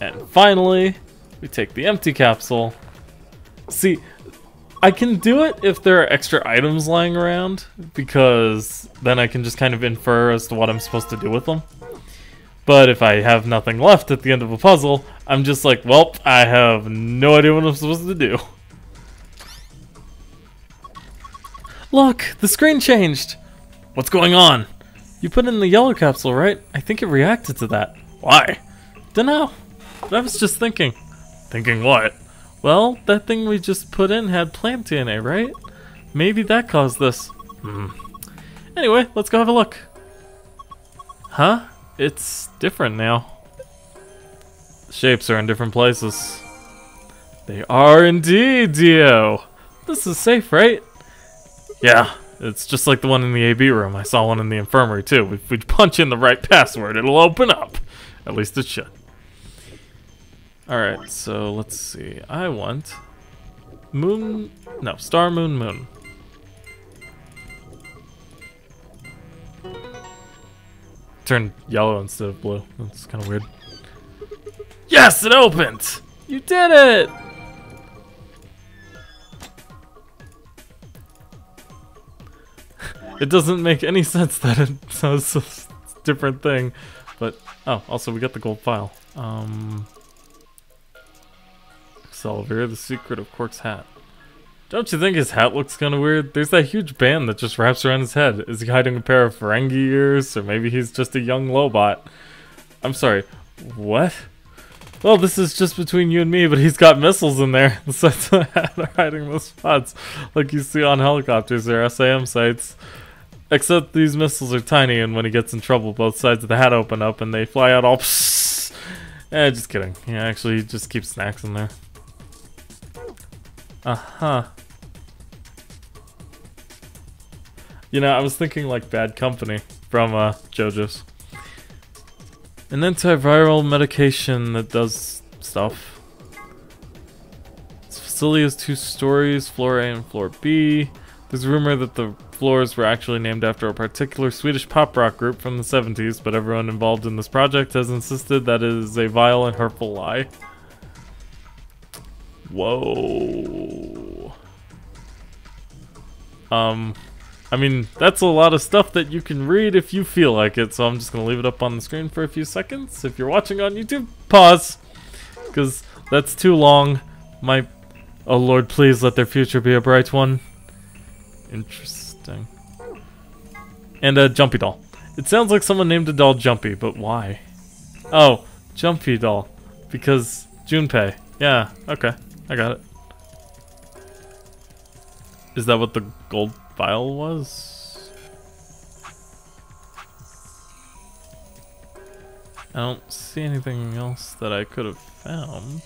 And finally, we take the empty capsule. See, I can do it if there are extra items lying around, because then I can just kind of infer as to what I'm supposed to do with them. But if I have nothing left at the end of a puzzle, I'm just like, well, I have no idea what I'm supposed to do. Look, the screen changed. What's going on? You put in the yellow capsule, right? I think it reacted to that. Why? Dunno. But I was just thinking. Thinking what? Well, that thing we just put in had plant DNA, right? Maybe that caused this. Anyway, let's go have a look. Huh? It's different now. The shapes are in different places. They are indeed, Dio. This is safe, right? Yeah, it's just like the one in the AB room. I saw one in the infirmary too. If we punch in the right password, it'll open up. At least it should. Alright, so let's see. I want moon... No, star, moon, moon. Turned yellow instead of blue. That's kind of weird. Yes, it opened! You did it! It doesn't make any sense that it says a different thing, but oh, also we got the gold file. Xelvier, the secret of Quark's hat. Don't you think his hat looks kind of weird? There's that huge band that just wraps around his head. Is he hiding a pair of Ferengi ears? Or maybe he's just a young Lobot? I'm sorry, what? Well, this is just between you and me, but he's got missiles in there. The sights of the hat are hiding those spots, like you see on helicopters or SAM sites. Except these missiles are tiny, and when he gets in trouble, both sides of the hat open up and they fly out all psss. Just kidding. Yeah, actually, he just keeps snacks in there. Uh-huh. You know, I was thinking like Bad Company from JoJo's. An antiviral medication that does stuff. This facility has 2 stories, floor A and floor B. There's a rumor that the floors were actually named after a particular Swedish pop rock group from the 70s, but everyone involved in this project has insisted that it is a vile and hurtful lie. Whoa. I mean, that's a lot of stuff that you can read if you feel like it, so I'm just gonna leave it up on the screen for a few seconds. If you're watching on YouTube, pause, because that's too long. Oh Lord, please let their future be a bright one. Interesting. And a Jumpy doll. It sounds like someone named a doll Jumpy, but why? Oh, Jumpy doll. Because Junpei. Yeah, okay. I got it. Is that what the gold file was? I don't see anything else that I could have found.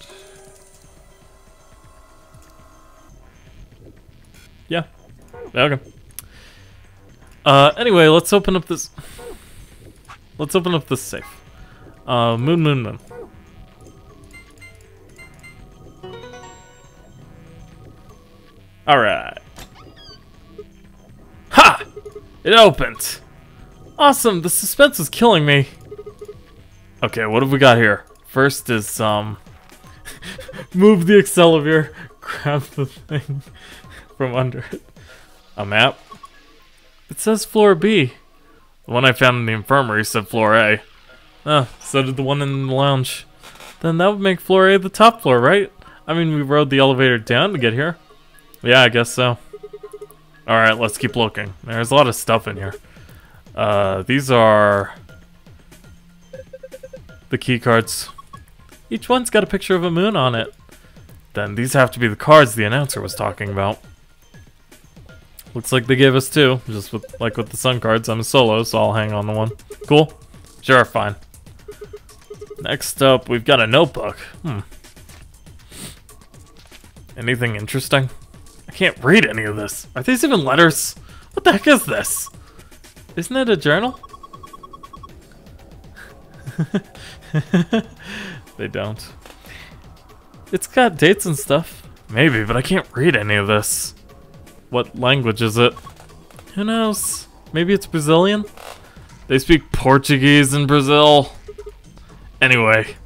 Yeah. Okay. Anyway, let's open up this. Let's open up this safe. Moon, moon, moon. Alright. Ha! It opened! Awesome, the suspense is killing me. Okay, what have we got here? First is, move the Xelvier, grab the thing from under it. A map? It says floor B. The one I found in the infirmary said floor A. So did the one in the lounge. Then that would make floor A the top floor, right? I mean, we rode the elevator down to get here. Yeah, I guess so. Alright, let's keep looking. There's a lot of stuff in here. These are the key cards. Each one's got a picture of a moon on it. Then these have to be the cards the announcer was talking about. Looks like they gave us 2, just like with the sun cards. I'm a solo, so I'll hang on to one. Cool? Sure, fine. Next up, we've got a notebook. Anything interesting? I can't read any of this. Are these even letters? What the heck is this? Isn't it a journal? They don't. It's got dates and stuff. Maybe, but I can't read any of this. What language is it? Who knows? Maybe it's Brazilian? They speak Portuguese in Brazil. Anyway.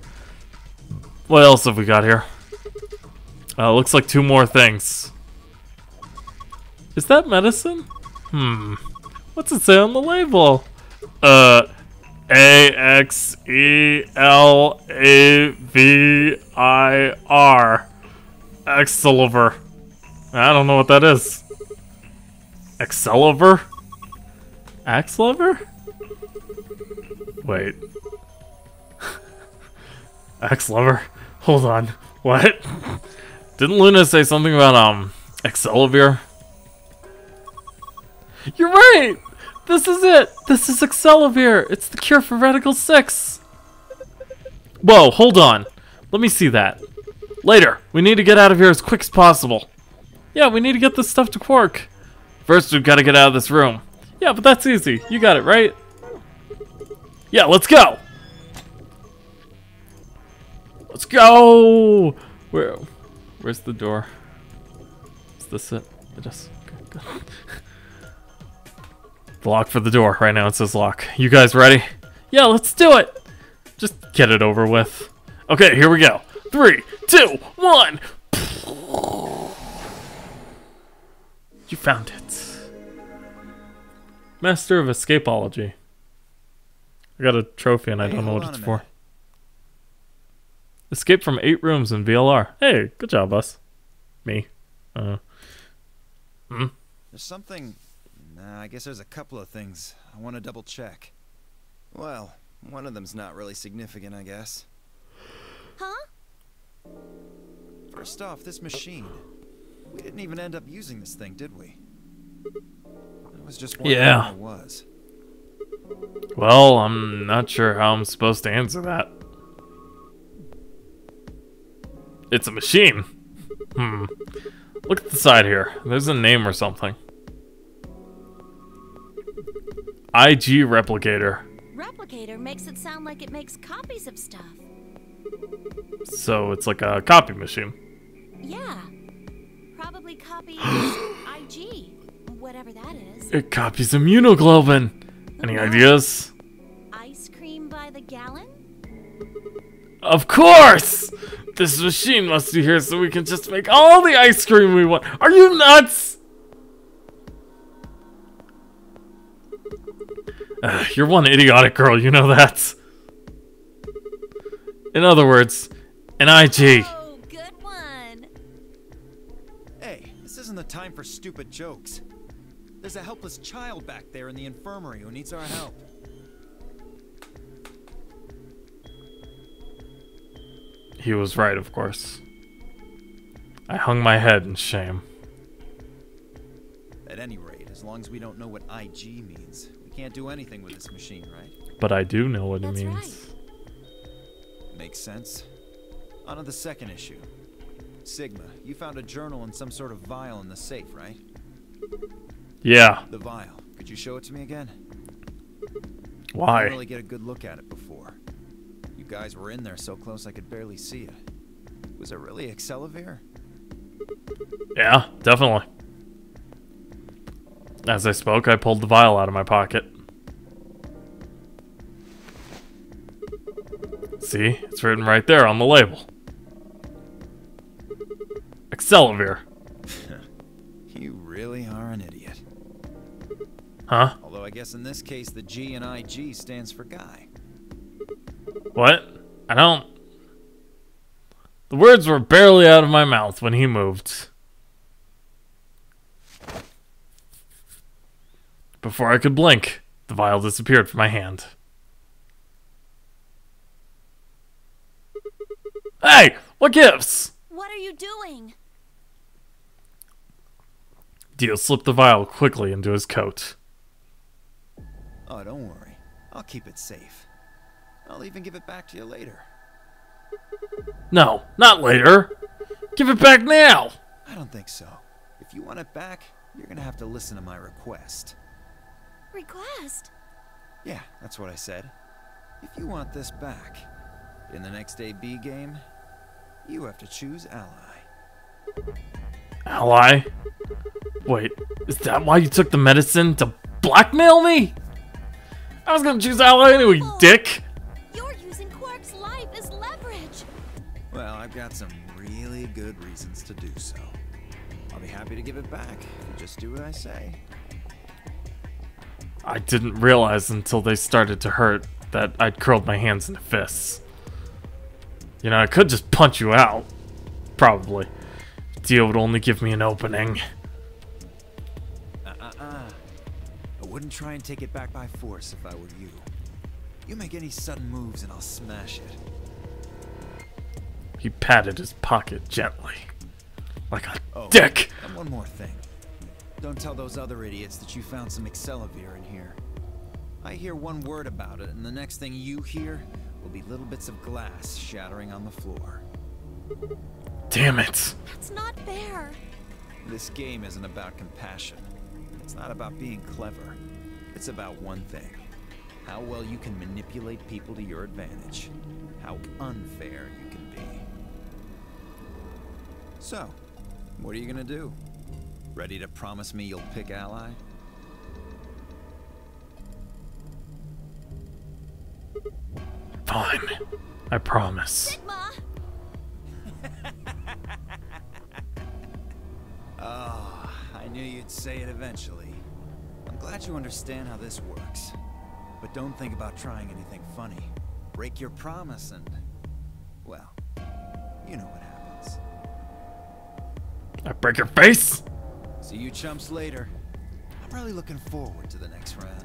What else have we got here? Looks like 2 more things. Is that medicine? What's it say on the label? Axelavir. Excalibur. I don't know what that is. Excalibur? Axelavir? Wait. Axelavir? Hold on. What? Didn't Luna say something about, Excalibur? You're right! This is it! This is Excalibur! It's the cure for Radical 6! Whoa, hold on. Let me see that. Later. We need to get out of here as quick as possible. Yeah, we need to get this stuff to Quark. First, we've got to get out of this room. Yeah, but that's easy. You got it, right? Yeah, let's go! Let's go! Where's the door? Is this it? Okay, good. The lock for the door. Right now it says lock. You guys ready? Yeah, let's do it! Just get it over with. Okay, here we go. 3, 2, 1! You found it. Master of Escapology. I got a trophy and I don't know what it's for. Escape from 8 rooms in VLR. Hey, good job, us. Me. There's something... Nah, I guess there's a couple of things I want to double check. Well, one of them's not really significant, I guess. Huh? First off, this machine. We didn't even end up using this thing, did we? I was just wondering what it was. Well, I'm not sure how I'm supposed to answer that. It's a machine. Look at the side here. There's a name or something. IG Replicator. Replicator makes it sound like it makes copies of stuff. So it's like a copy machine. Yeah. Probably copies IG, whatever that is. It copies immunoglobin. Any ideas? Ice cream by the gallon? Of course! This machine must be here so we can just make all the ice cream we want. Are you nuts? You're one idiotic girl, you know that. In other words, an IG. Oh, good one. Hey, this isn't the time for stupid jokes. There's a helpless child back there in the infirmary who needs our help. He was right, of course. I hung my head in shame. At any rate, as long as we don't know what IG means, we can't do anything with this machine, right? But I do know what it means. Right. Makes sense. On to the second issue. Sigma, you found a journal and some sort of vial in the safe, right? Yeah. The vial. Could you show it to me again? Why? I didn't really get a good look at it before. You guys were in there so close I could barely see it. Was it really Excalibur? Yeah, definitely. As I spoke, I pulled the vial out of my pocket. See? It's written right there on the label. Excalibur. You really are an idiot. Huh? Although I guess in this case the G in IG stands for guy. What? I don't... The words were barely out of my mouth when he moved. Before I could blink, the vial disappeared from my hand. Hey! What gives? What are you doing? Dio slipped the vial quickly into his coat. Oh, don't worry. I'll keep it safe. I'll even give it back to you later. No, not later. Give it back now. I don't think so. If you want it back, you're gonna have to listen to my request. Request? Yeah, that's what I said. If you want this back, in the next AB game, you have to choose Ally. Ally? Wait, is that why you took the medicine to blackmail me? I was gonna choose Ally anyway, you dick! You're using Quark's life as leverage. Well, I've got some really good reasons to do so. I'll be happy to give it back if you just do what I say. I didn't realize until they started to hurt that I'd curled my hands into fists. You know, I could just punch you out. Probably. Dio would only give me an opening. I wouldn't try and take it back by force if I were you. You make any sudden moves and I'll smash it. He patted his pocket gently. Like a dick! And one more thing. Don't tell those other idiots that you found some Excelavir in here. I hear one word about it, and the next thing you hear will be little bits of glass shattering on the floor. Damn it! That's not fair. This game isn't about compassion. It's not about being clever. It's about one thing. How well you can manipulate people to your advantage. How unfair you can be. So, what are you gonna do? Ready to promise me you'll pick Ally? Fine. I promise. Sigma! Oh, I knew you'd say it eventually. I'm glad you understand how this works. But don't think about trying anything funny. Break your promise and... well, you know what happens. I break your face? See you chumps later. I'm really looking forward to the next round.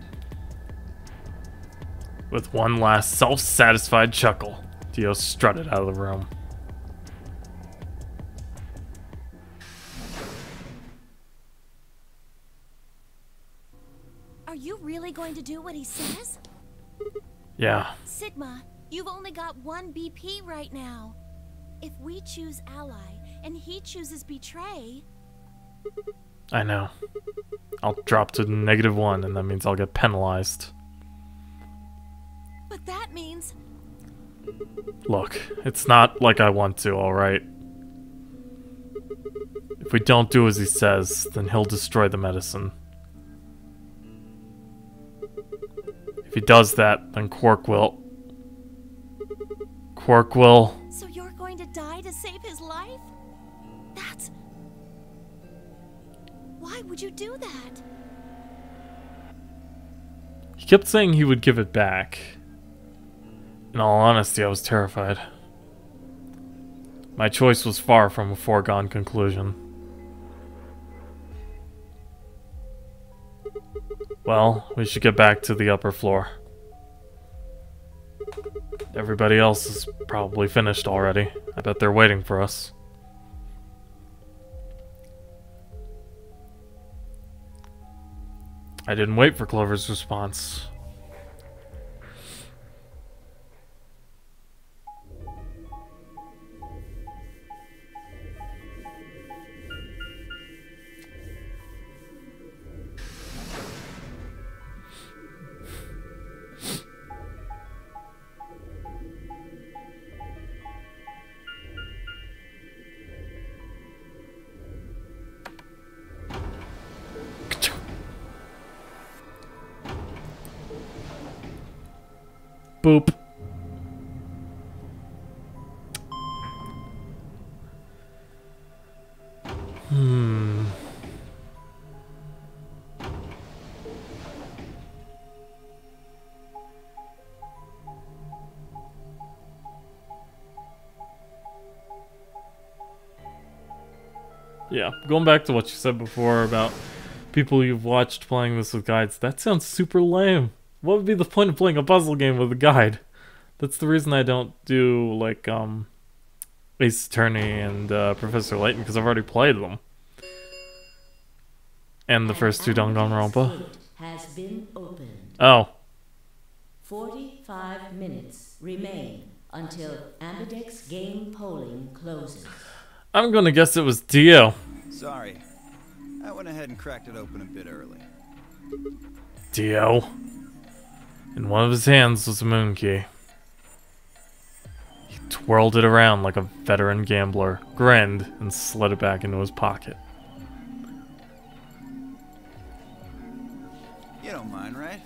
With one last self-satisfied chuckle, Dio strutted out of the room. Are you really going to do what he says? Yeah. Sigma, you've only got one BP right now. If we choose Ally and he chooses Betray... I know. I'll drop to -1, and that means I'll get penalized. But that means... Look, it's not like I want to, alright? If we don't do as he says, then he'll destroy the medicine. If he does that, then Quark will... So you're going to die to save his life? That's... Why would you do that? He kept saying he would give it back. In all honesty, I was terrified. My choice was far from a foregone conclusion. Well, we should get back to the upper floor. Everybody else is probably finished already. I bet they're waiting for us. I didn't wait for Clover's response. Boop. Yeah, going back to what you said before about people you've watched playing this with guides, that sounds super lame. What would be the point of playing a puzzle game with a guide? That's the reason I don't do, like, Ace Attorney and Professor Layton, because I've already played them. And the first two Danganronpa. Has been opened. Oh. 45 minutes remain until Ambidex game polling closes. I'm gonna guess it was Dio. Sorry. I went ahead and cracked it open a bit early. Dio. In one of his hands was a moon key. He twirled it around like a veteran gambler, grinned, and slid it back into his pocket. You don't mind, right?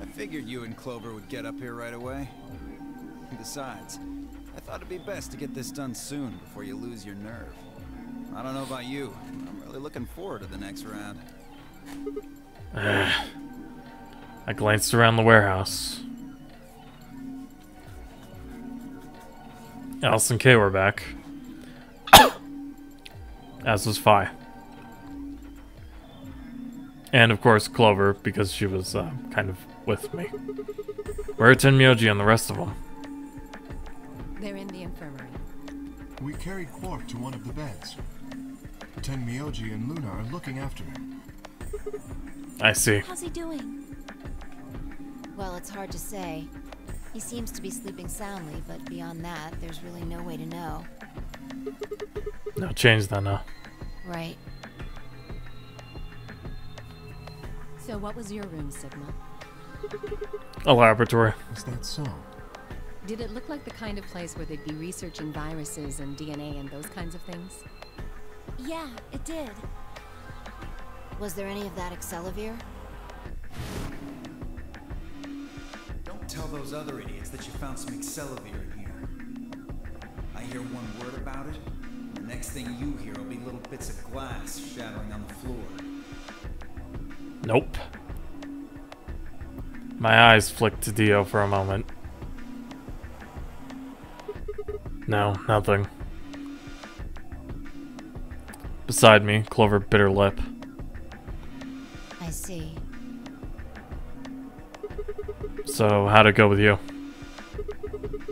I figured you and Clover would get up here right away. Besides, I thought it'd be best to get this done soon before you lose your nerve. I don't know about you, but I'm really looking forward to the next round. I glanced around the warehouse. Alice and Kay were back. As was Fi. And of course Clover, because she was kind of with me. Where are Tenmyoji and the rest of them? They're in the infirmary. We carried Quark to one of the beds. Tenmyoji and Luna are looking after him. I see. How's he doing? Well, it's hard to say. He seems to be sleeping soundly, but beyond that, there's really no way to know. No change then, huh? Right. So what was your room, Sigma? A laboratory. Is that so? Did it look like the kind of place where they'd be researching viruses and DNA and those kinds of things? Yeah, it did. Was there any of that Excelavir? Don't tell those other idiots that you found some Excelavir in here. I hear one word about it, and the next thing you hear will be little bits of glass shattering on the floor. Nope. My eyes flicked to Dio for a moment. No, nothing. Beside me, Clover bit her lip. I see. So, how'd it go with you?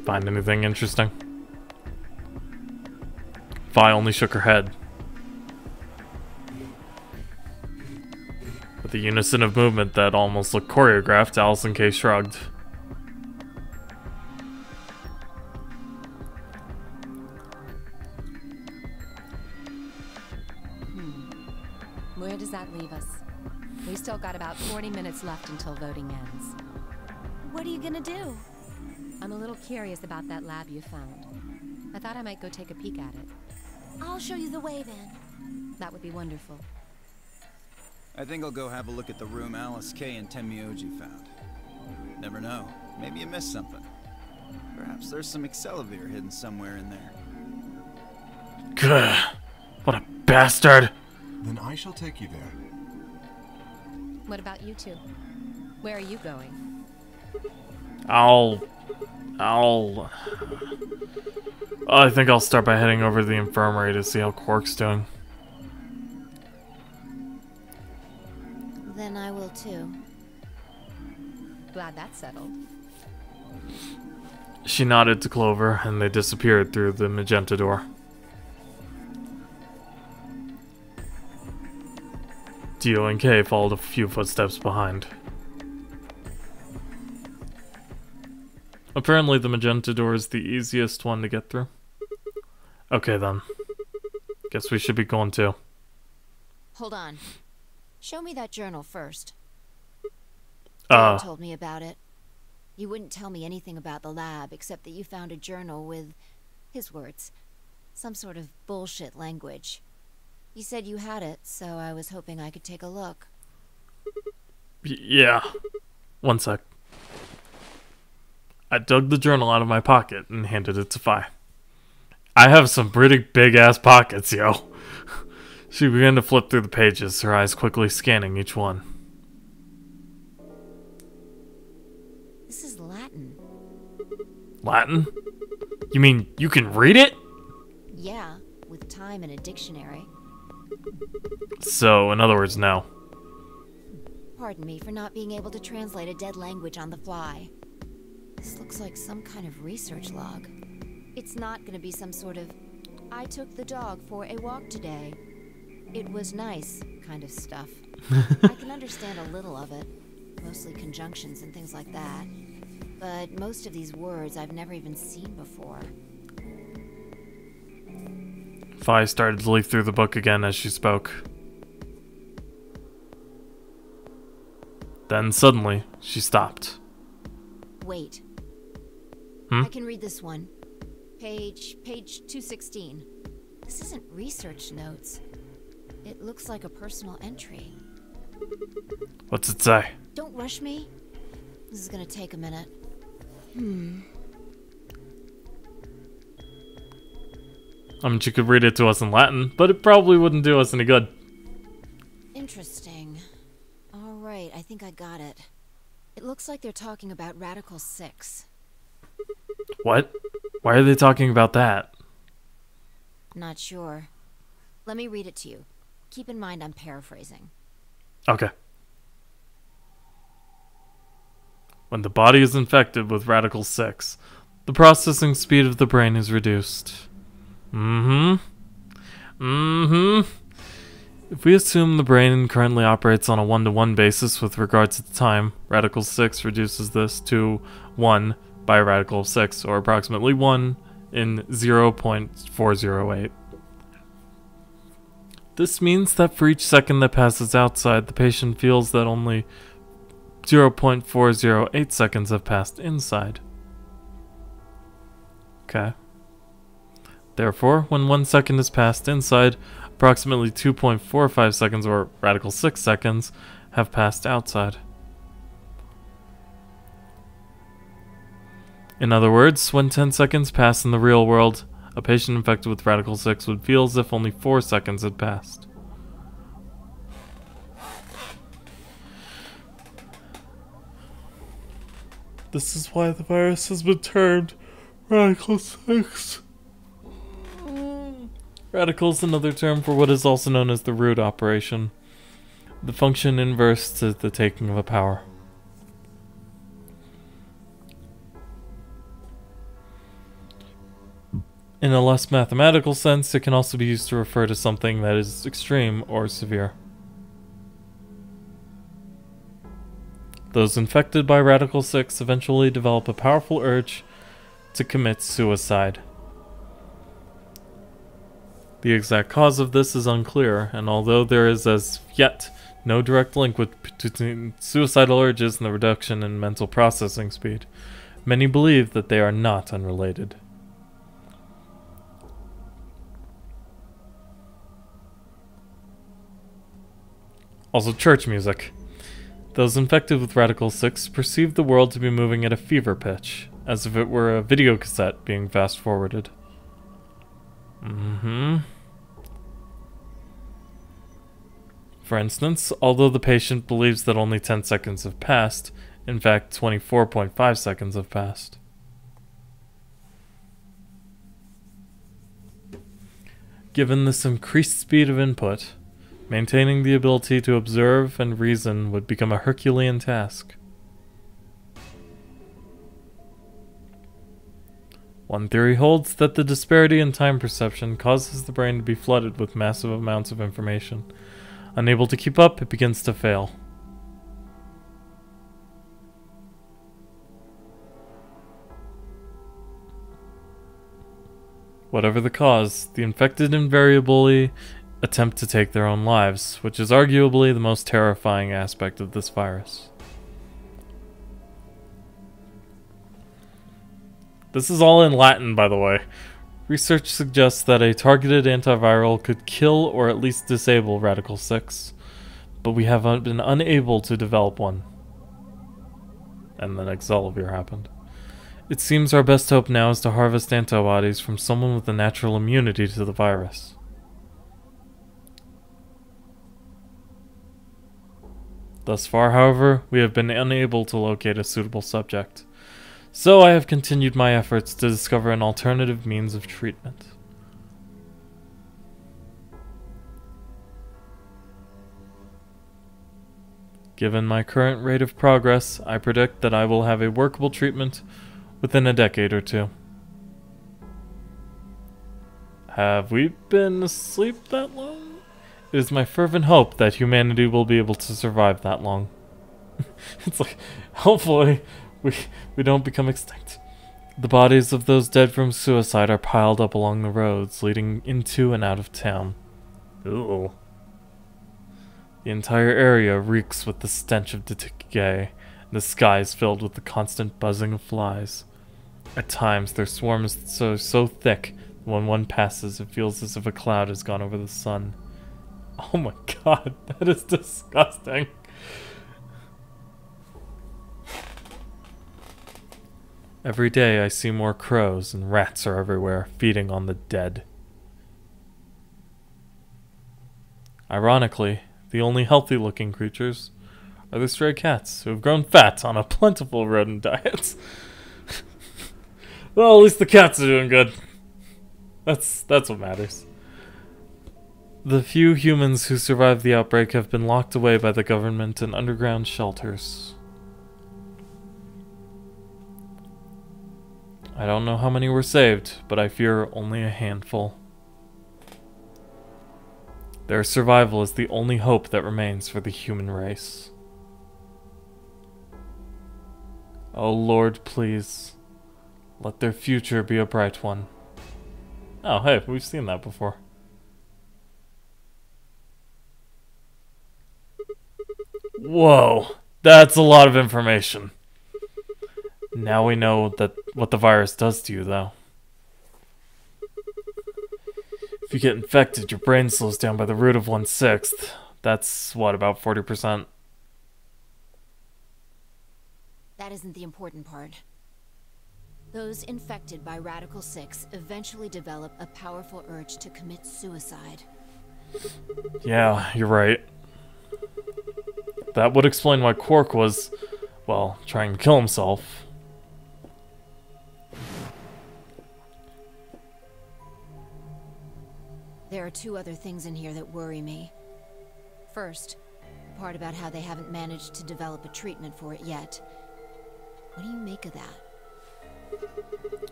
Find anything interesting? Vi only shook her head. With a unison of movement that almost looked choreographed, Alice and Kay shrugged. Where does that leave us? We still got about 40 minutes left until voting ends. What are you gonna do? I'm a little curious about that lab you found. I thought I might go take a peek at it. I'll show you the way then. That would be wonderful. I think I'll go have a look at the room Alice, Kay, and Tenmyoji found. Never know. Maybe you missed something. Perhaps there's some Excelavir hidden somewhere in there. Gah, what a bastard! Then I shall take you there. What about you two? Where are you going? I think I'll start by heading over to the infirmary to see how Quark's doing. Then I will too. Glad that's settled. She nodded to Clover, and they disappeared through the magenta door. Dio and Kay followed a few footsteps behind. Apparently the magenta door is the easiest one to get through. Okay then. Guess we should be going too. Hold on. Show me that journal first. Uh. Dad told me about it. You wouldn't tell me anything about the lab except that you found a journal with, his words, some sort of bullshit language. You said you had it, so I was hoping I could take a look. Yeah. One sec. I dug the journal out of my pocket and handed it to Fi. I have some pretty big-ass pockets, yo. She began to flip through the pages, her eyes quickly scanning each one. This is Latin. Latin? You mean you can read it? Yeah, with time and a dictionary. So, in other words, no. Pardon me for not being able to translate a dead language on the fly. This looks like some kind of research log. It's not gonna be some sort of, I took the dog for a walk today. It was nice kind of stuff. I can understand a little of it, mostly conjunctions and things like that. But most of these words I've never even seen before. Fi started to leaf through the book again as she spoke. Then suddenly, she stopped. Wait. Hmm? I can read this one. Page 216. This isn't research notes. It looks like a personal entry. What's it say? Don't rush me. This is gonna take a minute. I mean, she could read it to us in Latin, but it probably wouldn't do us any good. Interesting. Alright, I think I got it. It looks like they're talking about Radical 6. What? Why are they talking about that? Not sure. Let me read it to you. Keep in mind I'm paraphrasing. Okay. When the body is infected with Radical 6, the processing speed of the brain is reduced. If we assume the brain currently operates on a 1-to-1 basis with regards to time, Radical 6 reduces this to 1 by Radical 6, or approximately 1 in 0.408. This means that for each second that passes outside, the patient feels that only 0.408 seconds have passed inside. Okay. Therefore, when 1 second is passed inside, approximately 2.45 seconds, or Radical 6 seconds, have passed outside. In other words, when 10 seconds pass in the real world, a patient infected with Radical 6 would feel as if only 4 seconds had passed. This is why the virus has been termed Radical 6. Radical is another term for what is also known as the root operation, the function inverse to the taking of a power. In a less mathematical sense, it can also be used to refer to something that is extreme or severe. Those infected by Radical 6 eventually develop a powerful urge to commit suicide. The exact cause of this is unclear, and although there is as yet no direct link between suicidal urges and the reduction in mental processing speed, many believe that they are not unrelated. Also, church music. Those infected with Radical 6 perceive the world to be moving at a fever pitch, as if it were a video cassette being fast-forwarded. For instance, although the patient believes that only 10 seconds have passed, in fact 24.5 seconds have passed. Given this increased speed of input, maintaining the ability to observe and reason would become a Herculean task. One theory holds that the disparity in time perception causes the brain to be flooded with massive amounts of information. Unable to keep up, it begins to fail. Whatever the cause, the infected invariably attempt to take their own lives, which is arguably the most terrifying aspect of this virus. This is all in Latin, by the way. Research suggests that a targeted antiviral could kill or at least disable Radical 6, but we have been unable to develop one. And then Exolivir happened. It seems our best hope now is to harvest antibodies from someone with a natural immunity to the virus. Thus far, however, we have been unable to locate a suitable subject. So I have continued my efforts to discover an alternative means of treatment. Given my current rate of progress, I predict that I will have a workable treatment within a decade or two. Have we been asleep that long? It is my fervent hope that humanity will be able to survive that long. It's like, hopefully, we don't become extinct. The bodies of those dead from suicide are piled up along the roads leading into and out of town. Ooh. The entire area reeks with the stench of decay, and The sky is filled with the constant buzzing of flies. At times, their swarm is so thick that when one passes, it feels as if a cloud has gone over the sun. Oh my god, that is disgusting. Every day I see more crows, and rats are everywhere, feeding on the dead. Ironically, the only healthy-looking creatures are the stray cats, who have grown fat on a plentiful rodent diet. Well, at least the cats are doing good. That's what matters. The few humans who survived the outbreak have been locked away by the government in underground shelters. I don't know how many were saved, but I fear only a handful. Their survival is the only hope that remains for the human race. Oh Lord, please, let their future be a bright one. Oh, hey, we've seen that before. Whoa, that's a lot of information. Now we know that what the virus does to you, though. If you get infected, your brain slows down by the root of 1/6. That's, what, about 40%? That isn't the important part. Those infected by Radical 6 eventually develop a powerful urge to commit suicide. Yeah, you're right. That would explain why Quark was, well, trying to kill himself. There are two other things in here that worry me. First, the part about how they haven't managed to develop a treatment for it yet. What do you make of that?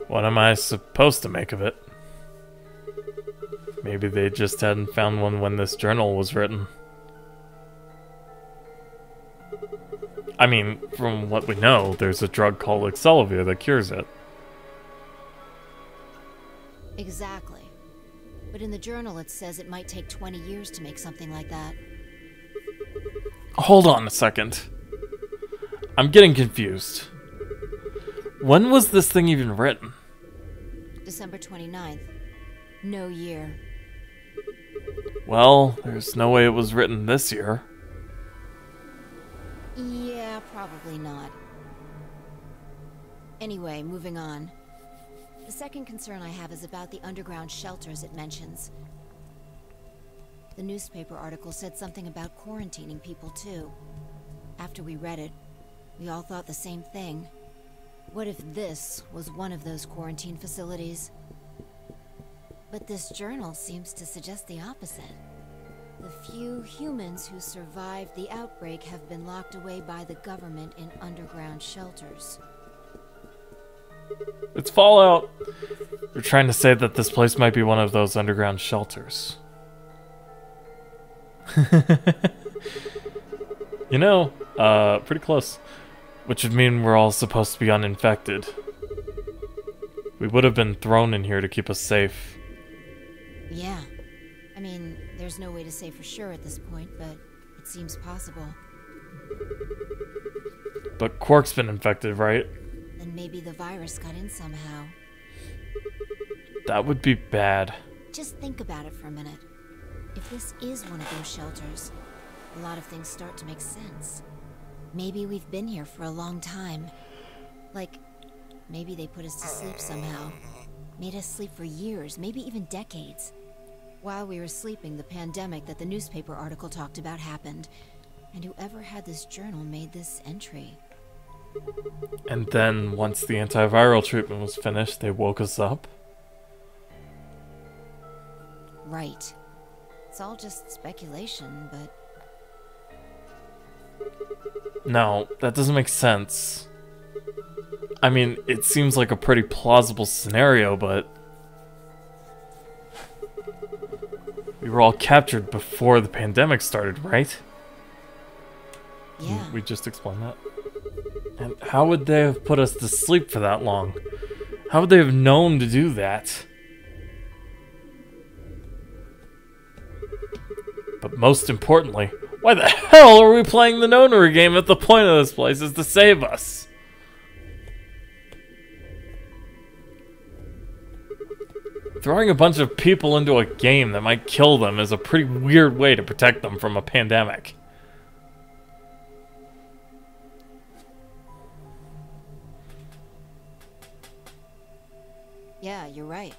What am I supposed to make of it? Maybe they just hadn't found one when this journal was written. I mean, from what we know, there's a drug called Excelavir that cures it. Exactly. But in the journal it says it might take 20 years to make something like that. Hold on a second. I'm getting confused. When was this thing even written? December 29th. No year. Well, there's no way it was written this year. Yeah, probably not. Anyway, moving on. The second concern I have is about the underground shelters it mentions. The newspaper article said something about quarantining people too. After we read it, we all thought the same thing. What if this was one of those quarantine facilities? But this journal seems to suggest the opposite. The few humans who survived the outbreak have been locked away by the government in underground shelters. It's Fallout. They're trying to say that this place might be one of those underground shelters. You know, pretty close. Which would mean we're all supposed to be uninfected. We would have been thrown in here to keep us safe. Yeah. I mean, there's no way to say for sure at this point, but it seems possible. But Quark's been infected, right? Then maybe the virus got in somehow. That would be bad. Just think about it for a minute. If this is one of those shelters, a lot of things start to make sense. Maybe we've been here for a long time. Like, maybe they put us to sleep somehow. Made us sleep for years, maybe even decades. While we were sleeping, the pandemic that the newspaper article talked about happened. And whoever had this journal made this entry. And then, once the antiviral treatment was finished, they woke us up? Right. It's all just speculation, but... No, that doesn't make sense. I mean, it seems like a pretty plausible scenario, but... we were all captured before the pandemic started, right? Yeah. We just explained that. And how would they have put us to sleep for that long? How would they have known to do that? But most importantly, Why the hell are we playing the nonary game if the point of this place is to save us? Throwing a bunch of people into a game that might kill them is a pretty weird way to protect them from a pandemic. Yeah, you're right.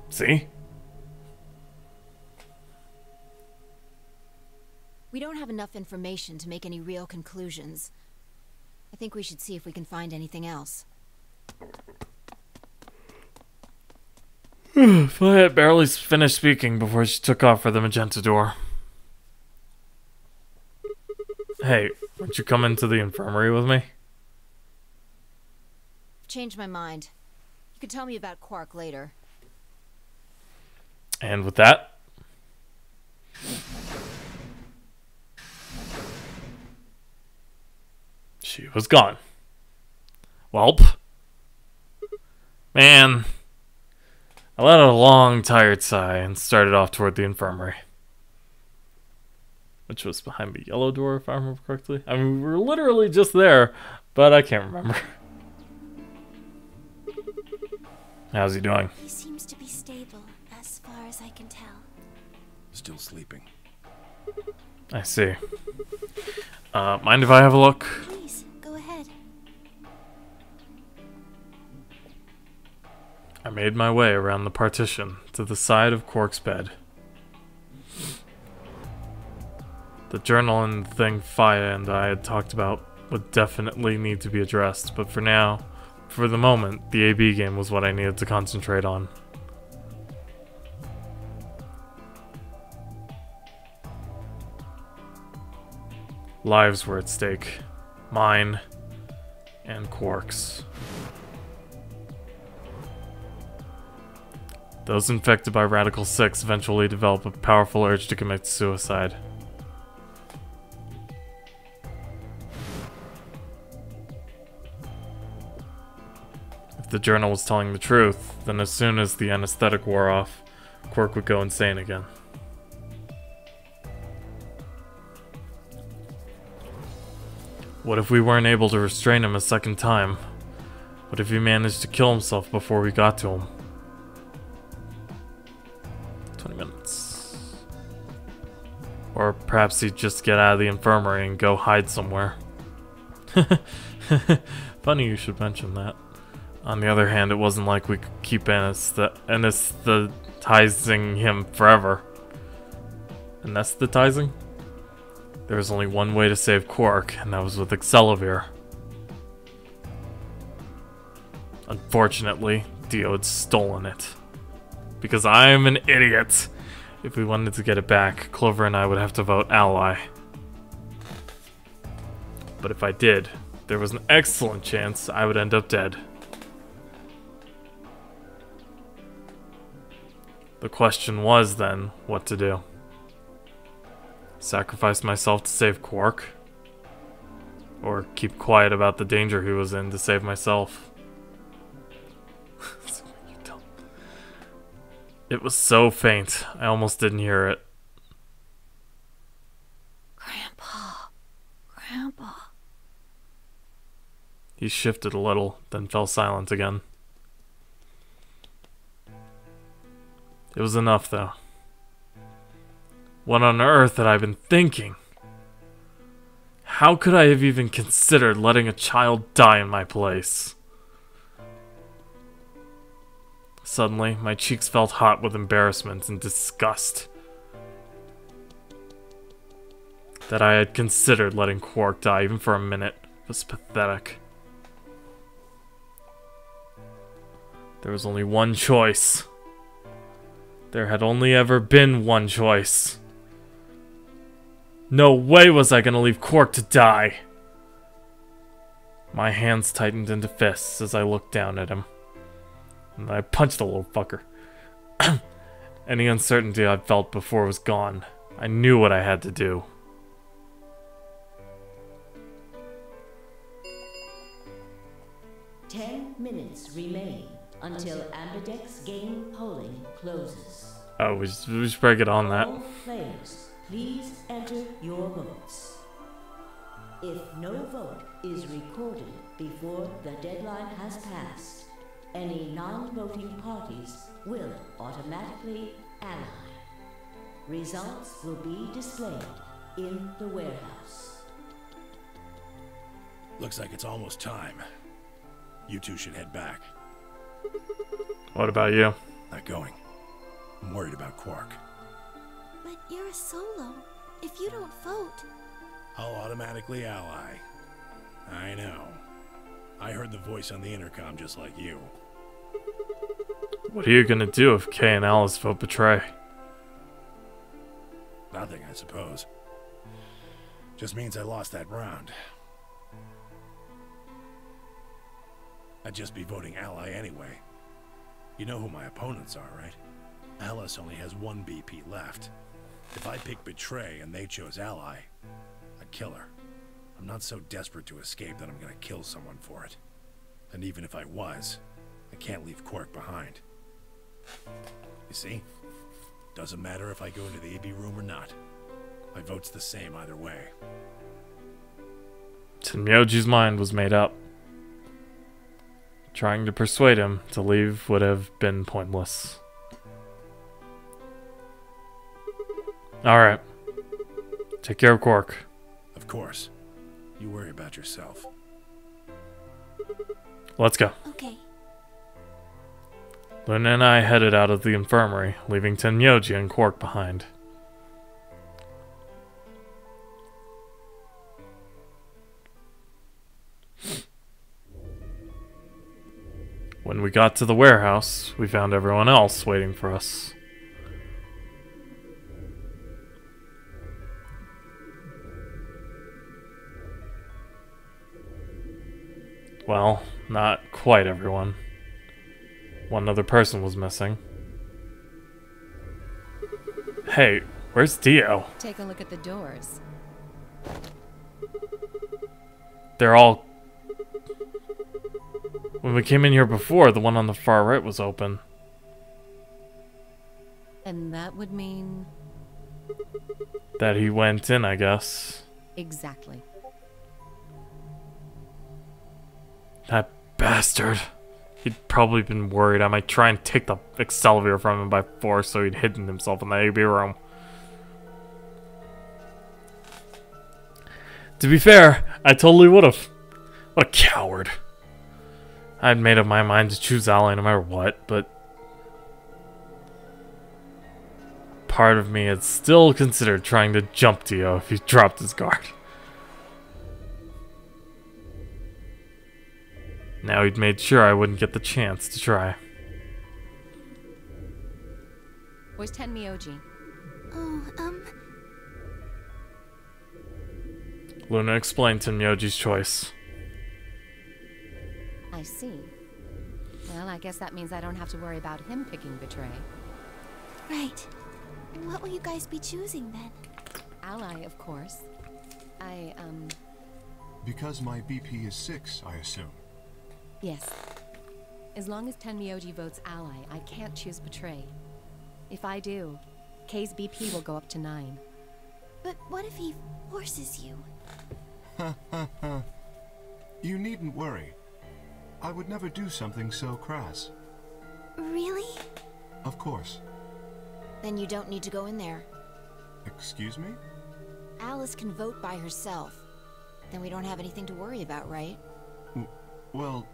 See? We don't have enough information to make any real conclusions. I think we should see if we can find anything else. I had barely finished speaking before she took off for the magenta door. Hey, won't you come into the infirmary with me? Changed my mind. You can tell me about Quark later. And with that, she was gone. Welp. Man, I let out a long, tired sigh and started off toward the infirmary. Which was behind the yellow door, if I remember correctly. I mean, we were literally just there, but I can't remember. How's he doing? He seems to be stable, as far as I can tell. Still sleeping. I see. Mind if I have a look? Please, go ahead. I made my way around the partition to the side of Quark's bed. The journal and the thing Faya and I had talked about would definitely need to be addressed, but for now, for the moment, the AB game was what I needed to concentrate on. Lives were at stake. Mine and Quark's. Those infected by Radical 6 eventually develop a powerful urge to commit suicide. If the journal was telling the truth, then as soon as the anesthetic wore off, Quark would go insane again. What if we weren't able to restrain him a second time? What if he managed to kill himself before we got to him? 20 minutes. Or perhaps he'd just get out of the infirmary and go hide somewhere. Funny you should mention that. On the other hand, it wasn't like we could keep anesthetizing him forever. Anesthetizing? There was only one way to save Quark, and that was with Accelavir. Unfortunately, Dio had stolen it. Because I'm an idiot. If we wanted to get it back, Clover and I would have to vote ally. But if I did, there was an excellent chance I would end up dead. The question was, then, what to do. Sacrifice myself to save Quark? Or keep quiet about the danger he was in to save myself? It was so faint, I almost didn't hear it. Grandpa. Grandpa. He shifted a little, then fell silent again. It was enough, though. What on earth had I been thinking? How could I have even considered letting a child die in my place? Suddenly, my cheeks felt hot with embarrassment and disgust. That I had considered letting Quark die even for a minute was pathetic. There was only one choice. There had only ever been one choice. No way was I gonna leave Quark to die. My hands tightened into fists as I looked down at him. And I punched the little fucker. Any uncertainty I'd felt before was gone. I knew what I had to do. Ten minutes remain until Ambidex game polling closes. Oh, we should break it on that. All players, please enter your votes. If no vote is recorded before the deadline has passed, any non-voting parties will automatically ally. Results will be displayed in the warehouse. Looks like it's almost time. You two should head back. What about you? Not going. I'm worried about Quark. But you're a solo. If you don't vote... I'll automatically ally. I know. I heard the voice on the intercom just like you. What are you gonna do if Kay and Alice vote betray? Nothing, I suppose. Just means I lost that round. I'd just be voting ally anyway. You know who my opponents are, right? Alice only has one BP left. If I pick betray and they chose ally, I'd kill her. I'm not so desperate to escape that I'm gonna kill someone for it. And even if I was, I can't leave Quark behind. You see? Doesn't matter if I go into the AB room or not. My vote's the same either way. Tenmyoji's mind was made up. Trying to persuade him to leave would have been pointless. Alright. Take care of Quark. Of course. You worry about yourself. Let's go. Okay. Luna and I headed out of the infirmary, leaving Tenmyoji and Quark behind. When we got to the warehouse, we found everyone else waiting for us. Well, not quite everyone. One other person was missing. Hey, where's Dio? Take a look at the doors. They're all... When we came in here before, the one on the far right was open. And that would mean... That he went in, I guess. Exactly. That bastard. He'd probably been worried I might try and take the Excelsior from him by force, so he'd hidden himself in the AB room. To be fair, I totally would've. What a coward. I'd made up my mind to choose Ally no matter what, but... part of me had still considered trying to jump Dio if he dropped his guard. Now he'd made sure I wouldn't get the chance to try. Where's Tenmyoji? Oh, Luna explained Tenmyoji's choice. I see. Well, I guess that means I don't have to worry about him picking betray. right. What will you guys be choosing then? Ally, of course. Because my BP is 6, I assume. Yes. As long as Tenmyoji votes ally, I can't choose betray. If I do, Kay's BP will go up to 9. But what if he forces you? You needn't worry. I would never do something so crass. Really? Of course. Then you don't need to go in there. Excuse me? Alice can vote by herself. Then we don't have anything to worry about, right? Well,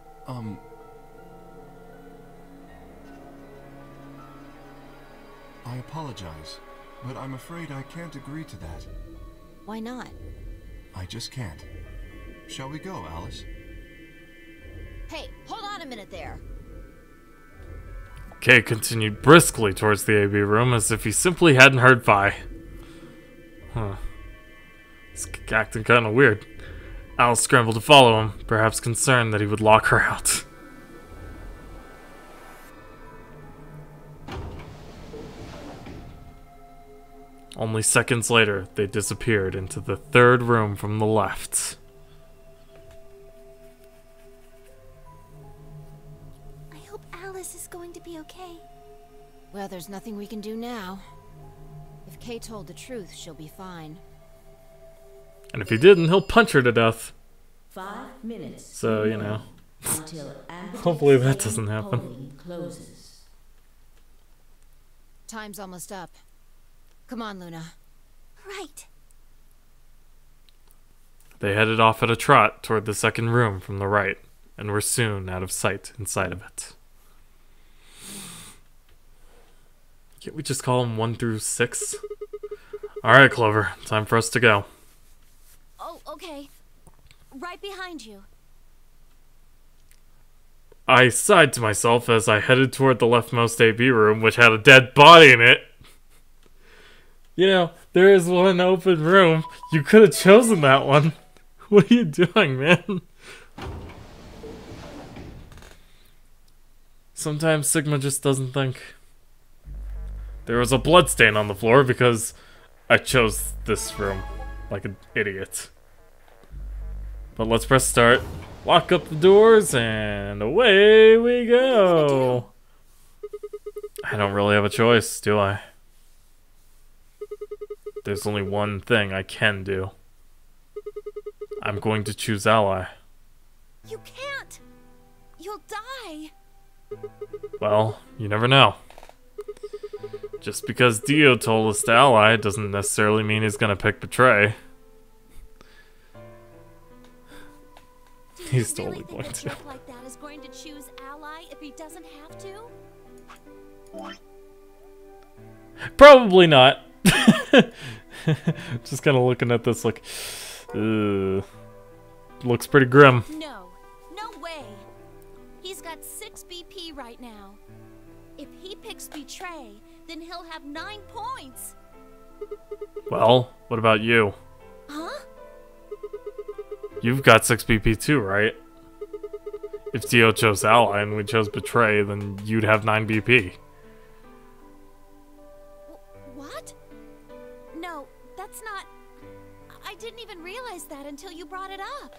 I apologize, but I'm afraid I can't agree to that. Why not? I just can't. Shall we go, Alice? Hey, hold on a minute there. Kay continued briskly towards the AB room as if he simply hadn't heard Vi. Huh. It's acting kinda weird. Alice scrambled to follow him, perhaps concerned that he would lock her out. Only seconds later, they disappeared into the third room from the left. I hope Alice is going to be okay. Well, there's nothing we can do now. If If Kay told the truth, she'll be fine. And if he didn't, he'll punch her to death. 5 minutes. So, you know. Until Hopefully that doesn't happen. Closes. Time's almost up. Come on, Luna. Right. They headed off at a trot toward the second room from the right, and were soon out of sight inside of it. Can't we just call them 1 through 6? Alright, Clover. Time for us to go. Oh, okay. Right behind you. I sighed to myself as I headed toward the leftmost AV room, which had a dead body in it. You know, there is one open room. You could have chosen that one. What are you doing, man? Sometimes Sigma just doesn't think. There was a bloodstain on the floor because I chose this room like an idiot. But let's press start, lock up the doors, and away we go. I don't really have a choice, do I? There's only one thing I can do. I'm going to choose Ally. You can't! You'll die! Well, you never know. Just because Dio told us to ally doesn't necessarily mean he's gonna pick Betray. He's totally going to. A jerk like that is going to choose ally if he doesn't have to? Probably not. Just kind of looking at this like, looks pretty grim. No, no way. He's got 6 BP right now. If he picks Betray, then he'll have 9 points. Well, what about you? Huh? You've got 6 BP too, right? If Dio chose Ally and we chose Betray, then you'd have 9 BP. What? No, that's not... I didn't even realize that until you brought it up.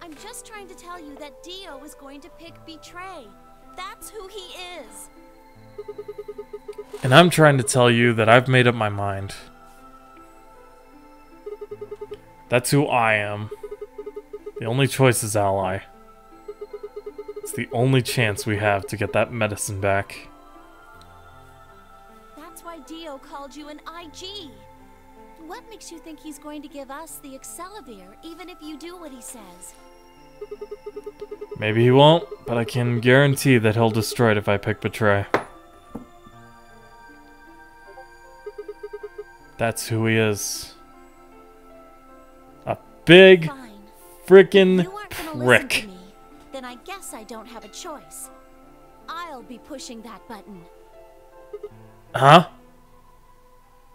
I'm just trying to tell you that Dio is going to pick Betray. That's who he is. And I'm trying to tell you that I've made up my mind. That's who I am. The only choice is Ally. It's the only chance we have to get that medicine back. That's why Dio called you an IG. What makes you think he's going to give us the Excelivir, even if you do what he says? Maybe he won't, but I can guarantee that he'll destroy it if I pick Betray. That's who he is. A big freaking prick. Then I guess I don't have a choice. I'll be pushing that button. Huh?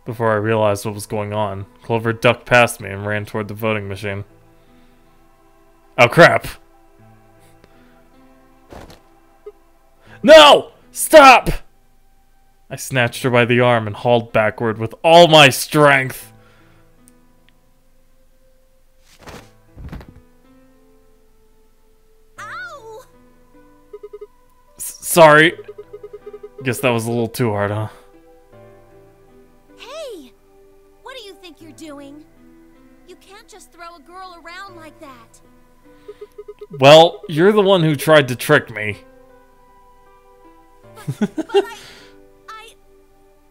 Before I realized what was going on, Clover ducked past me and ran toward the voting machine. Oh crap! No! Stop! I snatched her by the arm and hauled backward with all my strength. Ow! Sorry. Guess that was a little too hard, huh? Hey! What do you think you're doing? You can't just throw a girl around like that. Well, you're the one who tried to trick me. But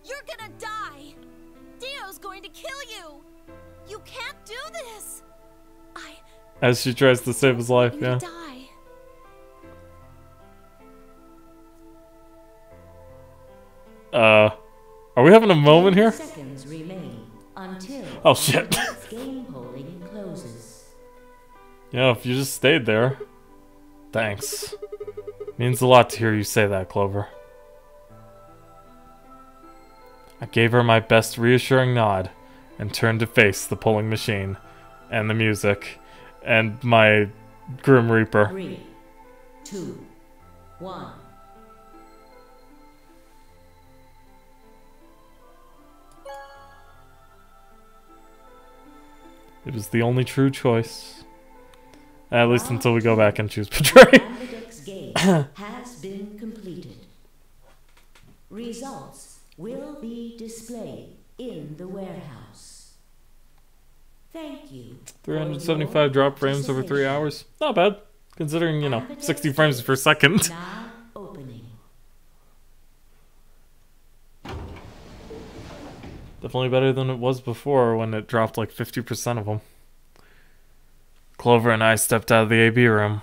you're gonna die. Dio's going to kill you. You can't do this. As she tries to save his life, yeah. Die. Are we having a moment here? Seconds remain until oh shit. game polling closes. Yeah, if you just stayed there. Thanks. Means a lot to hear you say that, Clover. I gave her my best reassuring nod and turned to face the polling machine and the music and my Grim Reaper. 3, 2, 1. It was the only true choice. At least until we go back and choose Betray. Game has been completed. Results will be displayed in the warehouse. Thank you. 375 drop frames over 3 hours. Not bad, considering, 60 frames per second. Now opening. Definitely better than it was before when it dropped like 50% of them. Clover and I stepped out of the AB room.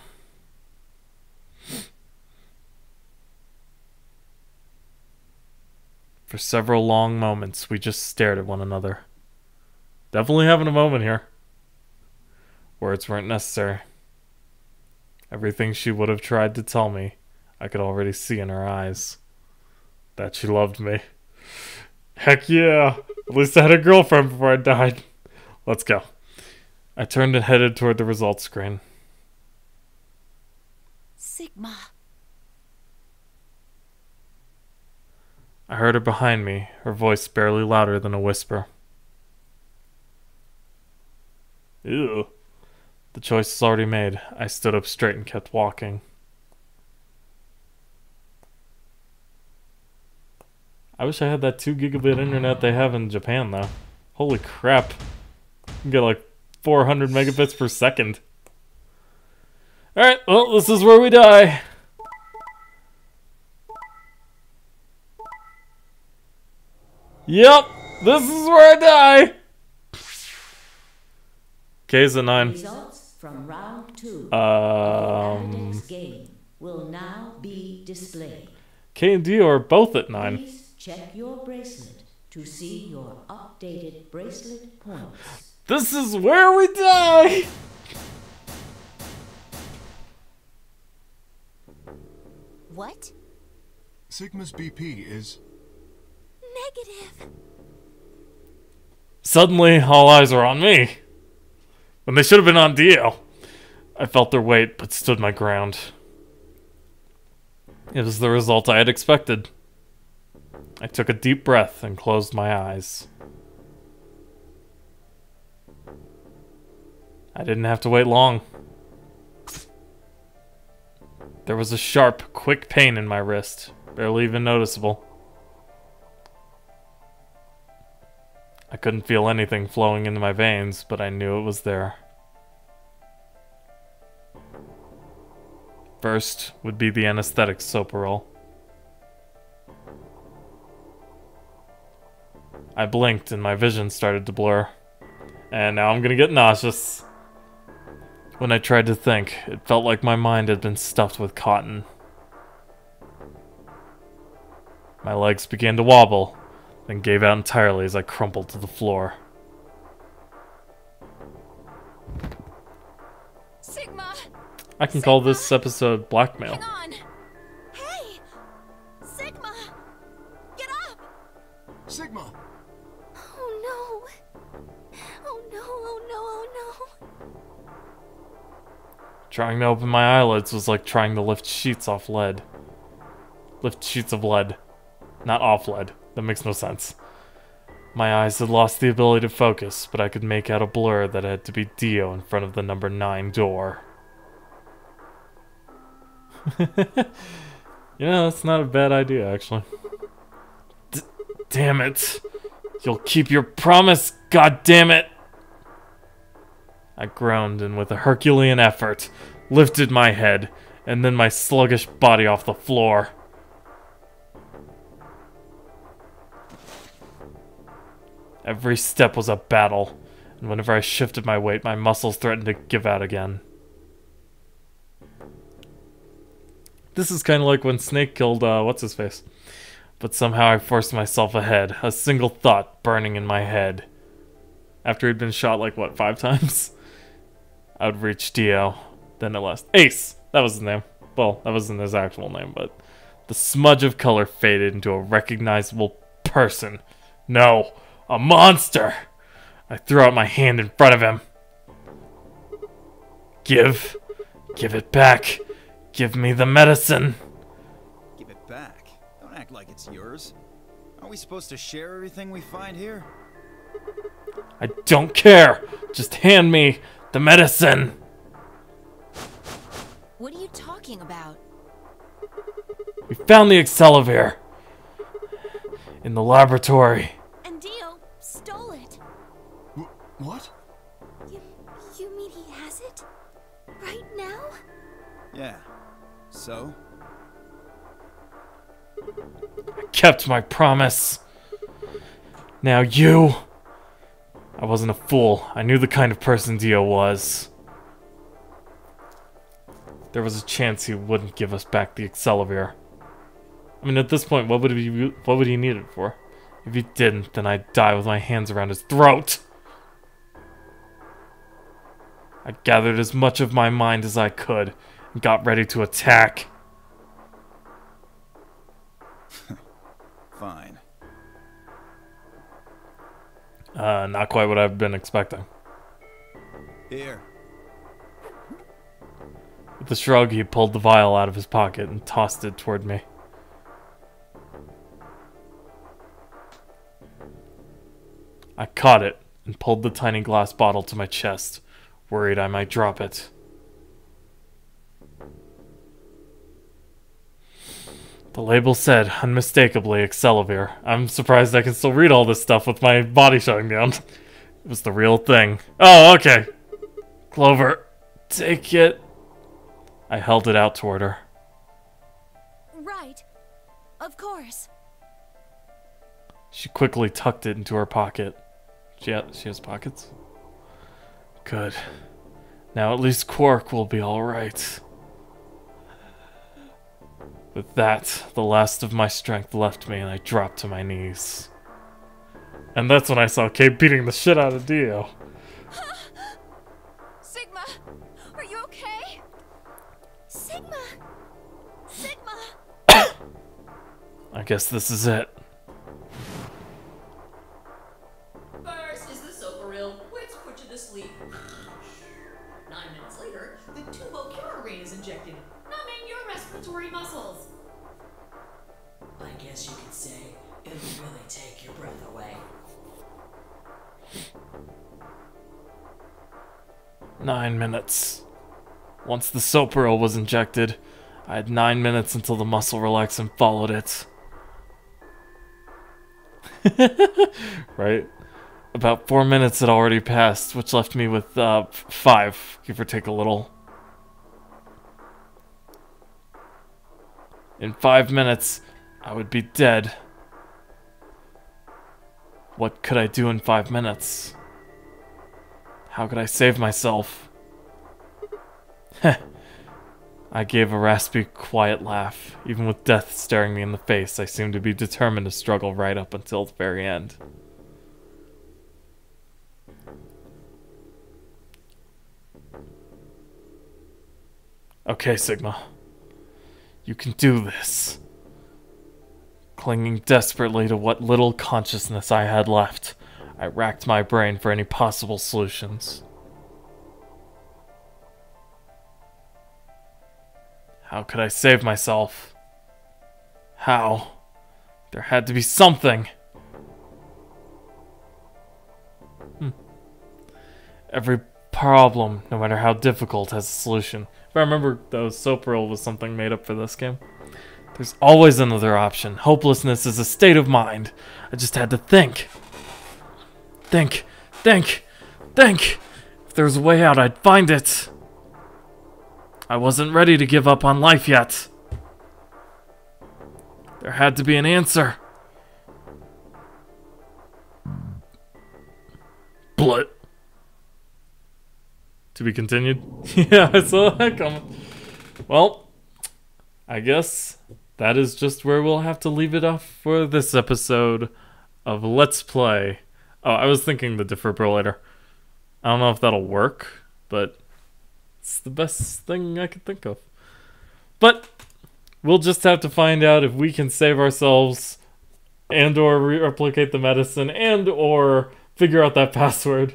For several long moments, we just stared at one another. Definitely having a moment here. Words weren't necessary. Everything she would have tried to tell me, I could already see in her eyes. That she loved me. Heck yeah! At least I had a girlfriend before I died. Let's go. I turned and headed toward the results screen. Sigma. I heard her behind me, her voice barely louder than a whisper. Ew. The choice is already made. I stood up straight and kept walking. I wish I had that 2 gigabit internet they have in Japan, though. Holy crap. You can get like 400 megabits per second. Alright, well, this is where we die. Yep, this is where I die. K's a 9. Results from round 2 of the Adex game will now be displayed. K and D are both at 9. Please check your bracelet to see your updated bracelet points. This is where we die. What? Sigma's BP is... Negative. Suddenly, all eyes are on me. When they should have been on Dio. I felt their weight, but stood my ground. It was the result I had expected. I took a deep breath and closed my eyes. I didn't have to wait long. There was a sharp, quick pain in my wrist, barely even noticeable. I couldn't feel anything flowing into my veins, but I knew it was there. First would be the anesthetic Soparol. I blinked and my vision started to blur. And now I'm gonna get nauseous. When I tried to think, it felt like my mind had been stuffed with cotton. My legs began to wobble, then gave out entirely as I crumpled to the floor. Sigma! I can call this episode blackmail. Hang on! Hey! Sigma! Get up! Sigma! Oh no. Oh no, oh no, oh no. Trying to open my eyelids was like trying to lift sheets off lead. Lift sheets of lead. Not off lead. That makes no sense. My eyes had lost the ability to focus, but I could make out a blur that had to be Dio in front of the number 9 door. That's not a bad idea, actually. Damn it. You'll keep your promise, god damn it! I groaned and with a Herculean effort, lifted my head, and then my sluggish body off the floor. Every step was a battle, and whenever I shifted my weight, my muscles threatened to give out again. This is kind of like when Snake killed, what's-his-face. But somehow I forced myself ahead, a single thought burning in my head. After he'd been shot, like, what, 5 times? I would reach Dio, then at last... Ace! That was his name. Well, that wasn't his actual name, but... The smudge of color faded into a recognizable person. No! A monster! I threw out my hand in front of him. Give it back. Give me the medicine. Give it back? Don't act like it's yours. Aren't we supposed to share everything we find here? I don't care. Just hand me the medicine. What are you talking about? We found the Accelavir. In the laboratory. And Dio, What? You mean he has it? Right now? Yeah. So? I kept my promise. Now you... I wasn't a fool. I knew the kind of person Dio was. There was a chance he wouldn't give us back the Accelavir. I mean, at this point, what would he need it for? If he didn't, then I'd die with my hands around his throat. I gathered as much of my mind as I could and got ready to attack. Fine. Not quite what I've been expecting. Here. With a shrug, he pulled the vial out of his pocket and tossed it toward me. I caught it and pulled the tiny glass bottle to my chest, worried I might drop it. The label said, unmistakably, Accelavir. I'm surprised I can still read all this stuff with my body shutting down. It was the real thing. Oh, okay. Clover, take it. I held it out toward her. Right. Of course. She quickly tucked it into her pocket. She has pockets? Good. Now at least Quark will be alright. With that, the last of my strength left me and I dropped to my knees. And that's when I saw Kate beating the shit out of Dio. Sigma, are you okay? Sigma! Sigma! I guess this is it. First, is this soap for real? Let's put you to sleep. 9 minutes later, the tubo-curare is injected, numbing your respiratory muscles. I guess you could say it would really take your breath away. 9 minutes. Once the Soaperill was injected, I had 9 minutes until the muscle relaxant followed it. Right? About 4 minutes had already passed, which left me with 5, give or take a little. In 5 minutes, I would be dead. What could I do in 5 minutes? How could I save myself? I gave a raspy, quiet laugh. Even with death staring me in the face, I seemed to be determined to struggle right up until the very end. Okay, Sigma. You can do this. Clinging desperately to what little consciousness I had left, I racked my brain for any possible solutions. How could I save myself? How? There had to be something. Every problem, no matter how difficult, has a solution. If I remember, though, Soaperill was something made up for this game. There's always another option. Hopelessness is a state of mind. I just had to think. Think. If there was a way out, I'd find it. I wasn't ready to give up on life yet. There had to be an answer. Blood. To be continued? Yeah, I saw that coming. Well, I guess that is just where we'll have to leave it off for this episode of Let's Play. Oh, I was thinking the defibrillator. I don't know if that'll work, but it's the best thing I could think of. But we'll just have to find out if we can save ourselves and or replicate the medicine and or figure out that password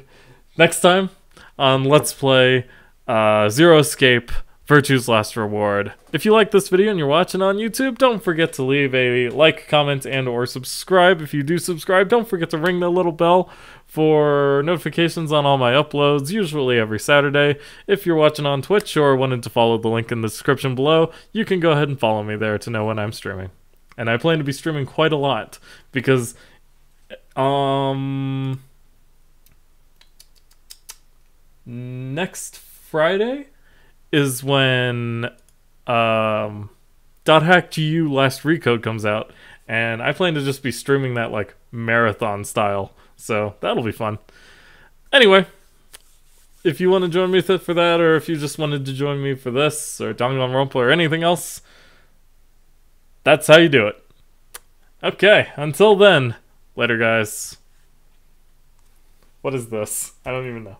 next time on Let's Play Zero Escape Virtue's Last Reward. If you like this video and you're watching on YouTube, don't forget to leave a like, comment, and or subscribe. If you do subscribe, don't forget to ring the little bell for notifications on all my uploads, usually every Saturday. If you're watching on Twitch or wanted to follow the link in the description below, you can go ahead and follow me there to know when I'm streaming. And I plan to be streaming quite a lot because, next Friday is when Dot Hack to You Last Recode comes out, and I plan to just be streaming that like marathon style, so that'll be fun. Anyway, if you want to join me for that, or if you just wanted to join me for this, or Danganronpa, or anything else, that's how you do it. Okay, until then, later guys. What is this? I don't even know.